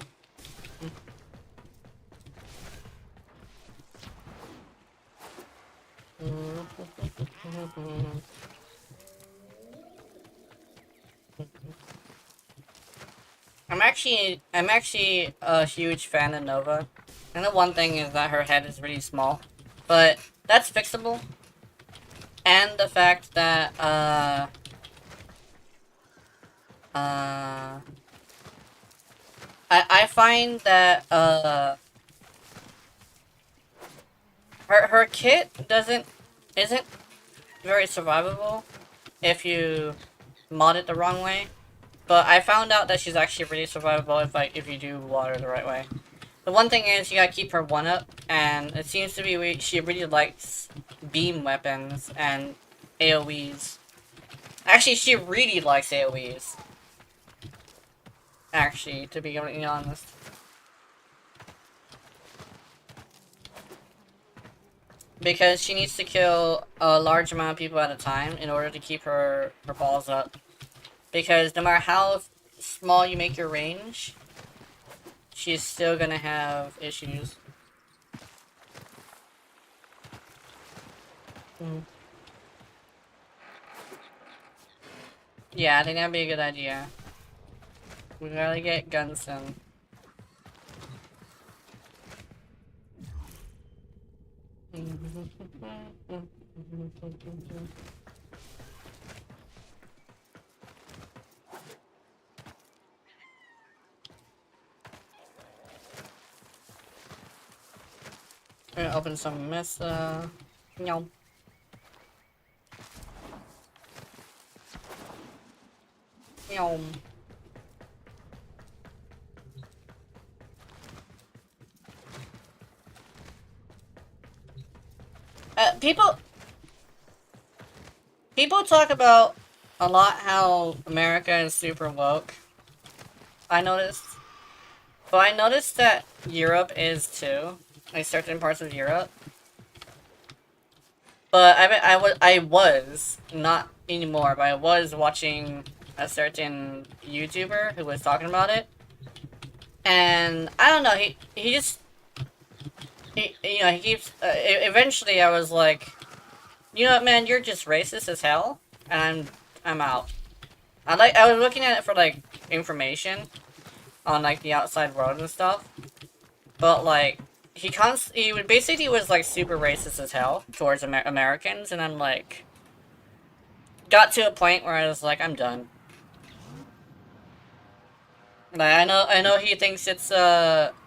Speaker 1: I'm actually a huge fan of Nova. And the one thing is that her head is really small. But that's fixable. And the fact that, I find that, her kit isn't very survivable if you mod it the wrong way. But I found out that she's actually really survivable if you do water the right way. The one thing is you gotta keep her 1-up, and it seems to be she really likes beam weapons and AoEs. Actually, she really likes AoEs. Actually, to be completely honest. Because she needs to kill a large amount of people at a time in order to keep her balls up. Because no matter how small you make your range, she's still gonna have issues. Yeah, I think that'd be a good idea. We gotta get Gunson. I'm gonna open some mess. No. No. People talk about a lot how America is super woke. I noticed. But I noticed that Europe is too. Like certain parts of Europe. But I was not anymore, but I was watching a certain YouTuber who was talking about it. And I don't know, he just you know, he keeps eventually I was like, you know what, man, you're just racist as hell, and I'm out. I was looking at it for like information on like the outside world and stuff, but like he basically was like super racist as hell towards Americans, and I'm like, got to a point where I was like, I'm done. Like I know he thinks it's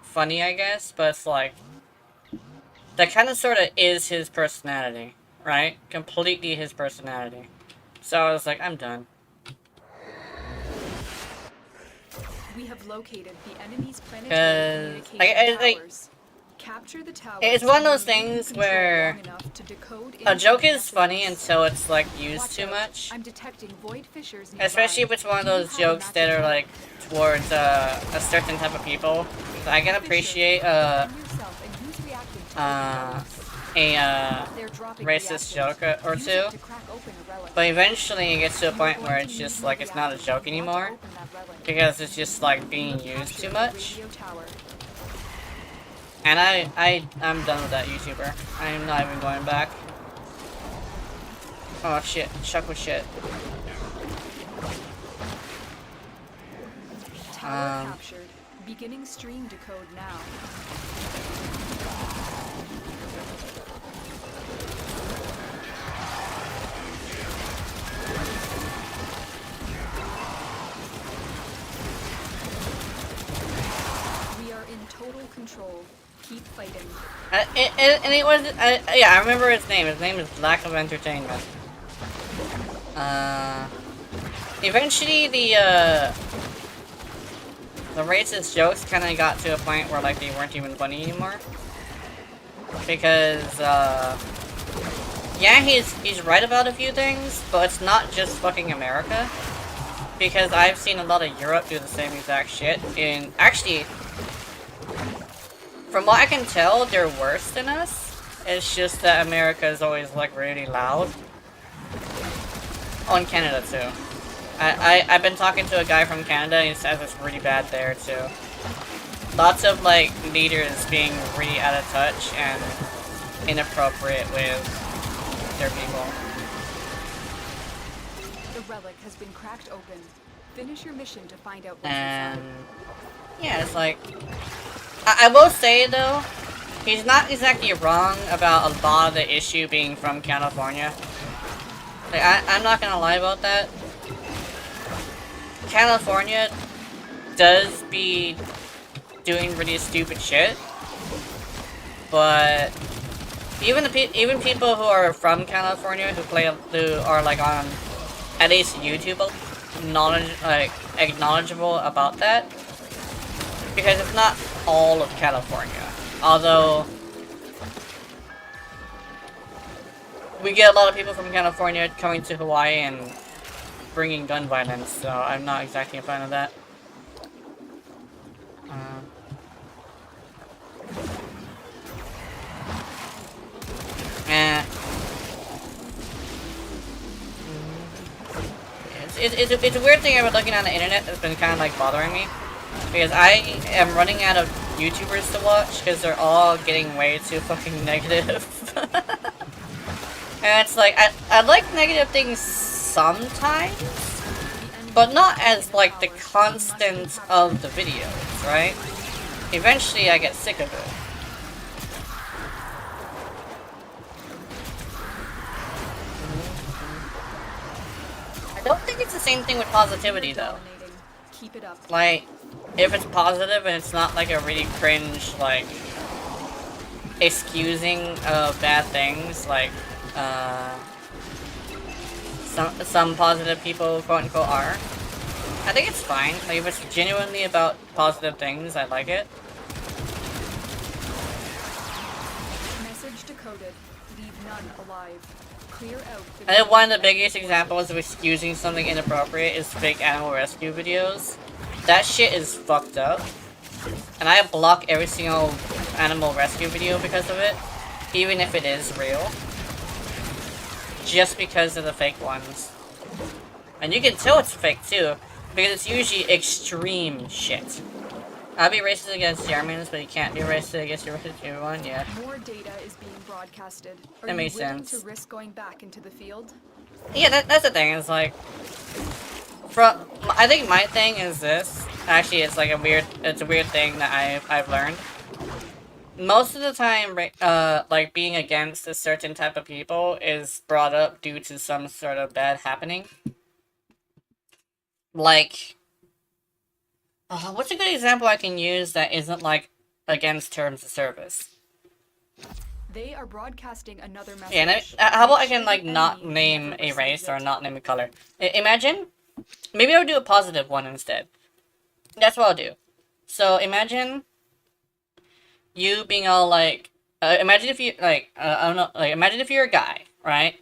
Speaker 1: funny, I guess, but it's like that kind of sort of is his personality, right? Completely his personality. So I was like, I'm done.
Speaker 2: We have located the enemy's planetary communication towers. Capture the towers.
Speaker 1: It's one of those things where a joke is funny until it's like used too much.
Speaker 2: I'm detecting void fissures nearby.
Speaker 1: Especially if it's one of those jokes that are like towards a certain type of people. So I can appreciate a racist joke or two, but eventually it gets to a point where it's just like it's not a joke anymore because it's just like being used too much. And I'm done with that YouTuber. I'm not even going back. Oh shit, Chuck was shit.
Speaker 2: Tower captured. Beginning stream decode now. We are in total control. Keep fighting.
Speaker 1: And it was, yeah, I remember his name. His name is Lack of Entertainment. Eventually the racist jokes kind of got to a point where, like, they weren't even funny anymore. Because, yeah, he's right about a few things, but it's not just fucking America. Because I've seen a lot of Europe do the same exact shit, and actually, from what I can tell, they're worse than us. It's just that America is always, like, really loud. Oh, and Canada, too. I've been talking to a guy from Canada, and he says it's really bad there, too. Lots of, like, leaders being really out of touch and inappropriate with their people.
Speaker 2: The relic has been cracked open. Finish your mission to find out what's
Speaker 1: And
Speaker 2: inside.
Speaker 1: yeah, it's like, I will say though, he's not exactly wrong about a lot of the issue being from California. Like, I'm not gonna lie about that. California does be doing really stupid shit, but even people who are from California who are like on at least YouTube acknowledgeable about that, because it's not all of California. Although we get a lot of people from California coming to Hawaii and bringing gun violence, so I'm not exactly a fan of that. It's a weird thing I've been looking on the internet that's been kind of like bothering me, because I am running out of YouTubers to watch because they're all getting way too fucking negative. And it's like, I like negative things sometimes, but not as like the constant of the videos, right? Eventually I get sick of it. I don't think it's the same thing with positivity though.
Speaker 2: Keep it up.
Speaker 1: Like, if it's positive and it's not like a really cringe, like, excusing bad things, like some positive people, quote unquote, are. I think it's fine. Like, if it's genuinely about positive things, I like it.
Speaker 2: Message decoded. Leave none alive. Clear out.
Speaker 1: I think one of the biggest examples of excusing something inappropriate is fake animal rescue videos. That shit is fucked up. And I block every single animal rescue video because of it, even if it is real. Just because of the fake ones. And you can tell it's fake too, because it's usually extreme shit. I'll be racist against Germans, but you can't be racist against everyone, yeah.
Speaker 2: More data is being broadcasted. Are
Speaker 1: That makes
Speaker 2: you willing
Speaker 1: sense.
Speaker 2: to risk going back into the field?
Speaker 1: Yeah, that's the thing, it's like... I think my thing is this. Actually, it's like a weird thing that I've learned. Most of the time, like, being against a certain type of people is brought up due to some sort of bad happening. Like... what's a good example I can use that isn't, like, against terms of service?
Speaker 2: They are broadcasting another message.
Speaker 1: Yeah, and how about I can, like, not name a race or not name a color? Imagine... Maybe I'll do a positive one instead. That's what I'll do. So, imagine... you being all, like... imagine if you, like... I don't know, like, imagine if you're a guy, right?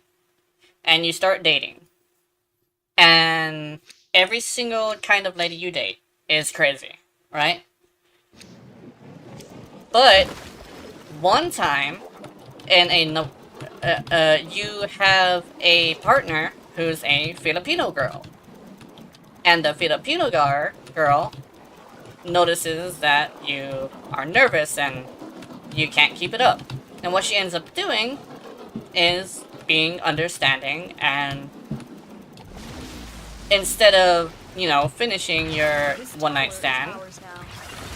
Speaker 1: And you start dating. And every single kind of lady you date is crazy, right? But one time in you have a partner who's a Filipino girl, and the Filipino girl notices that you are nervous and you can't keep it up, and what she ends up doing is being understanding, and instead of, you know, finishing your one-night stand,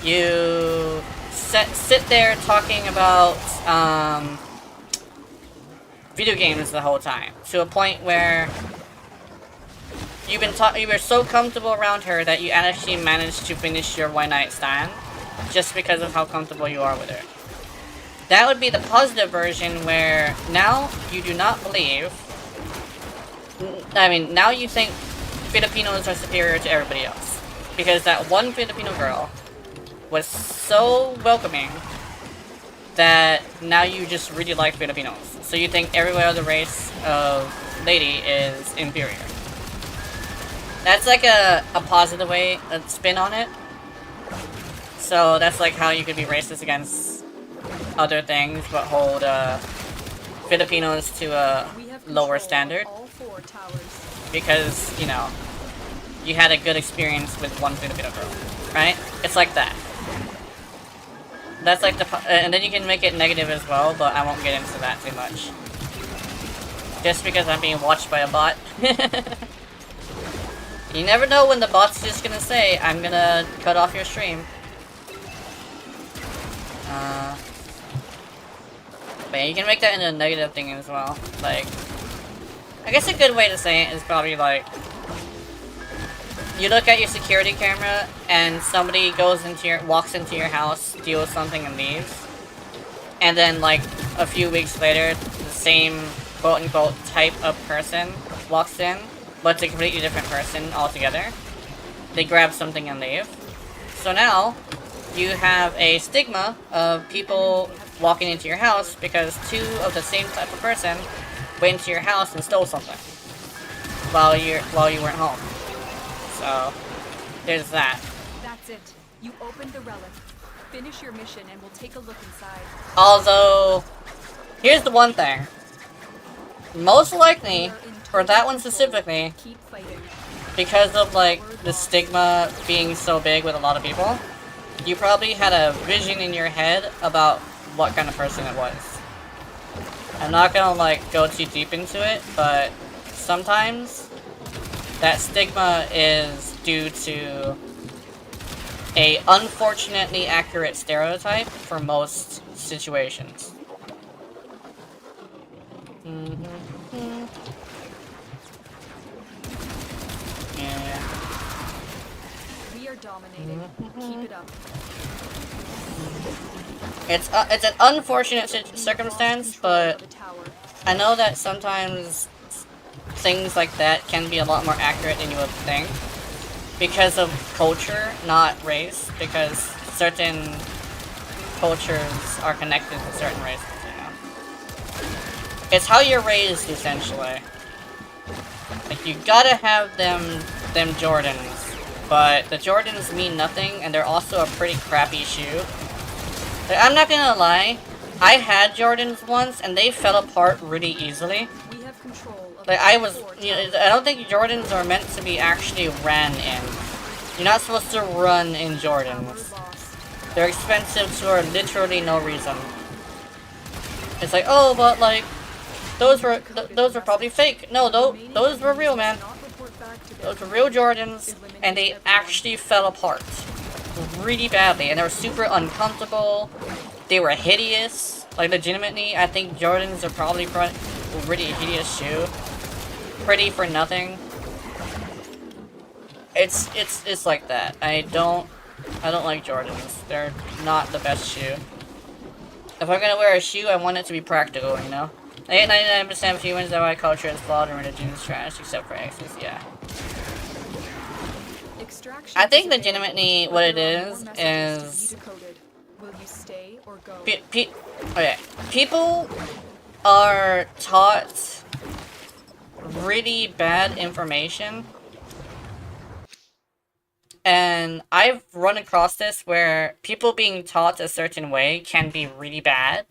Speaker 1: you sit there talking about video games the whole time, to a point where you were so comfortable around her that you actually managed to finish your one-night stand just because of how comfortable you are with her. That would be the positive version, where now you do not believe... I mean, now you think Filipinos are superior to everybody else. Because that one Filipino girl was so welcoming that now you just really like Filipinos. So you think every other race of lady is inferior. That's like a positive way, a spin on it. So that's like how you could be racist against other things, but hold Filipinos to a lower standard. Because, you know, you had a good experience with one Filipino girl, right? It's like that. That's like the... and then you can make it negative as well, but I won't get into that too much. Just because I'm being watched by a bot. You never know when the bot's just gonna say, I'm gonna cut off your stream. But yeah, you can make that into a negative thing as well. Like, I guess a good way to say it is probably like, you look at your security camera and somebody walks into your house, steals something and leaves. And then like a few weeks later, the same quote unquote type of person walks in, but it's a completely different person altogether. They grab something and leave. So now, you have a stigma of people walking into your house because two of the same type of person went into your house and stole something while you weren't home. So there's that.
Speaker 2: That's it. You opened the relic. Finish your mission and we'll take a look inside.
Speaker 1: Although, here's the one thing. Most likely, for that one specifically, because of like the stigma being so big with a lot of people, you probably had a vision in your head about what kind of person it was. I'm not gonna like go too deep into it, but sometimes that stigma is due to a unfortunately accurate stereotype for most situations. Yeah.
Speaker 2: We are dominating. Keep it up.
Speaker 1: It's an unfortunate circumstance, but I know that sometimes things like that can be a lot more accurate than you would think because of culture, not race, because certain cultures are connected to certain races, you know. It's how you're raised, essentially. Like, you gotta have them Jordans, but the Jordans mean nothing, and they're also a pretty crappy shoe. Like, I'm not gonna lie, I had Jordans once, and they fell apart really easily. Like, I don't think Jordans are meant to be actually ran in. You're not supposed to run in Jordans. They're expensive for literally no reason. It's like, oh, but like, those were probably fake. No, those were real, man. Those were real Jordans, and they actually fell apart really badly, and they were super uncomfortable. They were hideous. Like, legitimately, I think Jordans are probably a really hideous shoe. Pretty for nothing. It's like that. I don't like Jordans. They're not the best shoe. If I'm gonna wear a shoe, I want it to be practical, you know? 99% of humans that my culture is flawed and religion is trash, except for exes, yeah. I think legitimately what it is okay, people are taught really bad information, and I've run across this where people being taught a certain way can be really bad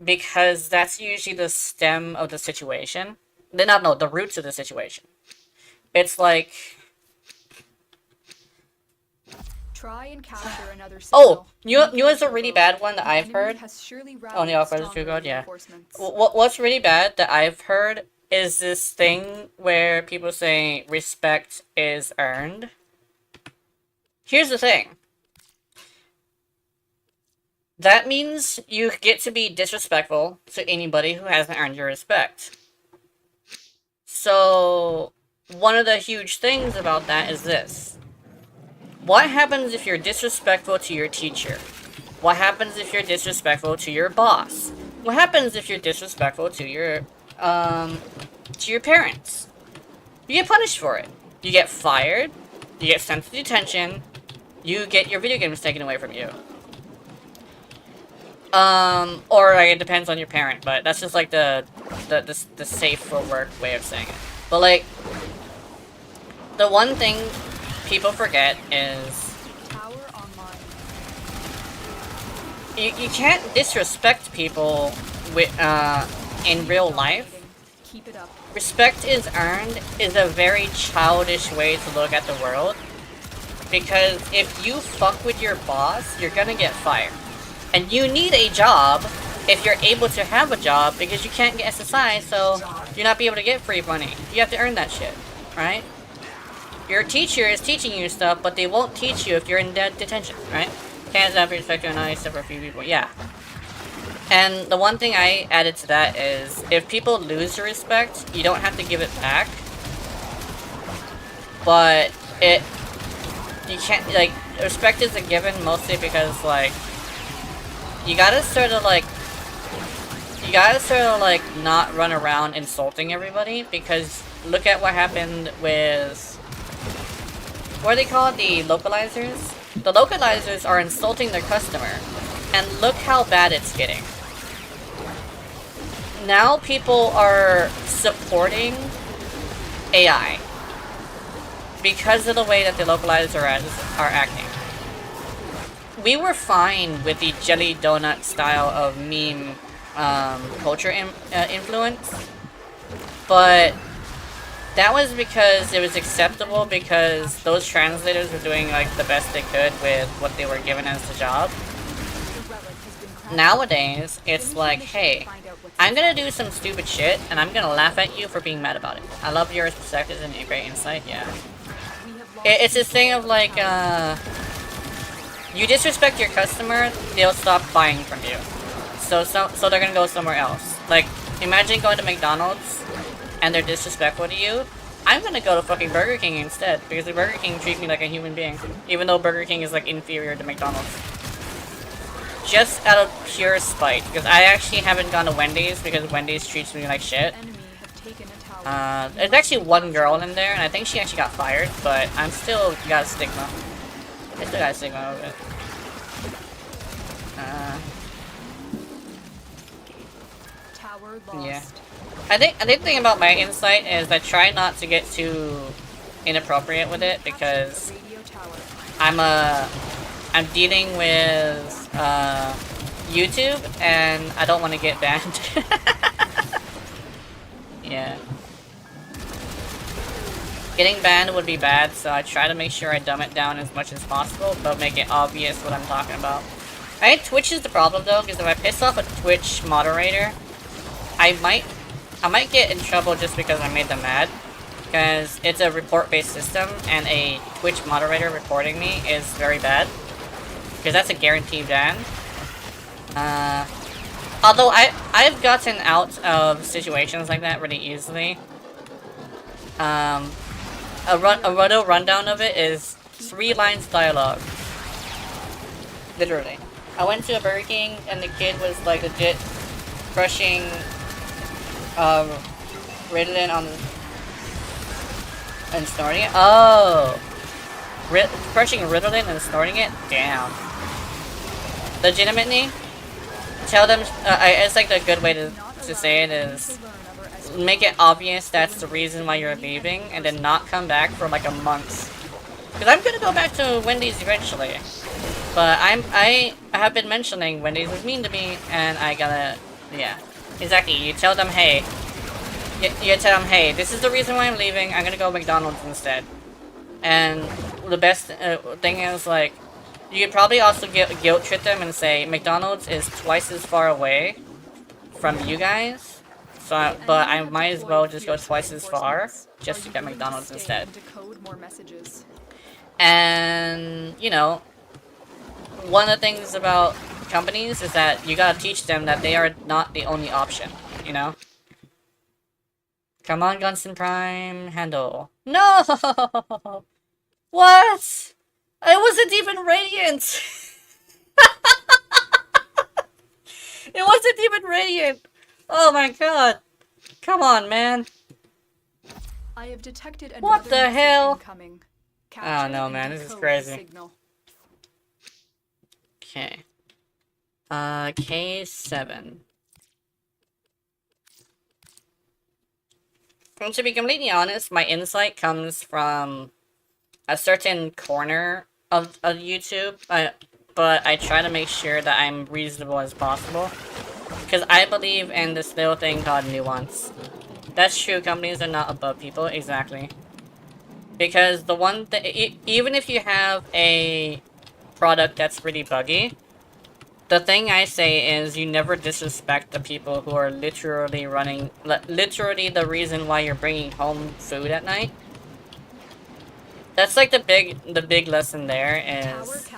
Speaker 1: because that's usually the stem of the situation. The roots of the situation. It's like,
Speaker 2: try and capture another
Speaker 1: oh, you know what's a really bad one that I've heard? Oh, the Alpha True God, yeah. What's really bad that I've heard is this thing where people say respect is earned. Here's the thing. That means you get to be disrespectful to anybody who hasn't earned your respect. So, one of the huge things about that is this. What happens if you're disrespectful to your teacher? What happens if you're disrespectful to your boss? What happens if you're disrespectful to your parents? You get punished for it. You get fired, you get sent to detention, you get your video games taken away from you. Or like, it depends on your parent, but that's just like the safe for work way of saying it. But like, the one thing people forget is you can't disrespect people with in real life. Respect is earned is a very childish way to look at the world, because if you fuck with your boss, you're gonna get fired. And you need a job if you're able to have a job, because you can't get SSI, so you're not be able to get free money. You have to earn that shit, right? Your teacher is teaching you stuff, but they won't teach you if you're in detention, right? Can't have respect to another except for a few people, yeah. And the one thing I added to that is, if people lose your respect, you don't have to give it back. But you can't, like, respect is a given mostly because, like, you gotta sort of not run around insulting everybody, because look at what happened with, what do they call it, the localizers? The localizers are insulting their customer, and look how bad it's getting. Now people are supporting AI because of the way that the localizers are acting. We were fine with the jelly donut style of meme culture influence, but that was because it was acceptable, because those translators were doing like the best they could with what they were given as the job. Nowadays, it's like, hey, I'm gonna do some stupid shit, and I'm gonna laugh at you for being mad about it. I love your perspectives and your great insight, yeah. It's this thing of like, you disrespect your customer, they'll stop buying from you. So they're gonna go somewhere else. Like, imagine going to McDonald's, and they're disrespectful to you. I'm gonna go to fucking Burger King instead, because the Burger King treats me like a human being, even though Burger King is like inferior to McDonald's. just out of pure spite, because I actually haven't gone to Wendy's because Wendy's treats me like shit.
Speaker 2: Enemy have taken a tower.
Speaker 1: There's actually one girl in there, and I think she actually got fired, but I'm still got a stigma. I still got a stigma of it.
Speaker 2: Tower lost.
Speaker 1: Yeah. I think the thing about my insight is I try not to get too inappropriate with it because
Speaker 2: Radio tower.
Speaker 1: I'm dealing with YouTube and I don't want to get banned. Yeah. Getting banned would be bad, so I try to make sure I dumb it down as much as possible, but make it obvious what I'm talking about. I think Twitch is the problem though, because if I piss off a Twitch moderator, I might get in trouble just because I made them mad. Because it's a report-based system, and a Twitch moderator reporting me is very bad. Because that's a guaranteed ban. Although I've gotten out of situations like that really easily. A rundown of it is 3 lines dialogue. Literally. I went to a Burger King, and the kid was like legit crushing Ritalin on and snorting it? Oh! Crushing Ritalin and snorting it? Damn. Legitimately, tell them, it's like the good way to say it is, make it obvious that's the reason why you're leaving, and then not come back for like a month. Because I'm gonna go back to Wendy's eventually. But I have been mentioning Wendy's was mean to me, and I gotta, yeah. Exactly, you tell them, hey, you tell them, hey, this is the reason why I'm leaving, I'm gonna go McDonald's instead. And the best thing is, like, you could probably also guilt trip them and say, McDonald's is twice as far away from you guys, so but I might as well just go twice as far, just to get McDonald's instead. And, you know, one of the things about companies is that you gotta teach them that they are not the only option, you know? Come on, Gunston Prime, handle. No! What? It wasn't even Radiant! It wasn't even Radiant! Oh my god! Come on, man!
Speaker 2: I have detected
Speaker 1: what the hell?
Speaker 2: Incoming.
Speaker 1: Oh no, man, this is crazy.
Speaker 2: Signal.
Speaker 1: Okay. K7. And to be completely honest, my insight comes from a certain corner of YouTube, but I try to make sure that I'm reasonable as possible. Because I believe in this little thing called nuance. That's true, companies are not above people, exactly. Because the one thing, even if you have a product that's really buggy, the thing I say is you never disrespect the people who are literally running, literally the reason why you're bringing home food at night. That's like the big lesson there is,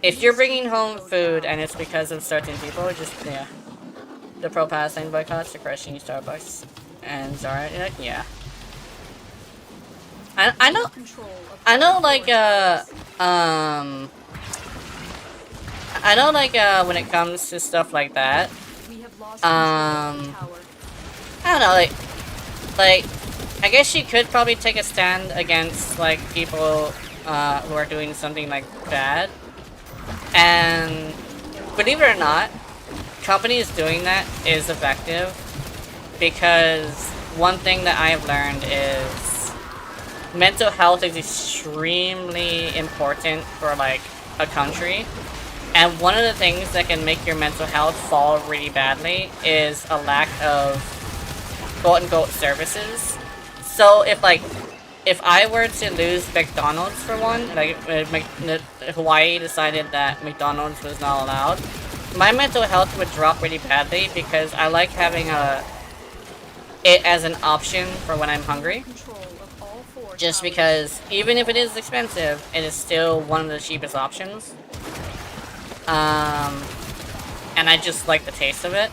Speaker 1: if you're bringing home food and it's because of certain people, just, yeah. The pro-Palestine boycotts are crushing Starbucks and Zara, yeah. I know like, when it comes to stuff like that, I don't know, like, I guess you could probably take a stand against, like, people, who are doing something, like, bad, and believe it or not, companies doing that is effective, because one thing that I've learned is mental health is extremely important for, like, a country. And one of the things that can make your mental health fall really badly is a lack of quote-unquote services. So if I were to lose McDonald's for one, like Hawaii decided that McDonald's was not allowed, my mental health would drop really badly because I like having it as an option for when I'm hungry. Just because even if it is expensive, it is still one of the cheapest options. And I just like the taste of it.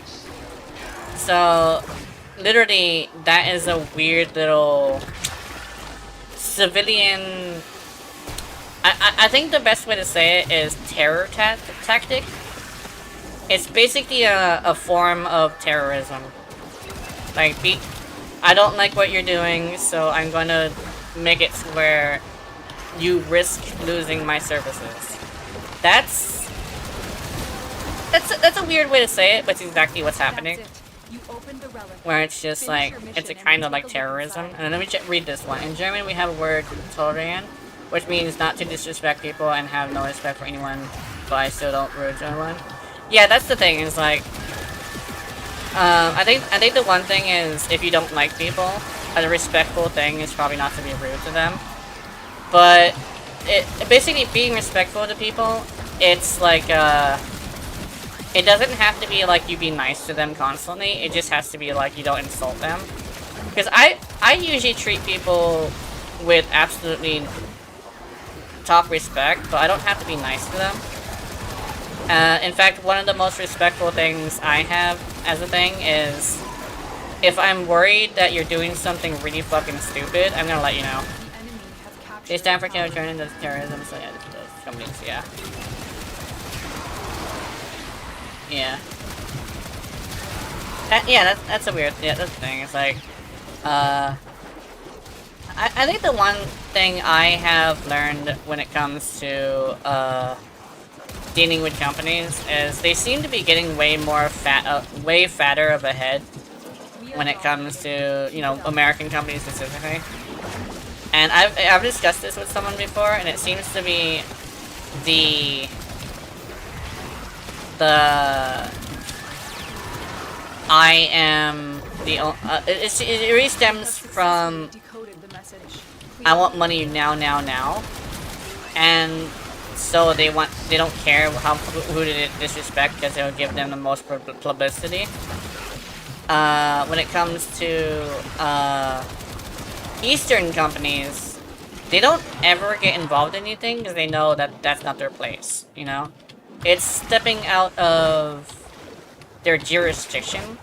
Speaker 1: So, literally, that is a weird little civilian... I think the best way to say it is terror tactic. It's basically a form of terrorism. Like, I don't like what you're doing, so I'm gonna make it where you risk losing my services. That's a weird way to say it, but it's exactly what's happening.
Speaker 2: You opened the relic.
Speaker 1: Where it's just
Speaker 2: Finish
Speaker 1: like,
Speaker 2: your
Speaker 1: it's a
Speaker 2: mission
Speaker 1: kind
Speaker 2: and
Speaker 1: of like
Speaker 2: take a look
Speaker 1: terrorism.
Speaker 2: inside.
Speaker 1: And let me read this one. In German, we have a word, tolerant, which means not to disrespect people and have no respect for anyone, but I still don't rude anyone. Yeah, that's the thing, is like, I think the one thing is, if you don't like people, a respectful thing is probably not to be rude to them. But, basically being respectful to people, it's like, it doesn't have to be like you be nice to them constantly, it just has to be like you don't insult them. Because I usually treat people with absolutely top respect, but I don't have to be nice to them. In fact, one of the most respectful things I have as a thing is, if I'm worried that you're doing something really fucking stupid, I'm gonna let you know.
Speaker 2: The enemy has captured
Speaker 1: They stand for
Speaker 2: the tower.
Speaker 1: counterterrorism, that's terrorism, so yeah, those companies, yeah. Yeah. Yeah, that's a weird, yeah, that's the thing, it's like, I think the one thing I have learned when it comes to, dealing with companies is they seem to be getting way more way fatter of a head when it comes to, you know, American companies specifically. And I've discussed this with someone before, and it seems to be the I am the it really stems from
Speaker 2: Decoded the message.
Speaker 1: I want money now, and so they don't care who they disrespect because it'll give them the most publicity. When it comes to Eastern companies, they don't ever get involved in anything because they know that that's not their place, you know? It's stepping out of their jurisdiction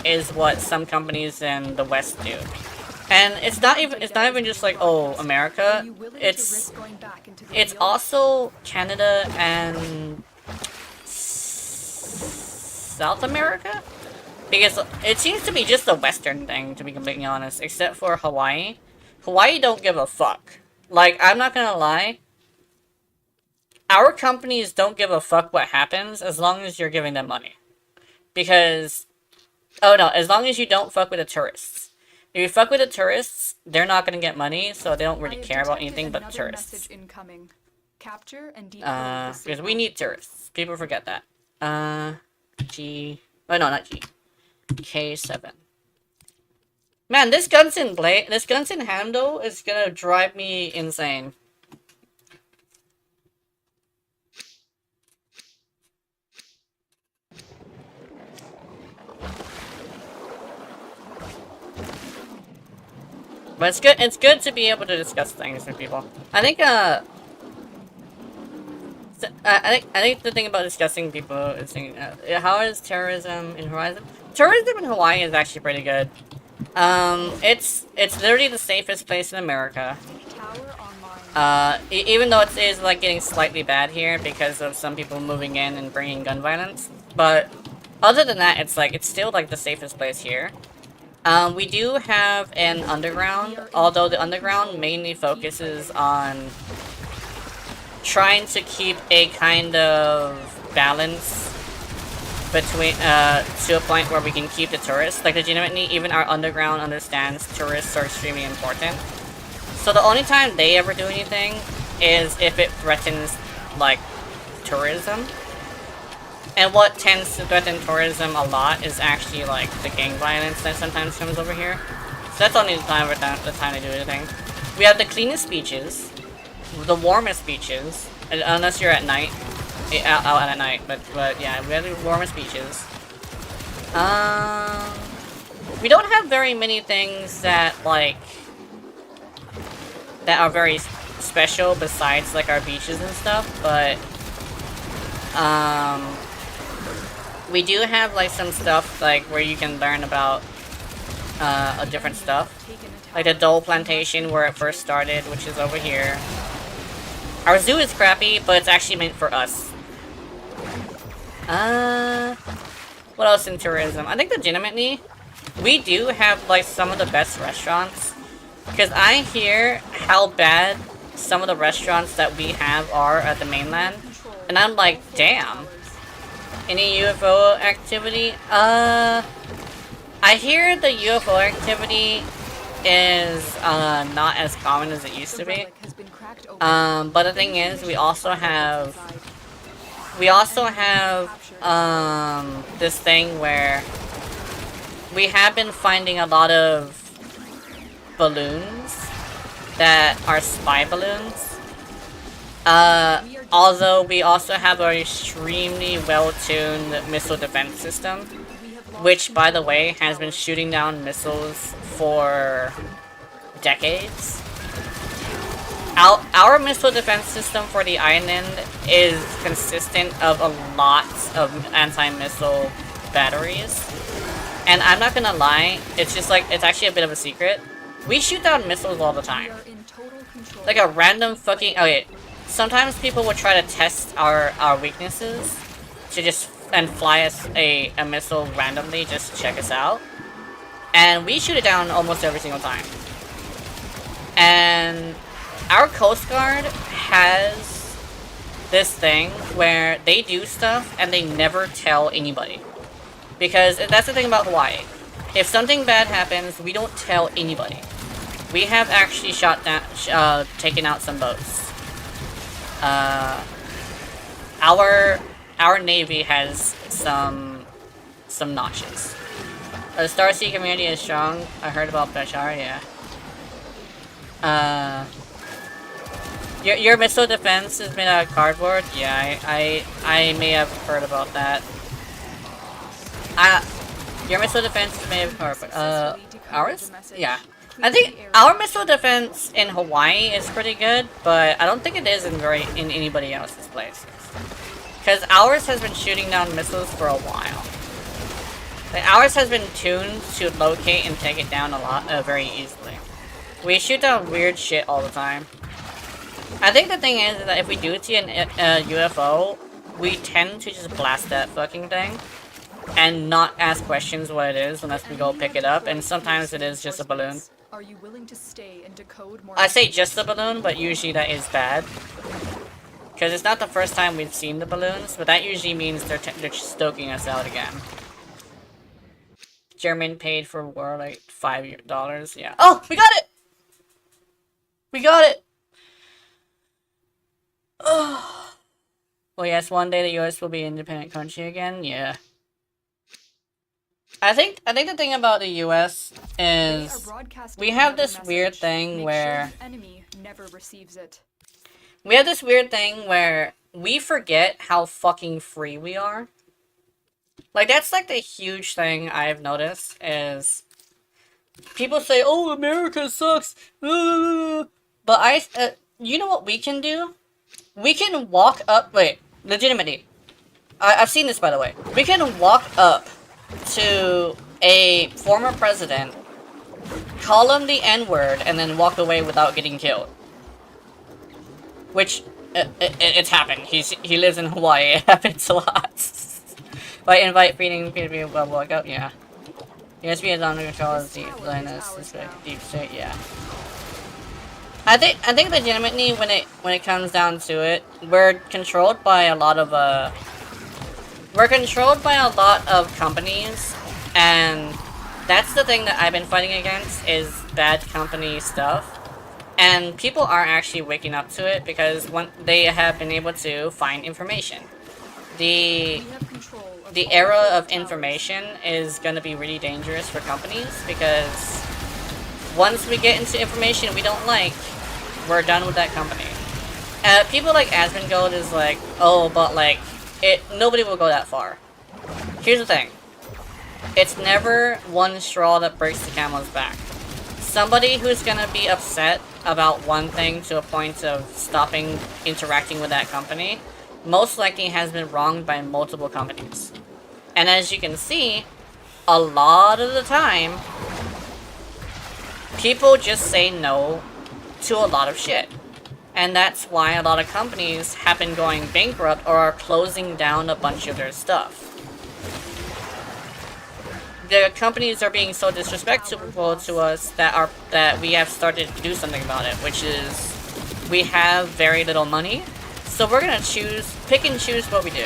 Speaker 1: is what some companies in the West do. And it's not even just like, oh, America. It's also Canada and South America? Because it seems to be just a Western thing, to be completely honest, except for Hawaii. Hawaii don't give a fuck. Like, I'm not gonna lie. Our companies don't give a fuck what happens as long as you're giving them money. Because, oh no, as long as you don't fuck with the tourists. If you fuck with the tourists, they're not gonna get money, so they don't really care about anything but tourists.
Speaker 2: Message incoming. Capture and decode the
Speaker 1: Because
Speaker 2: signal.
Speaker 1: we need tourists. People forget that. G... Oh, no, not G. K7. Man, this Gunsin handle is gonna drive me insane. But it's good to be able to discuss things with people. I think, I think the thing about discussing people is how is terrorism in Horizon? Tourism in Hawaii is actually pretty good. It's literally the safest place in America.
Speaker 2: Tower online.
Speaker 1: Even though it is like getting slightly bad here because of some people moving in and bringing gun violence, but other than that, it's still like the safest place here. We do have an underground, although the underground mainly focuses on trying to keep a kind of balance between, to a point where we can keep the tourists. Like, legitimately, even our underground understands tourists are extremely important. So the only time they ever do anything is if it threatens, like, tourism. And what tends to threaten tourism a lot is actually, like, the gang violence that sometimes comes over here. So that's only the time they do anything. We have the cleanest beaches, the warmest beaches, unless you're at night. Out at night, but yeah, we have the warmest beaches. We don't have very many things that, like, that are very special besides, like, our beaches and stuff, but, we do have, like, some stuff, like, where you can learn about, different stuff. Like the Dole Plantation, where it first started, which is over here. Our zoo is crappy, but it's actually meant for us. What else in tourism? I think legitimately, we do have like some of the best restaurants. Because I hear how bad some of the restaurants that we have are at the mainland. And I'm like, damn. Any UFO activity? I hear the UFO activity is not as common as it used to be. But the thing is, we also have this thing where we have been finding a lot of balloons that are spy balloons. Although we also have an extremely well-tuned missile defense system, which, by the way, has been shooting down missiles for decades. Our missile defense system for the island is consistent of a lot of anti-missile batteries. And I'm not gonna lie, it's just like, it's actually a bit of a secret. We shoot down missiles all the time. Like a random fucking... Okay, sometimes people will try to test our weaknesses to just... and fly us a missile randomly just to check us out. And we shoot it down almost every single time. And our Coast Guard has this thing where they do stuff and they never tell anybody. Because that's the thing about Hawaii. If something bad happens, we don't tell anybody. We have actually shot down, taken out some boats. Our Navy has some notches. The Starsea community is strong. I heard about Bashar, yeah. Your missile defense is made out of cardboard? Yeah, I may have heard about that. Your missile defense is made of cardboard. Ours? Yeah. I think our missile defense in Hawaii is pretty good, but I don't think it is in anybody else's places. Because ours has been shooting down missiles for a while. Like, ours has been tuned to locate and take it down a lot, very easily. We shoot down weird shit all the time. I think the thing is that if we do see a UFO, we tend to just blast that fucking thing. And not ask questions what it is unless we go pick it up, and sometimes it is just a balloon.
Speaker 2: Are you willing to stay and decode more?
Speaker 1: I say just a balloon, but usually that is bad. Because it's not the first time we've seen the balloons, but that usually means they're stoking us out again. German paid for war like $5, yeah. Oh, we got it! We got it! Oh. Well, yes, one day the US will be an independent country again, yeah. I think the thing about the US is we have this weird thing where we forget how fucking free we are. Like, that's like the huge thing I've noticed is people say, "Oh, America sucks." But you know what we can do? We can walk up. Wait, legitimately, I've seen this, by the way. We can walk up to a former president, call him the N-word, and then walk away without getting killed. Which, it's happened. He lives in Hawaii. It happens a lot. But invite feeding people to walk out, yeah. USB is under control of deep blindness, deep state, yeah. I think legitimately when it comes down to it, we're controlled by a lot of companies, and that's the thing that I've been fighting against is bad company stuff. And people are actually waking up to it because they have been able to find information. The era of information is going to be really dangerous for companies because once we get into information we don't like, we're done with that company. People like Asmongold is like, oh, but like, nobody will go that far. Here's the thing. It's never one straw that breaks the camel's back. Somebody who's gonna be upset about one thing to a point of stopping interacting with that company most likely has been wronged by multiple companies. And as you can see, a lot of the time, people just say no to a lot of shit. And that's why a lot of companies have been going bankrupt or are closing down a bunch of their stuff. The companies are being so disrespectful to us that we have started to do something about it, which is we have very little money, so we're gonna pick and choose what we do.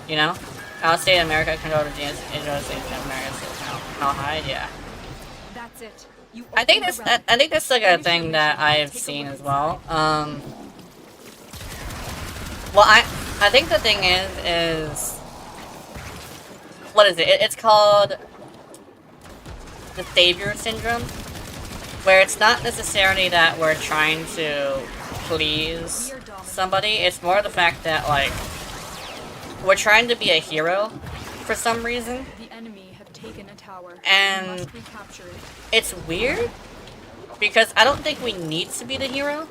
Speaker 1: You know, I'll stay in America, control the United States of America, so how high? Yeah.
Speaker 2: That's it.
Speaker 1: I think that's like a thing that I've seen as well. Well, I think the thing is what is it? It's called the savior syndrome, where it's not necessarily that we're trying to please somebody. It's more the fact that like we're trying to be a hero for some reason.
Speaker 2: The enemy have taken a tower.
Speaker 1: And
Speaker 2: Must recapture it.
Speaker 1: it's weird because I don't think we need to be the hero.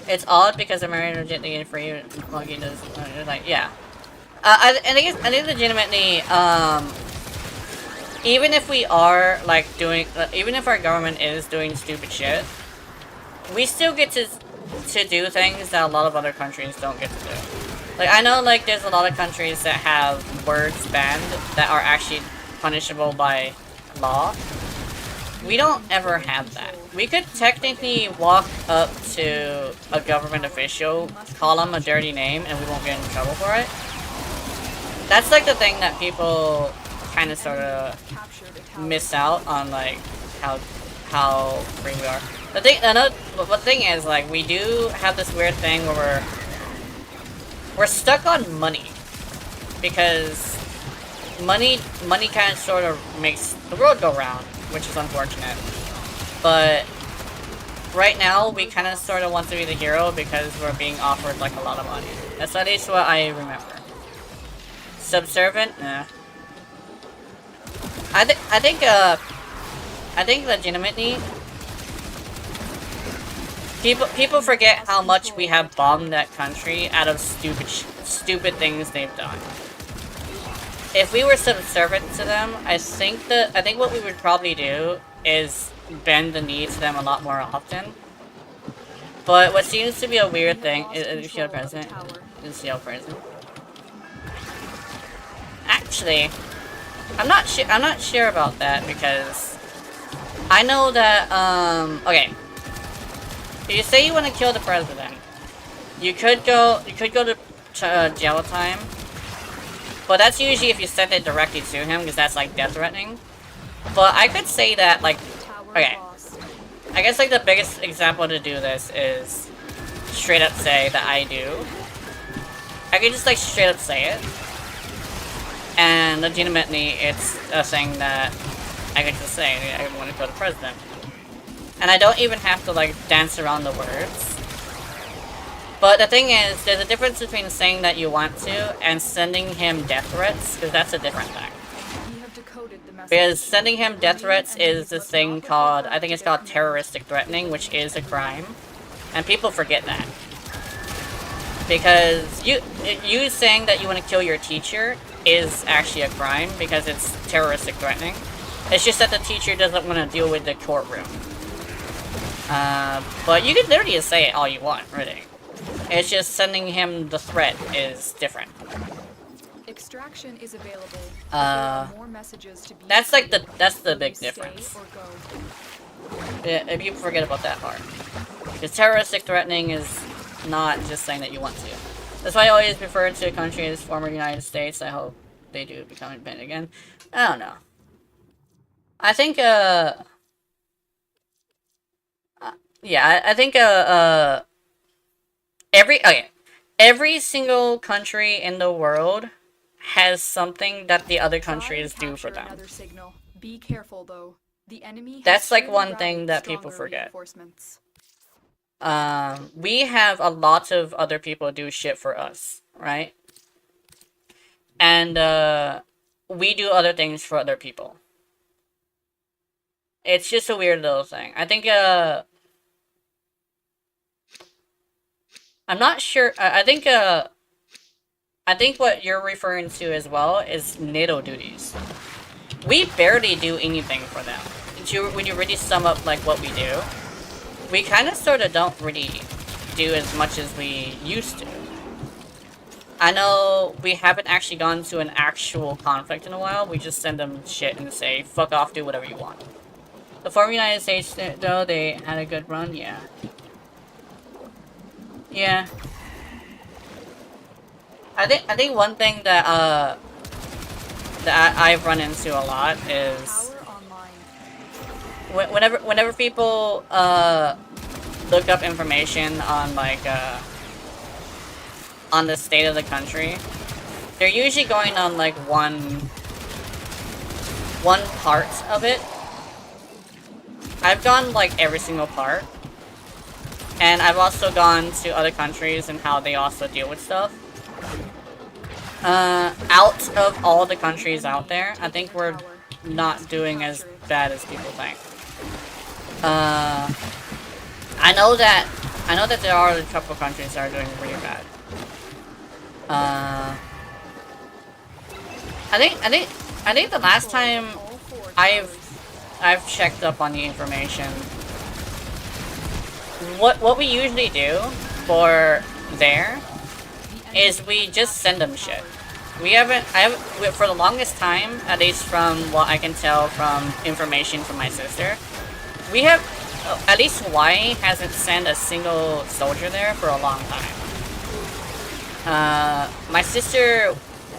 Speaker 1: It's odd because American legitimately for you plugging is like yeah. I think legitimately even if we are like doing even if our government is doing stupid shit, we still get to do things that a lot of other countries don't get to do. Like I know like there's a lot of countries that have words banned that are actually punishable by law. We don't ever have that. We could technically walk up to a government official, call them a dirty name, and we won't get in trouble for it. That's like the thing that people kind of sort of miss out on, like how free we are. The thing is, like, we do have this weird thing where we're stuck on money because money kind of sort of makes the world go round, which is unfortunate. But right now, we kind of sort of want to be the hero because we're being offered like a lot of money. That's at least what I remember. Subservient? Nah. I think legitimately people forget how much we have bombed that country out of stupid things they've done. If we were subservient to them, I think what we would probably do is bend the knee to them a lot more often. But what seems to be a weird thing is shield president. Actually, I'm not sure about that because I know that okay. If you say you want to kill the president, you could go to jail time. But that's usually if you send it directly to him, because that's like death threatening. But I could say that like okay. I guess like the biggest example to do this is straight up say that I do. I could just like straight up say it. And legitimately, it's a thing that I could just say, I want to kill the president. And I don't even have to, like, dance around the words. But the thing is, there's a difference between saying that you want to and sending him death threats, because that's a different thing. Because sending him death threats is this thing called, I think it's called terroristic threatening, which is a crime. And people forget that. Because you saying that you want to kill your teacher is actually a crime because it's terroristic threatening. It's just that the teacher doesn't want to deal with the courtroom. But you can literally just say it all you want, really. It's just sending him the threat is different.
Speaker 2: Extraction is available. More messages to be
Speaker 1: that's like that's the big difference. Yeah, if you forget about that part. Because terroristic threatening is not just saying that you want to. That's why I always refer to a country as former United States. I hope they do become independent again. I don't know. I think, yeah, I think, every single country in the world has something that the other countries do for them.
Speaker 2: Be careful, though. The enemy
Speaker 1: That's like one thing that people forget. We have a lot of other people do shit for us, right? And, we do other things for other people. It's just a weird little thing. I think, I'm not sure, I think what you're referring to as well is NATO duties. We barely do anything for them. When you really sum up, like, what we do, we kind of sort of don't really do as much as we used to. I know we haven't actually gone to an actual conflict in a while. We just send them shit and say, fuck off, do whatever you want. The former United States, though, they had a good run, yeah. Yeah. I think one thing that I've run into a lot is whenever people look up information on like on the state of the country, they're usually going on like one part of it. I've gone like every single part, and I've also gone to other countries and how they also deal with stuff. Out of all the countries out there, I think we're not doing as bad as people think. I know that there are a couple countries that are doing really bad. I think the last time I've checked up on the information, what we usually do for there is we just send them shit. For the longest time, at least from what I can tell from information from my sister, we have, at least Hawaii hasn't sent a single soldier there for a long time. My sister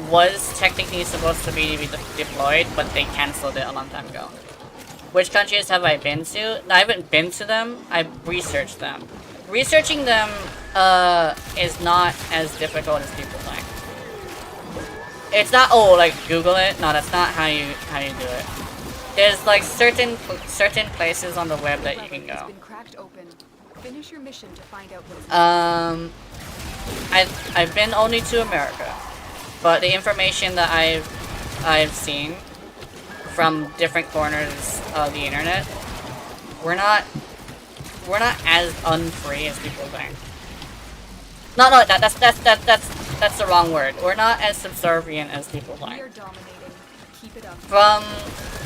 Speaker 1: was technically supposed to be deployed, but they cancelled it a long time ago. Which countries have I been to? I haven't been to them, I've researched them. Researching them is not as difficult as people think. It's not, oh, like Google it. No, that's not how you do it. There's like certain places on the web that you can go.
Speaker 2: Finish your mission to find out what's
Speaker 1: I've been only to America, but the information that I've seen from different corners of the internet, we're not as unfree as people think. No, that's the wrong word. We're not as subservient as people think. From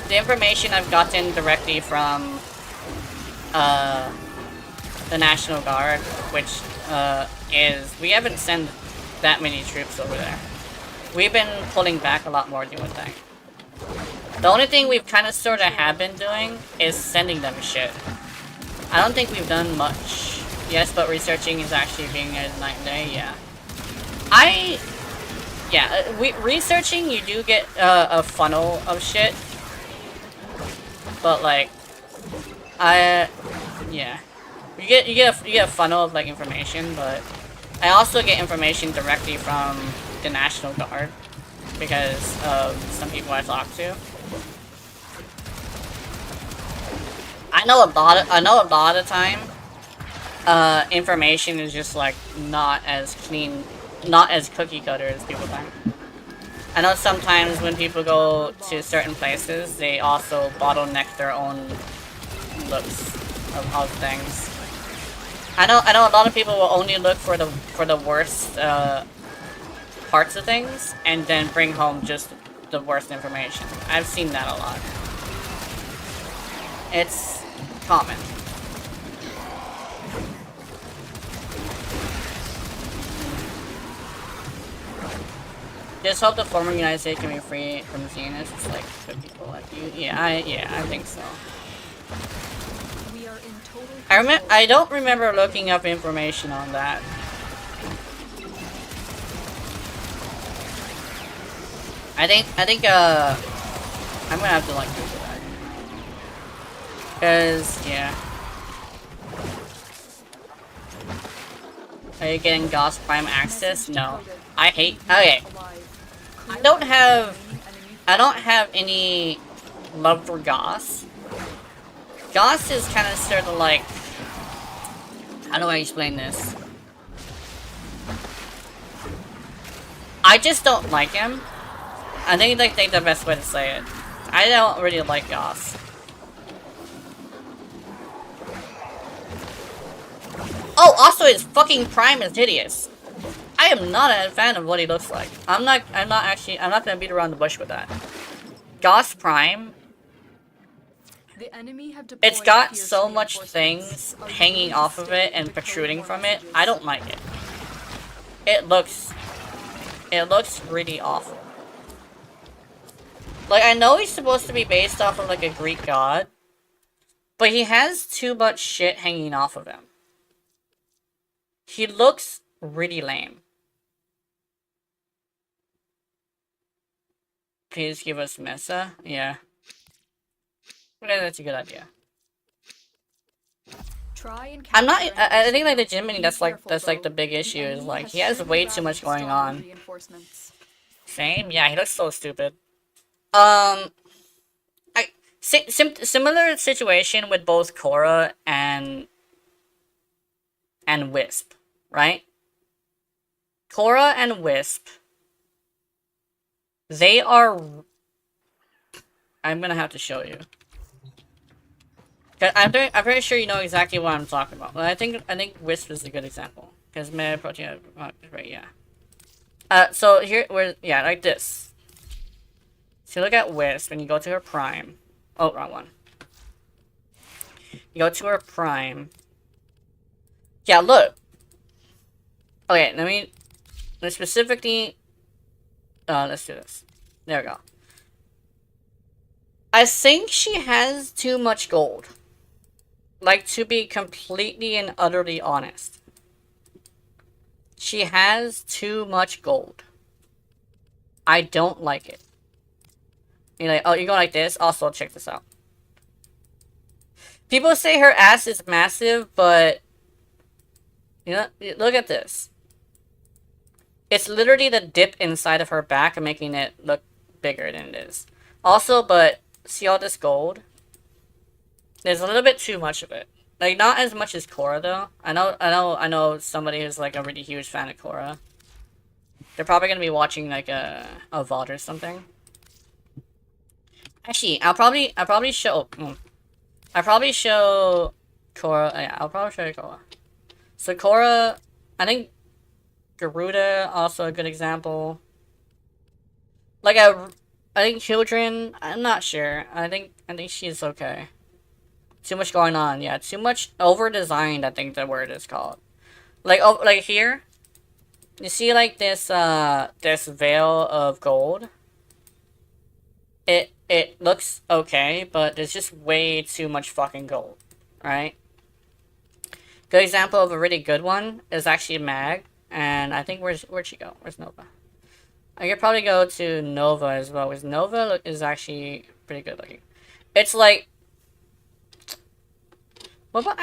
Speaker 1: the information I've gotten directly from the National Guard, which is we haven't sent that many troops over there. We've been pulling back a lot more than you would think. The only thing we've kind of sort of have been doing is sending them shit. I don't think we've done much. Yes, but researching is actually being a night and day, yeah. Researching, you do get a funnel of shit. But like, yeah. You get a funnel of like information, but I also get information directly from the National Guard because of some people I talk to. I know a lot of the time, information is just like not as clean, not as cookie cutter as people think. I know sometimes when people go to certain places, they also bottleneck their own looks of things. I know a lot of people will only look for the worst parts of things and then bring home just the worst information. I've seen that a lot. It's common. Just hope the former United States can be free from Xenists. It's like good people like you. Yeah, I think so. I don't remember looking up information on that. I think I'm gonna have to like Google that. Cause yeah. Are you getting Gauss Prime access? No. I hate. Okay. I don't have any love for Gauss. Gauss is kind of sort of like, how do I explain this? I just don't like him. I think the best way to say it. I don't really like Gauss. Oh, also his fucking Prime is hideous. I am not a fan of what he looks like. I'm not gonna beat around the bush with that. Gauss Prime
Speaker 2: The enemy have
Speaker 1: It's
Speaker 2: deployed
Speaker 1: got
Speaker 2: fierce
Speaker 1: so much
Speaker 2: reinforcements.
Speaker 1: things
Speaker 2: Are you
Speaker 1: hanging
Speaker 2: willing to
Speaker 1: off of
Speaker 2: stick
Speaker 1: it
Speaker 2: with
Speaker 1: and
Speaker 2: the code
Speaker 1: protruding
Speaker 2: war
Speaker 1: from it.
Speaker 2: messages?
Speaker 1: I don't like it. It looks really awful. Like, I know he's supposed to be based off of like a Greek god, but he has too much shit hanging off of him. He looks really lame. Please give us Mesa. Yeah. Yeah, that's a good idea.
Speaker 2: Try and
Speaker 1: I'm not.
Speaker 2: capture
Speaker 1: I
Speaker 2: enemy
Speaker 1: think like
Speaker 2: signal.
Speaker 1: legitimately
Speaker 2: Be
Speaker 1: that's like
Speaker 2: careful,
Speaker 1: the big
Speaker 2: though.
Speaker 1: issue
Speaker 2: The
Speaker 1: is
Speaker 2: enemy
Speaker 1: like he has
Speaker 2: surely
Speaker 1: way too
Speaker 2: routed
Speaker 1: much going
Speaker 2: star
Speaker 1: on.
Speaker 2: reinforcements.
Speaker 1: Same. Yeah, he looks so stupid. Similar situation with both Korra and Wisp, right? Korra and Wisp. They are. I'm gonna have to show you. I'm pretty sure you know exactly what I'm talking about. Well, I think Wisp is a good example because meta protein, right? Yeah. So here, yeah, like this. So look at Wisp and you go to her prime. Oh, wrong one. You go to her prime. Yeah, look. Okay, let's specifically. Let's do this. There we go. I think she has too much gold. Like, to be completely and utterly honest. She has too much gold. I don't like it. You're like, oh, you go like this? Also, check this out. People say her ass is massive, but... You know, look at this. It's literally the dip inside of her back making it look bigger than it is. Also, but... See all this gold? There's a little bit too much of it. Like, not as much as Korra, though. I know somebody who's, like, a really huge fan of Korra. They're probably gonna be watching, like, a VOD or something. Actually, I'll probably show... I'll probably show Korra... Yeah, I'll probably show you Korra. So, Korra... I think... Garuda, also a good example. Like, I think children... I'm not sure. I think she's okay. Too much going on, yeah. Too much over-designed, I think the word is called. Like, oh, like here, you see, like, this veil of gold? It looks okay, but there's just way too much fucking gold, right? Good example of a really good one is actually Mag, and I think, where'd she go? Where's Nova? I could probably go to Nova as well, because Nova is actually pretty good looking. It's like... What about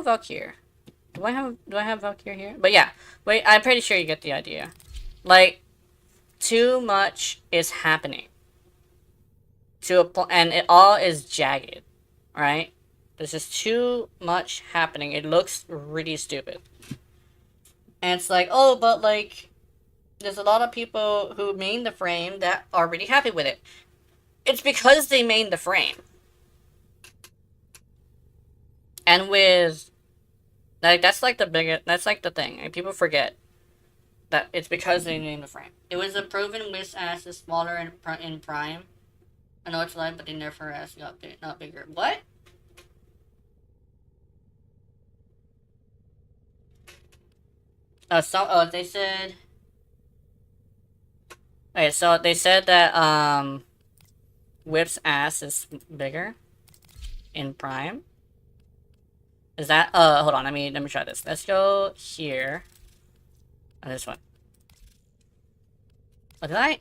Speaker 1: Valkyrie? Do I have Valkyrie here? But yeah, wait, I'm pretty sure you get the idea. Like, too much is happening. And it all is jagged, right? There's just too much happening. It looks really stupid. And it's like, oh, but like, there's a lot of people who main the frame that are really happy with it. It's because they main the frame. And with, like, that's like the thing. And people forget that it's because they named the frame. It was a proven Wisp ass is smaller in Prime. I know it's live, but they never ass got not bigger. What? They said... Okay, so they said that, Whip's ass is bigger in Prime. Is that, hold on, let me try this. Let's go here. Oh, this one. Oh, did I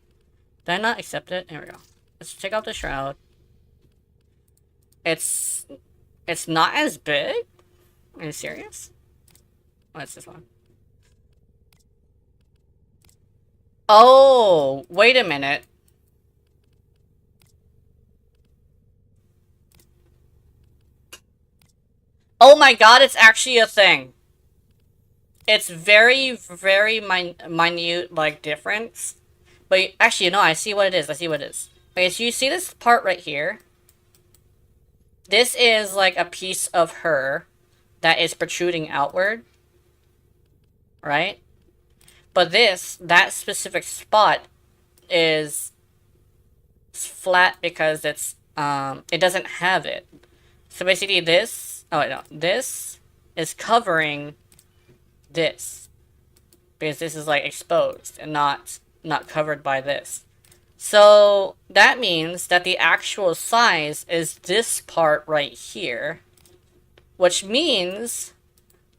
Speaker 1: not accept it? There we go. Let's check out the shroud. It's not as big? Are you serious? What's this one? Oh, wait a minute. Oh my god, it's actually a thing. It's very, very minute, like, difference. But actually, no, I see what it is. Okay, so you see this part right here? This is, like, a piece of her that is protruding outward. Right? But that specific spot is flat because it doesn't have it. So basically this, oh wait, no, this is covering this. Because this is like exposed and not covered by this. So that means that the actual size is this part right here. Which means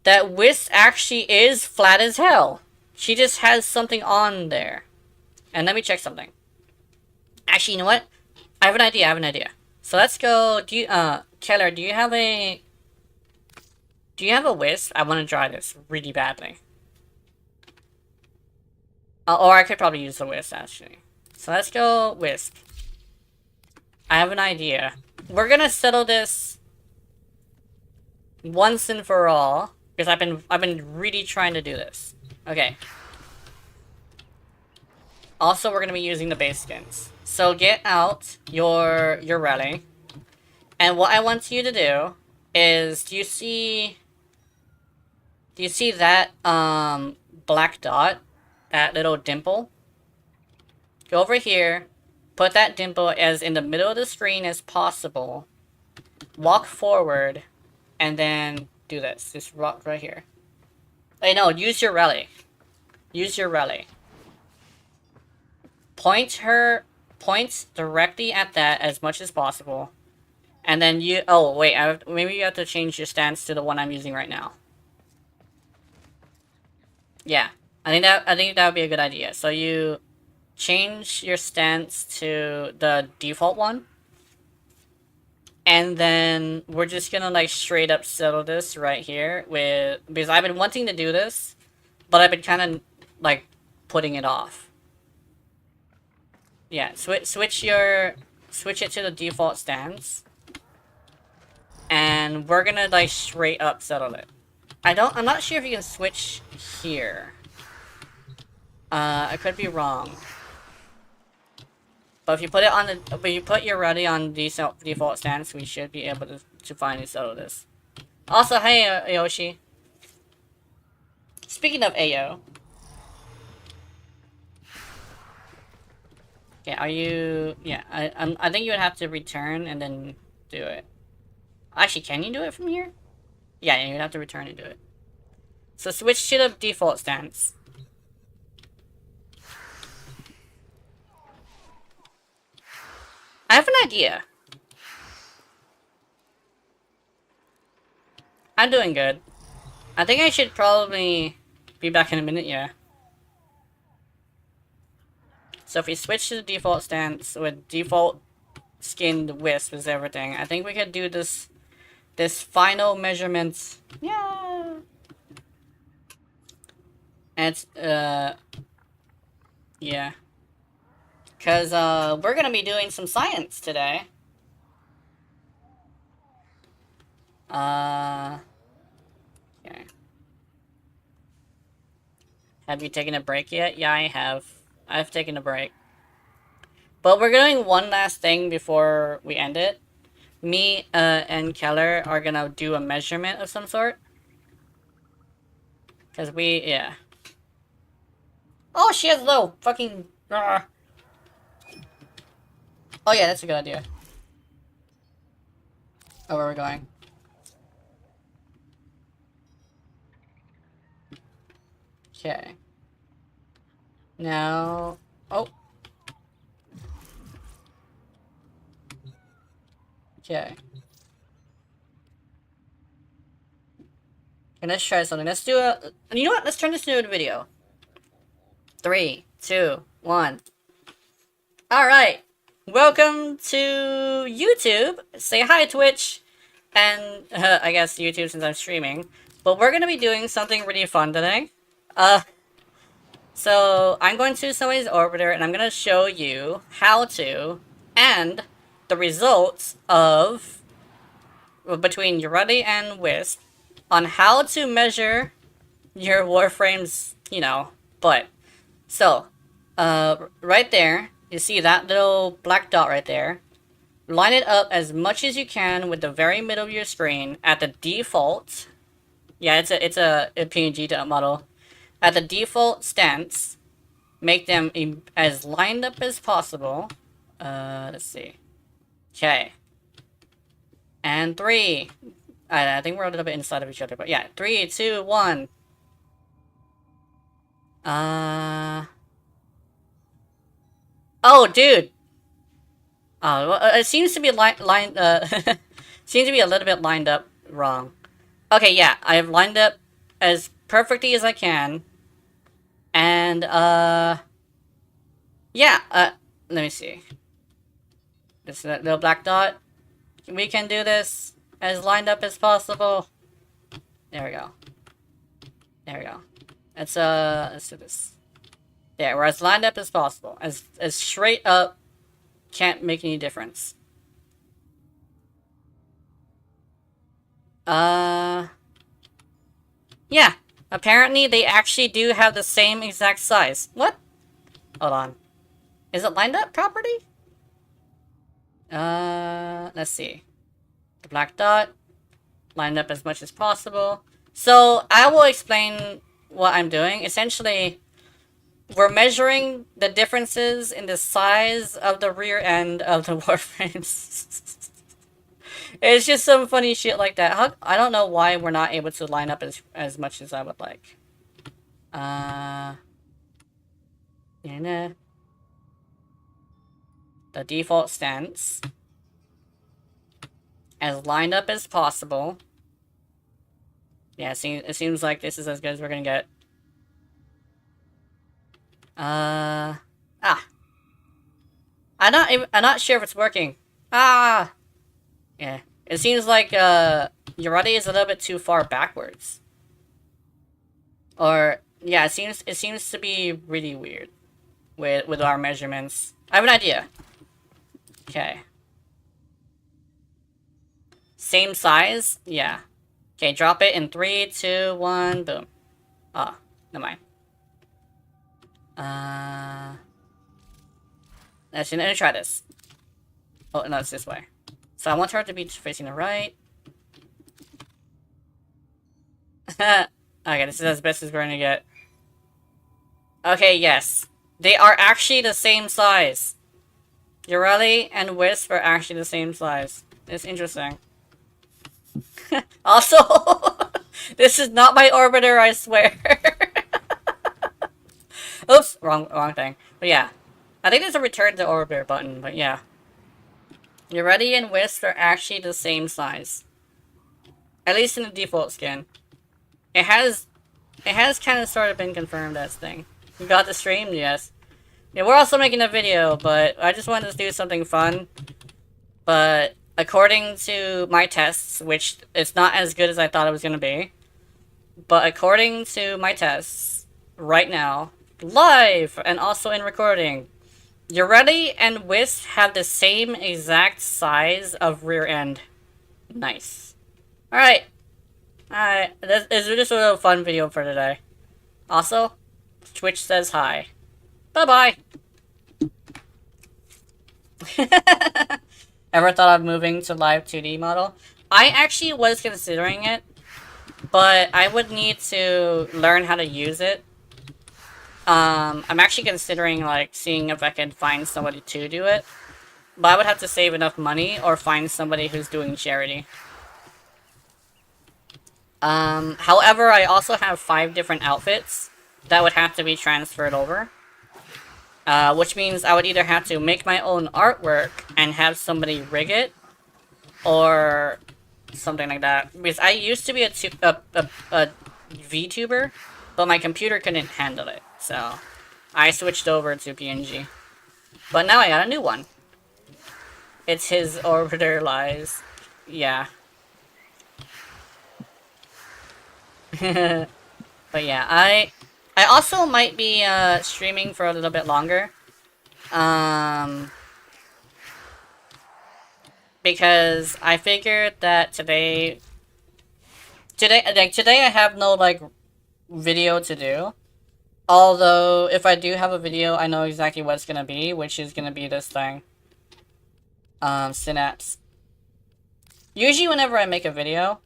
Speaker 1: that Wisp actually is flat as hell. She just has something on there. And let me check something. Actually, you know what? I have an idea. So let's go, Keller, do you have a Wisp? I want to try this really badly. Or I could probably use the Wisp, actually. So let's go Wisp. I have an idea. We're gonna settle this once and for all. Because I've been really trying to do this. Okay. Also, we're gonna be using the base skins. So get out your rally. And what I want you to do is, do you see that black dot? That little dimple? Go over here, put that dimple as in the middle of the screen as possible. Walk forward, and then do this. Just rock right here. Hey, no, use your rally. Use your rally. Point directly at that as much as possible. And then you, oh wait, maybe you have to change your stance to the one I'm using right now. Yeah, I think that would be a good idea. So you change your stance to the default one. And then we're just gonna like straight up settle this right here because I've been wanting to do this, but I've been kind of like putting it off. Yeah, switch it to the default stance. And we're gonna like straight up settle it. I'm not sure if you can switch here. I could be wrong. But if you put it on your rally on default stance, we should be able to finally settle this. Also, hey Yoshi. Speaking of Ayo. Okay, are you? Yeah, I think you would have to return and then do it. Actually, can you do it from here? Yeah, you'd have to return and do it. So switch to the default stance. I have an idea. I'm doing good. I think I should probably be back in a minute, yeah. So if we switch to the default stance with default skinned Wisp is everything, I think we could do this final measurements. Yeah. And it's yeah. Cause we're gonna be doing some science today. Okay. Have you taken a break yet? Yeah, I have. I've taken a break. But we're doing one last thing before we end it. Me and Keller are gonna do a measurement of some sort. Cause yeah. Oh, she has low fucking. Oh yeah, that's a good idea. Oh, where are we going? Okay. Now, oh. Okay. And let's try something. Let's do you know what? Let's turn this into a video. 3, 2, 1. Alright. Welcome to YouTube. Say hi, Twitch. And, I guess YouTube since I'm streaming. But we're gonna be doing something really fun today. So, I'm going to somebody's orbiter, and I'm gonna show you how to, and the results of, between Ureti and Wisp, on how to measure your Warframe's, you know, butt. So, right there, you see that little black dot right there. Line it up as much as you can with the very middle of your screen at the default. Yeah, it's a PNG model. At the default stance, make them as lined up as possible. Let's see. Okay. And 3. I think we're a little bit inside of each other, but yeah. 3, 2, 1. Oh, dude! Oh, well, it seems to be seems to be a little bit lined up wrong. Okay, yeah, I have lined up as perfectly as I can. And, yeah, let me see. This little black dot. We can do this as lined up as possible. There we go. There we go. Let's do this. Yeah, we're as lined up as possible. As straight up, can't make any difference. Yeah. Apparently, they actually do have the same exact size. What? Hold on. Is it lined up properly? Let's see. The black dot. Lined up as much as possible. So, I will explain what I'm doing. Essentially, we're measuring the differences in the size of the rear end of the warframes. It's just some funny shit like that. I don't know why we're not able to line up as much as I would like. The default stance. As lined up as possible. Yeah, it seems like this is as good as we're gonna get. I'm not sure if it's working. Yeah. It seems like, Urati is a little bit too far backwards. Or, yeah, it seems to be really weird with our measurements. I have an idea. Okay. Same size? Yeah. Okay, drop it in 3, 2, 1, boom. Oh, never mind. Let me try this. Oh, no, it's this way. So I want her to be facing the right. Okay, this is as best as we're gonna get. Okay, yes. They are actually the same size. Ureli and Wisp are actually the same size. It's interesting. Also, this is not my orbiter, I swear. Oops, wrong thing. But yeah. I think there's a return to orbiter button, but yeah. Ureti and Wisp are actually the same size. At least in the default skin. It has kind of sort of been confirmed as thing. You got the stream? Yes. Yeah, we're also making a video, but I just wanted to do something fun. But according to my tests, which it's not as good as I thought it was going to be, but according to my tests, right now, live and also in recording, Ureti and Wisp have the same exact size of rear end. Nice. Alright. Alright, this is just a little fun video for today. Also, Twitch says hi. Bye-bye! Ever thought of moving to live 2D model? I actually was considering it, but I would need to learn how to use it. I'm actually considering, like, seeing if I can find somebody to do it. But I would have to save enough money or find somebody who's doing charity. However, I also have 5 different outfits that would have to be transferred over. Which means I would either have to make my own artwork and have somebody rig it, or something like that. Because I used to be a VTuber, but my computer couldn't handle it, so I switched over to PNG. But now I got a new one. It's his orbiter lies. Yeah. But yeah, I also might be streaming for a little bit longer. Because I figured that today I have no, like, video to do. Although, if I do have a video, I know exactly what it's gonna be, which is gonna be this thing. Synapse. Usually whenever I make a video,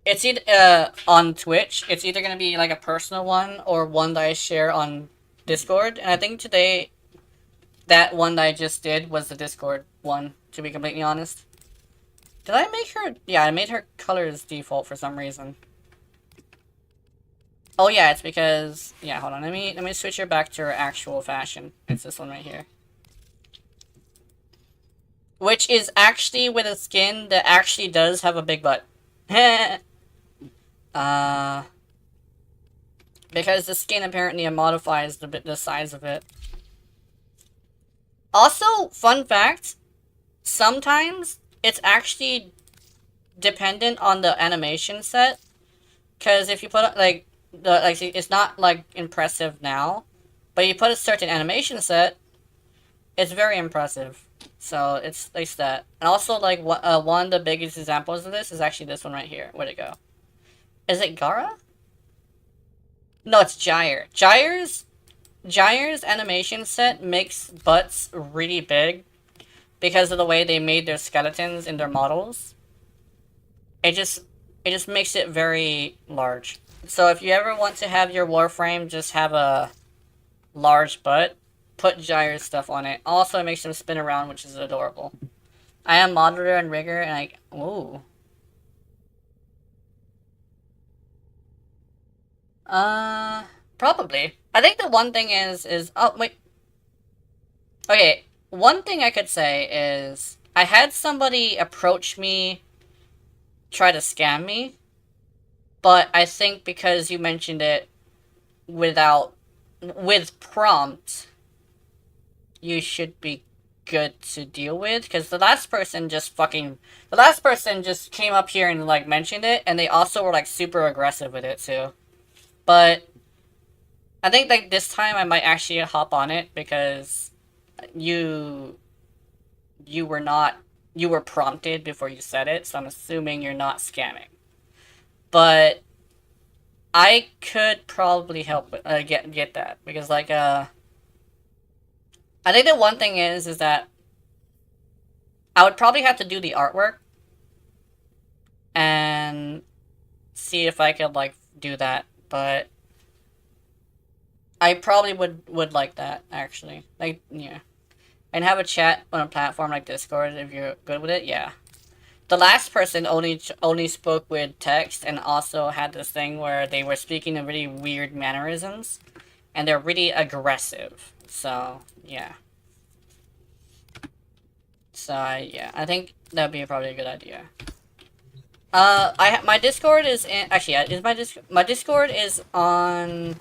Speaker 1: it's either, on Twitch, it's either gonna be, like, a personal one, or one that I share on Discord, and I think today, that one that I just did was the Discord one, to be completely honest. Did I make her? Yeah, I made her colors default for some reason. Oh yeah, it's because yeah. Hold on, let me switch her back to her actual fashion. It's this one right here, which is actually with a skin that actually does have a big butt. Because the skin apparently modifies the size of it. Also, fun fact, sometimes it's actually dependent on the animation set. Because if you put like it's not like impressive now, but you put a certain animation set, it's very impressive. So it's like that. And also like one of the biggest examples of this is actually this one right here. Where'd it go? Is it Gara? No, it's Gyre. Gyre's animation set makes butts really big because of the way they made their skeletons in their models. It just makes it very large. So if you ever want to have your Warframe just have a large butt, put Gyre's stuff on it. Also, it makes them spin around, which is adorable. I am Moderator and Rigger, and ooh. Probably. I think the one thing is, oh, wait. Okay, one thing I could say is, I had somebody approach me, try to scam me, but I think because you mentioned it with prompt, you should be good to deal with, because the last person just came up here and, like, mentioned it, and they also were, like, super aggressive with it, too. But I think, like, this time I might actually hop on it, because you were prompted before you said it, so I'm assuming you're not scamming. But I could probably help get that, because, like, I think the one thing is that I would probably have to do the artwork and see if I could, like, do that, but I probably would like that, actually. Like, yeah. And have a chat on a platform like Discord if you're good with it, yeah. The last person only spoke with text and also had this thing where they were speaking in really weird mannerisms. And they're really aggressive. So, yeah. So, yeah. I think that would be probably a good idea. My Discord is in... Actually, my Discord is on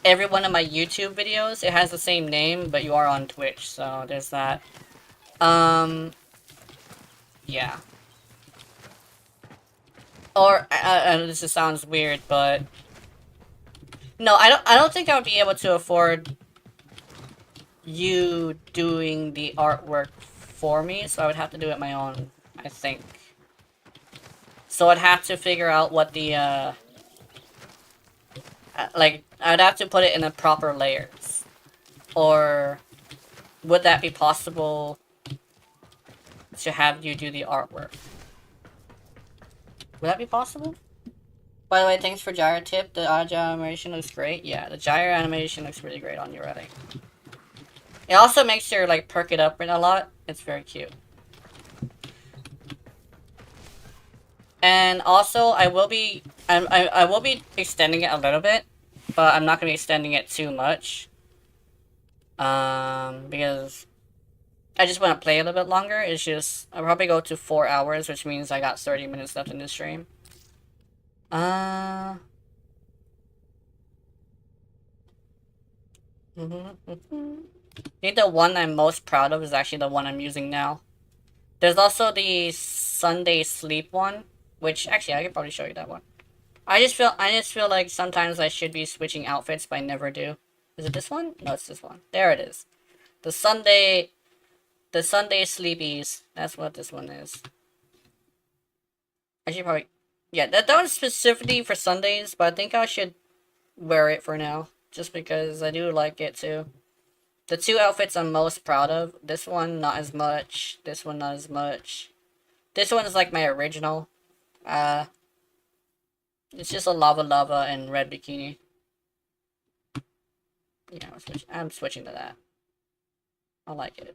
Speaker 1: every one of my YouTube videos. It has the same name, but you are on Twitch, so there's that. Yeah. Or, this just sounds weird, but... No, I don't think I would be able to afford you doing the artwork for me, so I would have to do it my own, I think. So I'd have to figure out what the, like, I'd have to put it in the proper layers. Or would that be possible to have you do the artwork? Would that be possible? By the way, thanks for Gyre tip. The Gyre animation looks great. Yeah, the Gyre animation looks really great on you already. It also makes your, like, perk it up a lot. It's very cute. And also, I will be extending it a little bit, but I'm not going to be extending it too much. Because I just want to play a little bit longer. It's just, I'll probably go to 4 hours, which means I got 30 minutes left in the stream. I think the one I'm most proud of is actually the one I'm using now. There's also the Sunday sleep one, which actually I could probably show you that one. I just feel like sometimes I should be switching outfits, but I never do. Is it this one? No, it's this one. There it is. The Sunday sleepies. That's what this one is. I should probably, yeah, that one's specifically for Sundays, but I think I should wear it for now, just because I do like it too. The two outfits I'm most proud of, this one not as much, this one not as much. This one is like my original. It's just a lava and red bikini. Yeah, I'm switching to that. I like it.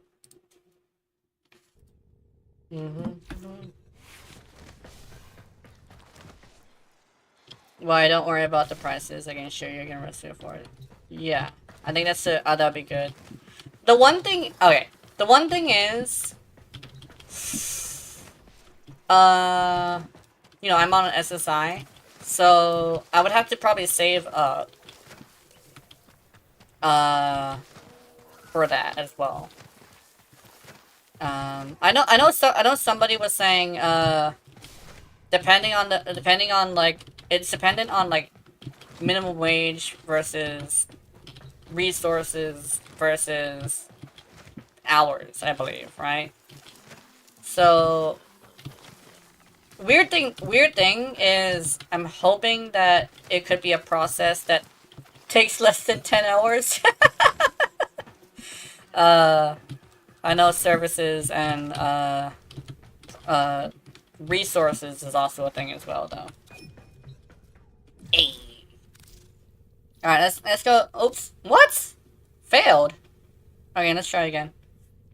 Speaker 1: Why, don't worry about the prices. I can show you. I can rest afford it. Yeah, I think that's it. Oh, that'd be good. The one thing, okay. The one thing is, you know, I'm on an SSI, so I would have to probably save up, for that as well. I know somebody was saying, depending on like, it's dependent on like minimum wage versus resources versus hours, I believe, right? So weird thing is I'm hoping that it could be a process that takes less than 10 hours. I know services and resources is also a thing as well, though. Hey. All right, let's go. Oops, what? Failed. Okay, let's try again.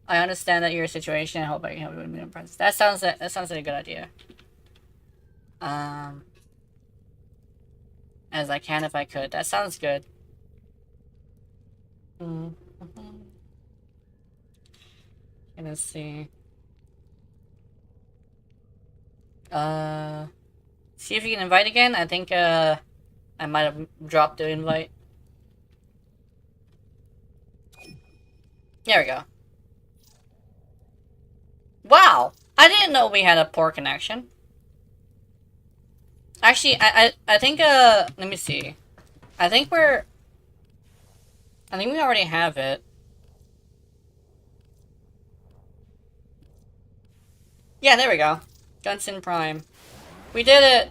Speaker 1: I understand that your situation. I hope I can help you with minimum prices. That sounds like a good idea. As I can if I could. That sounds good. And let's see. See if you can invite again. I think I might have dropped the invite. There we go. Wow! I didn't know we had a poor connection. Actually, I think, let me see. I think we already have it. Yeah, there we go. Gunson Prime. We did it!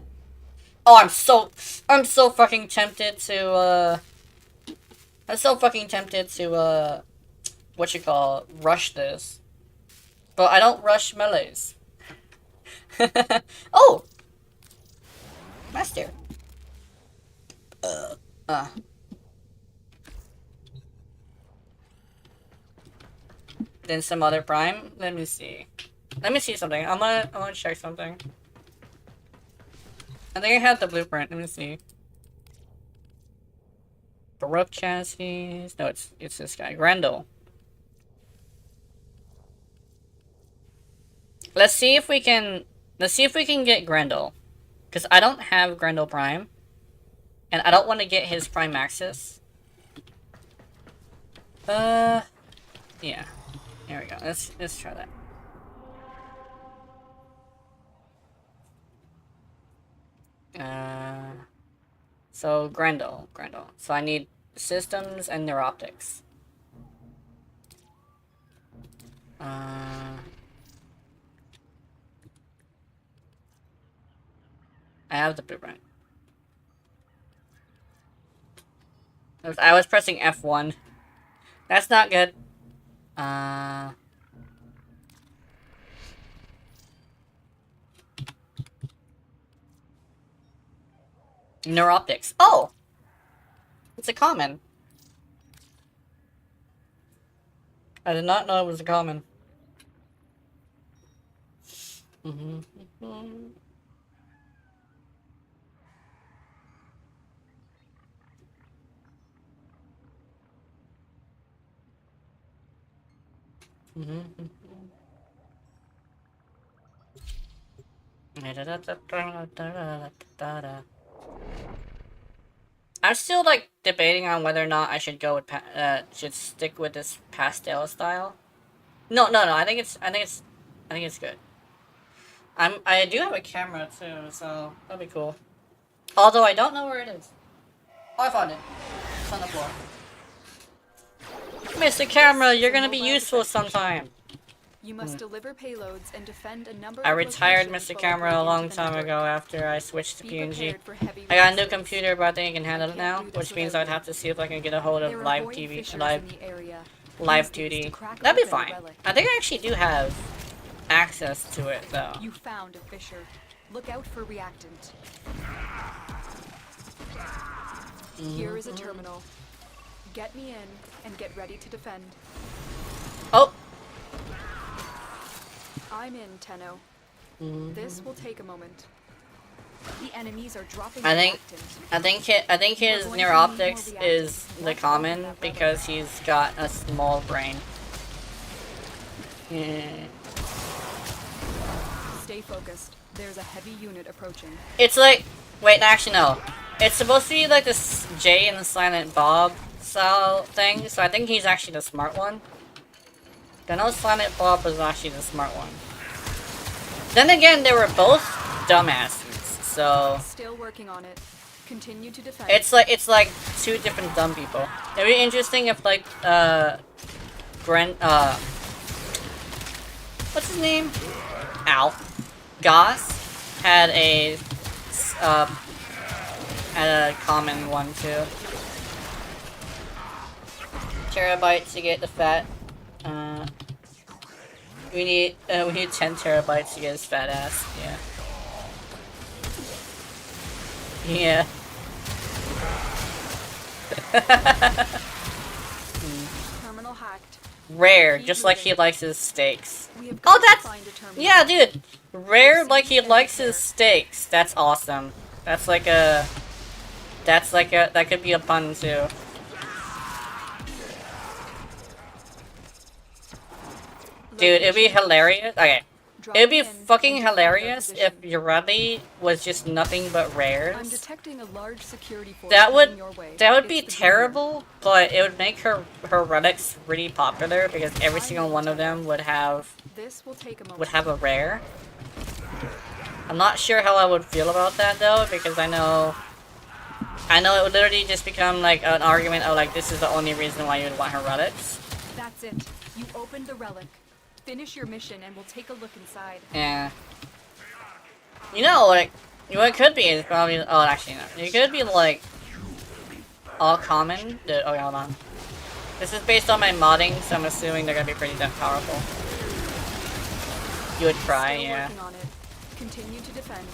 Speaker 1: Oh, I'm so fucking tempted to, what you call, rush this. But I don't rush melees. Oh! Master. Then some other prime? Let me see. Let me see something. I'm gonna check something. I think I have the blueprint. Let me see. Baroque chassis. No, it's this guy. Grendel. Let's see if we can get Grendel. Because I don't have Grendel Prime. And I don't want to get his Prime Axis. Yeah. There we go. Let's try that. So Grendel. So I need systems and neuroptics. I have the blueprint. I was pressing F1. That's not good. Neuroptics. Oh! It's a common. I did not know it was a common. I'm still like debating on whether or not I should go with should stick with this pastel style. No. I think it's good. I do have a camera too, so that'll be cool. Although I don't know where it is. Oh, I found it. It's on the floor. Mr. Camera, you're gonna be useful sometime.
Speaker 2: You must deliver payloads and defend a number
Speaker 1: I
Speaker 2: of
Speaker 1: retired
Speaker 2: locations
Speaker 1: Mr. Camera a
Speaker 2: below
Speaker 1: long
Speaker 2: the
Speaker 1: time
Speaker 2: network.
Speaker 1: ago after I switched to
Speaker 2: Be
Speaker 1: PNG.
Speaker 2: prepared for heavy
Speaker 1: I got a new
Speaker 2: resistance.
Speaker 1: computer, but I think I can handle it now,
Speaker 2: do this
Speaker 1: which means
Speaker 2: without
Speaker 1: I'd have to see if I can get a hold of
Speaker 2: There are
Speaker 1: live
Speaker 2: void
Speaker 1: TV,
Speaker 2: fissures
Speaker 1: live
Speaker 2: in the area.
Speaker 1: live
Speaker 2: Use these
Speaker 1: duty.
Speaker 2: to crack
Speaker 1: That'd be
Speaker 2: open a
Speaker 1: fine.
Speaker 2: relic.
Speaker 1: I think I actually do have access to it, though.
Speaker 2: You found a fissure. Look out for reactant. Here is a terminal. Get me in and get ready to defend.
Speaker 1: Oh!
Speaker 2: I'm in, Tenno. This will take a moment. The enemies are dropping
Speaker 1: I think
Speaker 2: reactant.
Speaker 1: I think his near optics is the common because he's got a small brain. Yeah.
Speaker 2: Stay focused. There's a heavy unit approaching.
Speaker 1: It's like, wait, actually no. It's supposed to be like this Jay and the Silent Bob style thing, so I think he's actually the smart one. I know Silent Bob was actually the smart one. Then again, they were both dumbasses, so
Speaker 2: Still working on it. Continue to defend.
Speaker 1: it's like two different dumb people. It'd be interesting if like what's his name? Al. Goss had a common one too. Terabytes to get the fat. We need 10 terabytes to get his fat ass. Yeah. Yeah.
Speaker 2: Terminal hacked.
Speaker 1: Rare, just like he likes his steaks. Oh, that's... Yeah, dude! Rare like he likes his steaks. That's awesome. That's like a... That could be a pun, too. Dude, it'd be hilarious. Okay. It'd be fucking hilarious if Yorelli was just nothing but rares.
Speaker 2: I'm detecting a large security force
Speaker 1: That would
Speaker 2: your way.
Speaker 1: be terrible, but it would make her relics really popular because every single one of them would have
Speaker 2: This will take a moment.
Speaker 1: a rare. I'm not sure how I would feel about that though, because I know it would literally just become like an argument of like this is the only reason why you'd want her relics.
Speaker 2: That's it. You opened the relic. Finish your mission and we'll take a look inside.
Speaker 1: Yeah. You know, like, what it could be is probably... Oh, actually, no. It could be, like, all common. Okay, hold on. This is based on my modding, so I'm assuming they're gonna be pretty damn powerful. You would cry,
Speaker 2: Still
Speaker 1: yeah.
Speaker 2: working on it. Continue to defend.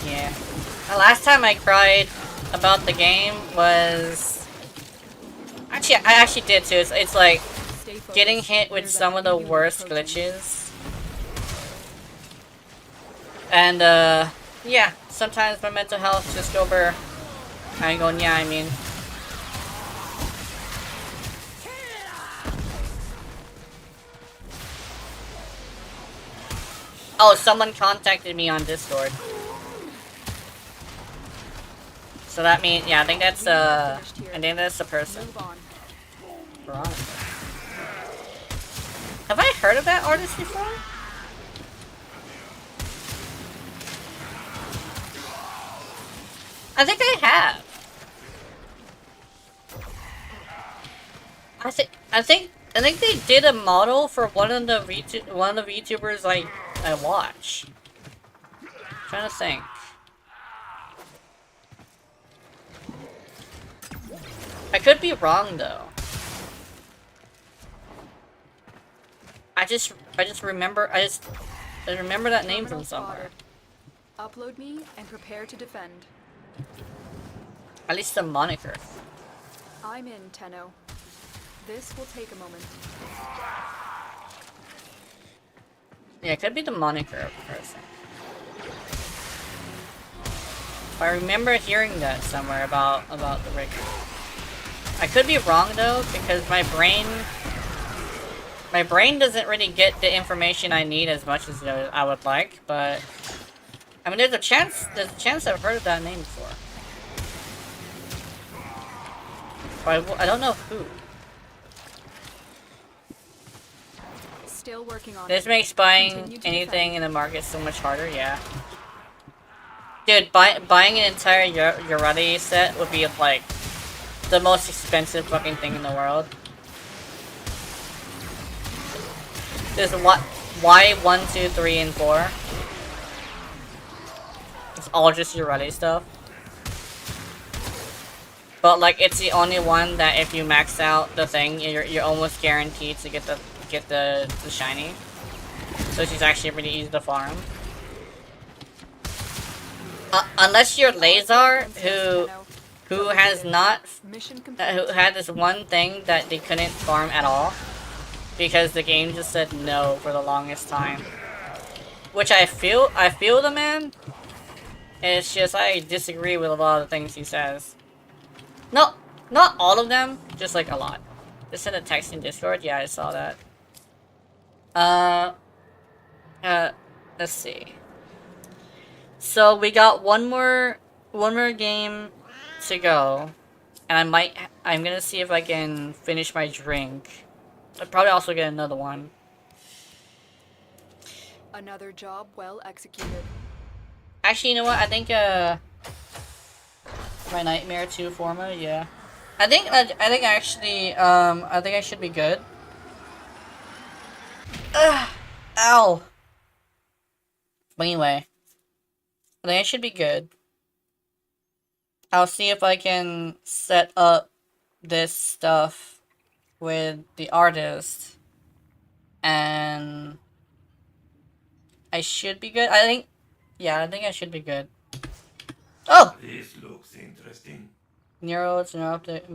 Speaker 1: Yeah. The last time I cried about the game was... Actually, I actually did, too. It's like... Getting hit with some of the worst glitches. And, yeah, sometimes my mental health just go burr. I ain't going, yeah, I mean. Oh, someone contacted me on Discord. So that means, yeah, I think that's the person.
Speaker 2: Move on.
Speaker 1: Veronica. Have I heard of that artist before? I think I have. I think they did a model for one of the VTubers I watch. I'm trying to think. I could be wrong though. I just remember that name from somewhere.
Speaker 2: Upload me and prepare to defend.
Speaker 1: At least the moniker.
Speaker 2: I'm in, Tenno. This will take a moment.
Speaker 1: Yeah, it could be the moniker of the person. I remember hearing that somewhere about the rig. I could be wrong though, because my brain doesn't really get the information I need as much as I would like, but I mean, there's a chance I've heard of that name before. But I don't know who.
Speaker 2: Still working on
Speaker 1: This
Speaker 2: it.
Speaker 1: makes buying
Speaker 2: Continue to
Speaker 1: anything
Speaker 2: defend.
Speaker 1: in the market so much harder, yeah. Dude, buying an entire Yorelli set would be like the most expensive fucking thing in the world. There's why 1, 2, 3, and 4. It's all just Yorelli stuff. But like, it's the only one that if you max out the thing, you're almost guaranteed to get the shiny. So she's actually really easy to farm. Unless you're Lazar, who has not who had this one thing that they couldn't farm at all because the game just said no for the longest time. which I feel the man. It's just I disagree with a lot of things he says. No, not all of them, just like a lot. Just send a text in Discord. Yeah, I saw that. Let's see. So we got one more game to go, and I'm gonna see if I can finish my drink. I'll probably also get another one.
Speaker 2: Another job well executed.
Speaker 1: Actually, you know what? I think my Nightmare 2 forma, yeah. I think actually I think I should be good. Ugh, ow. But anyway, I think I should be good. I'll see if I can set up this stuff with the artist, and I should be good. I think I should be good. Oh!
Speaker 3: This looks interesting.
Speaker 1: Neurodes, neuroptic, you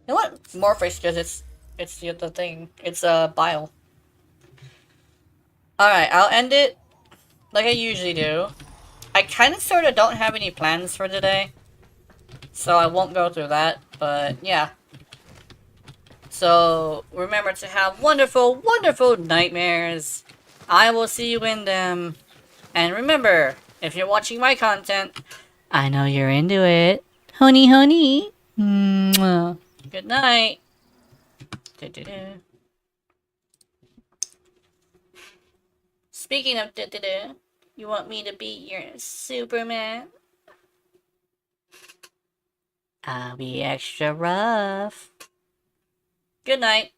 Speaker 1: know what? Morpheus, because it's the other thing. It's bile. Alright, I'll end it like I usually do. I kind of sort of don't have any plans for today, so I won't go through that, but yeah. So, remember to have wonderful, wonderful nightmares. I will see you in them. And remember, if you're watching my content, I know you're into it. Honey, honey. Mwah. Good night. Du-du-du. Speaking of du-du-du, you want me to be your Superman? I'll be extra rough. Good night.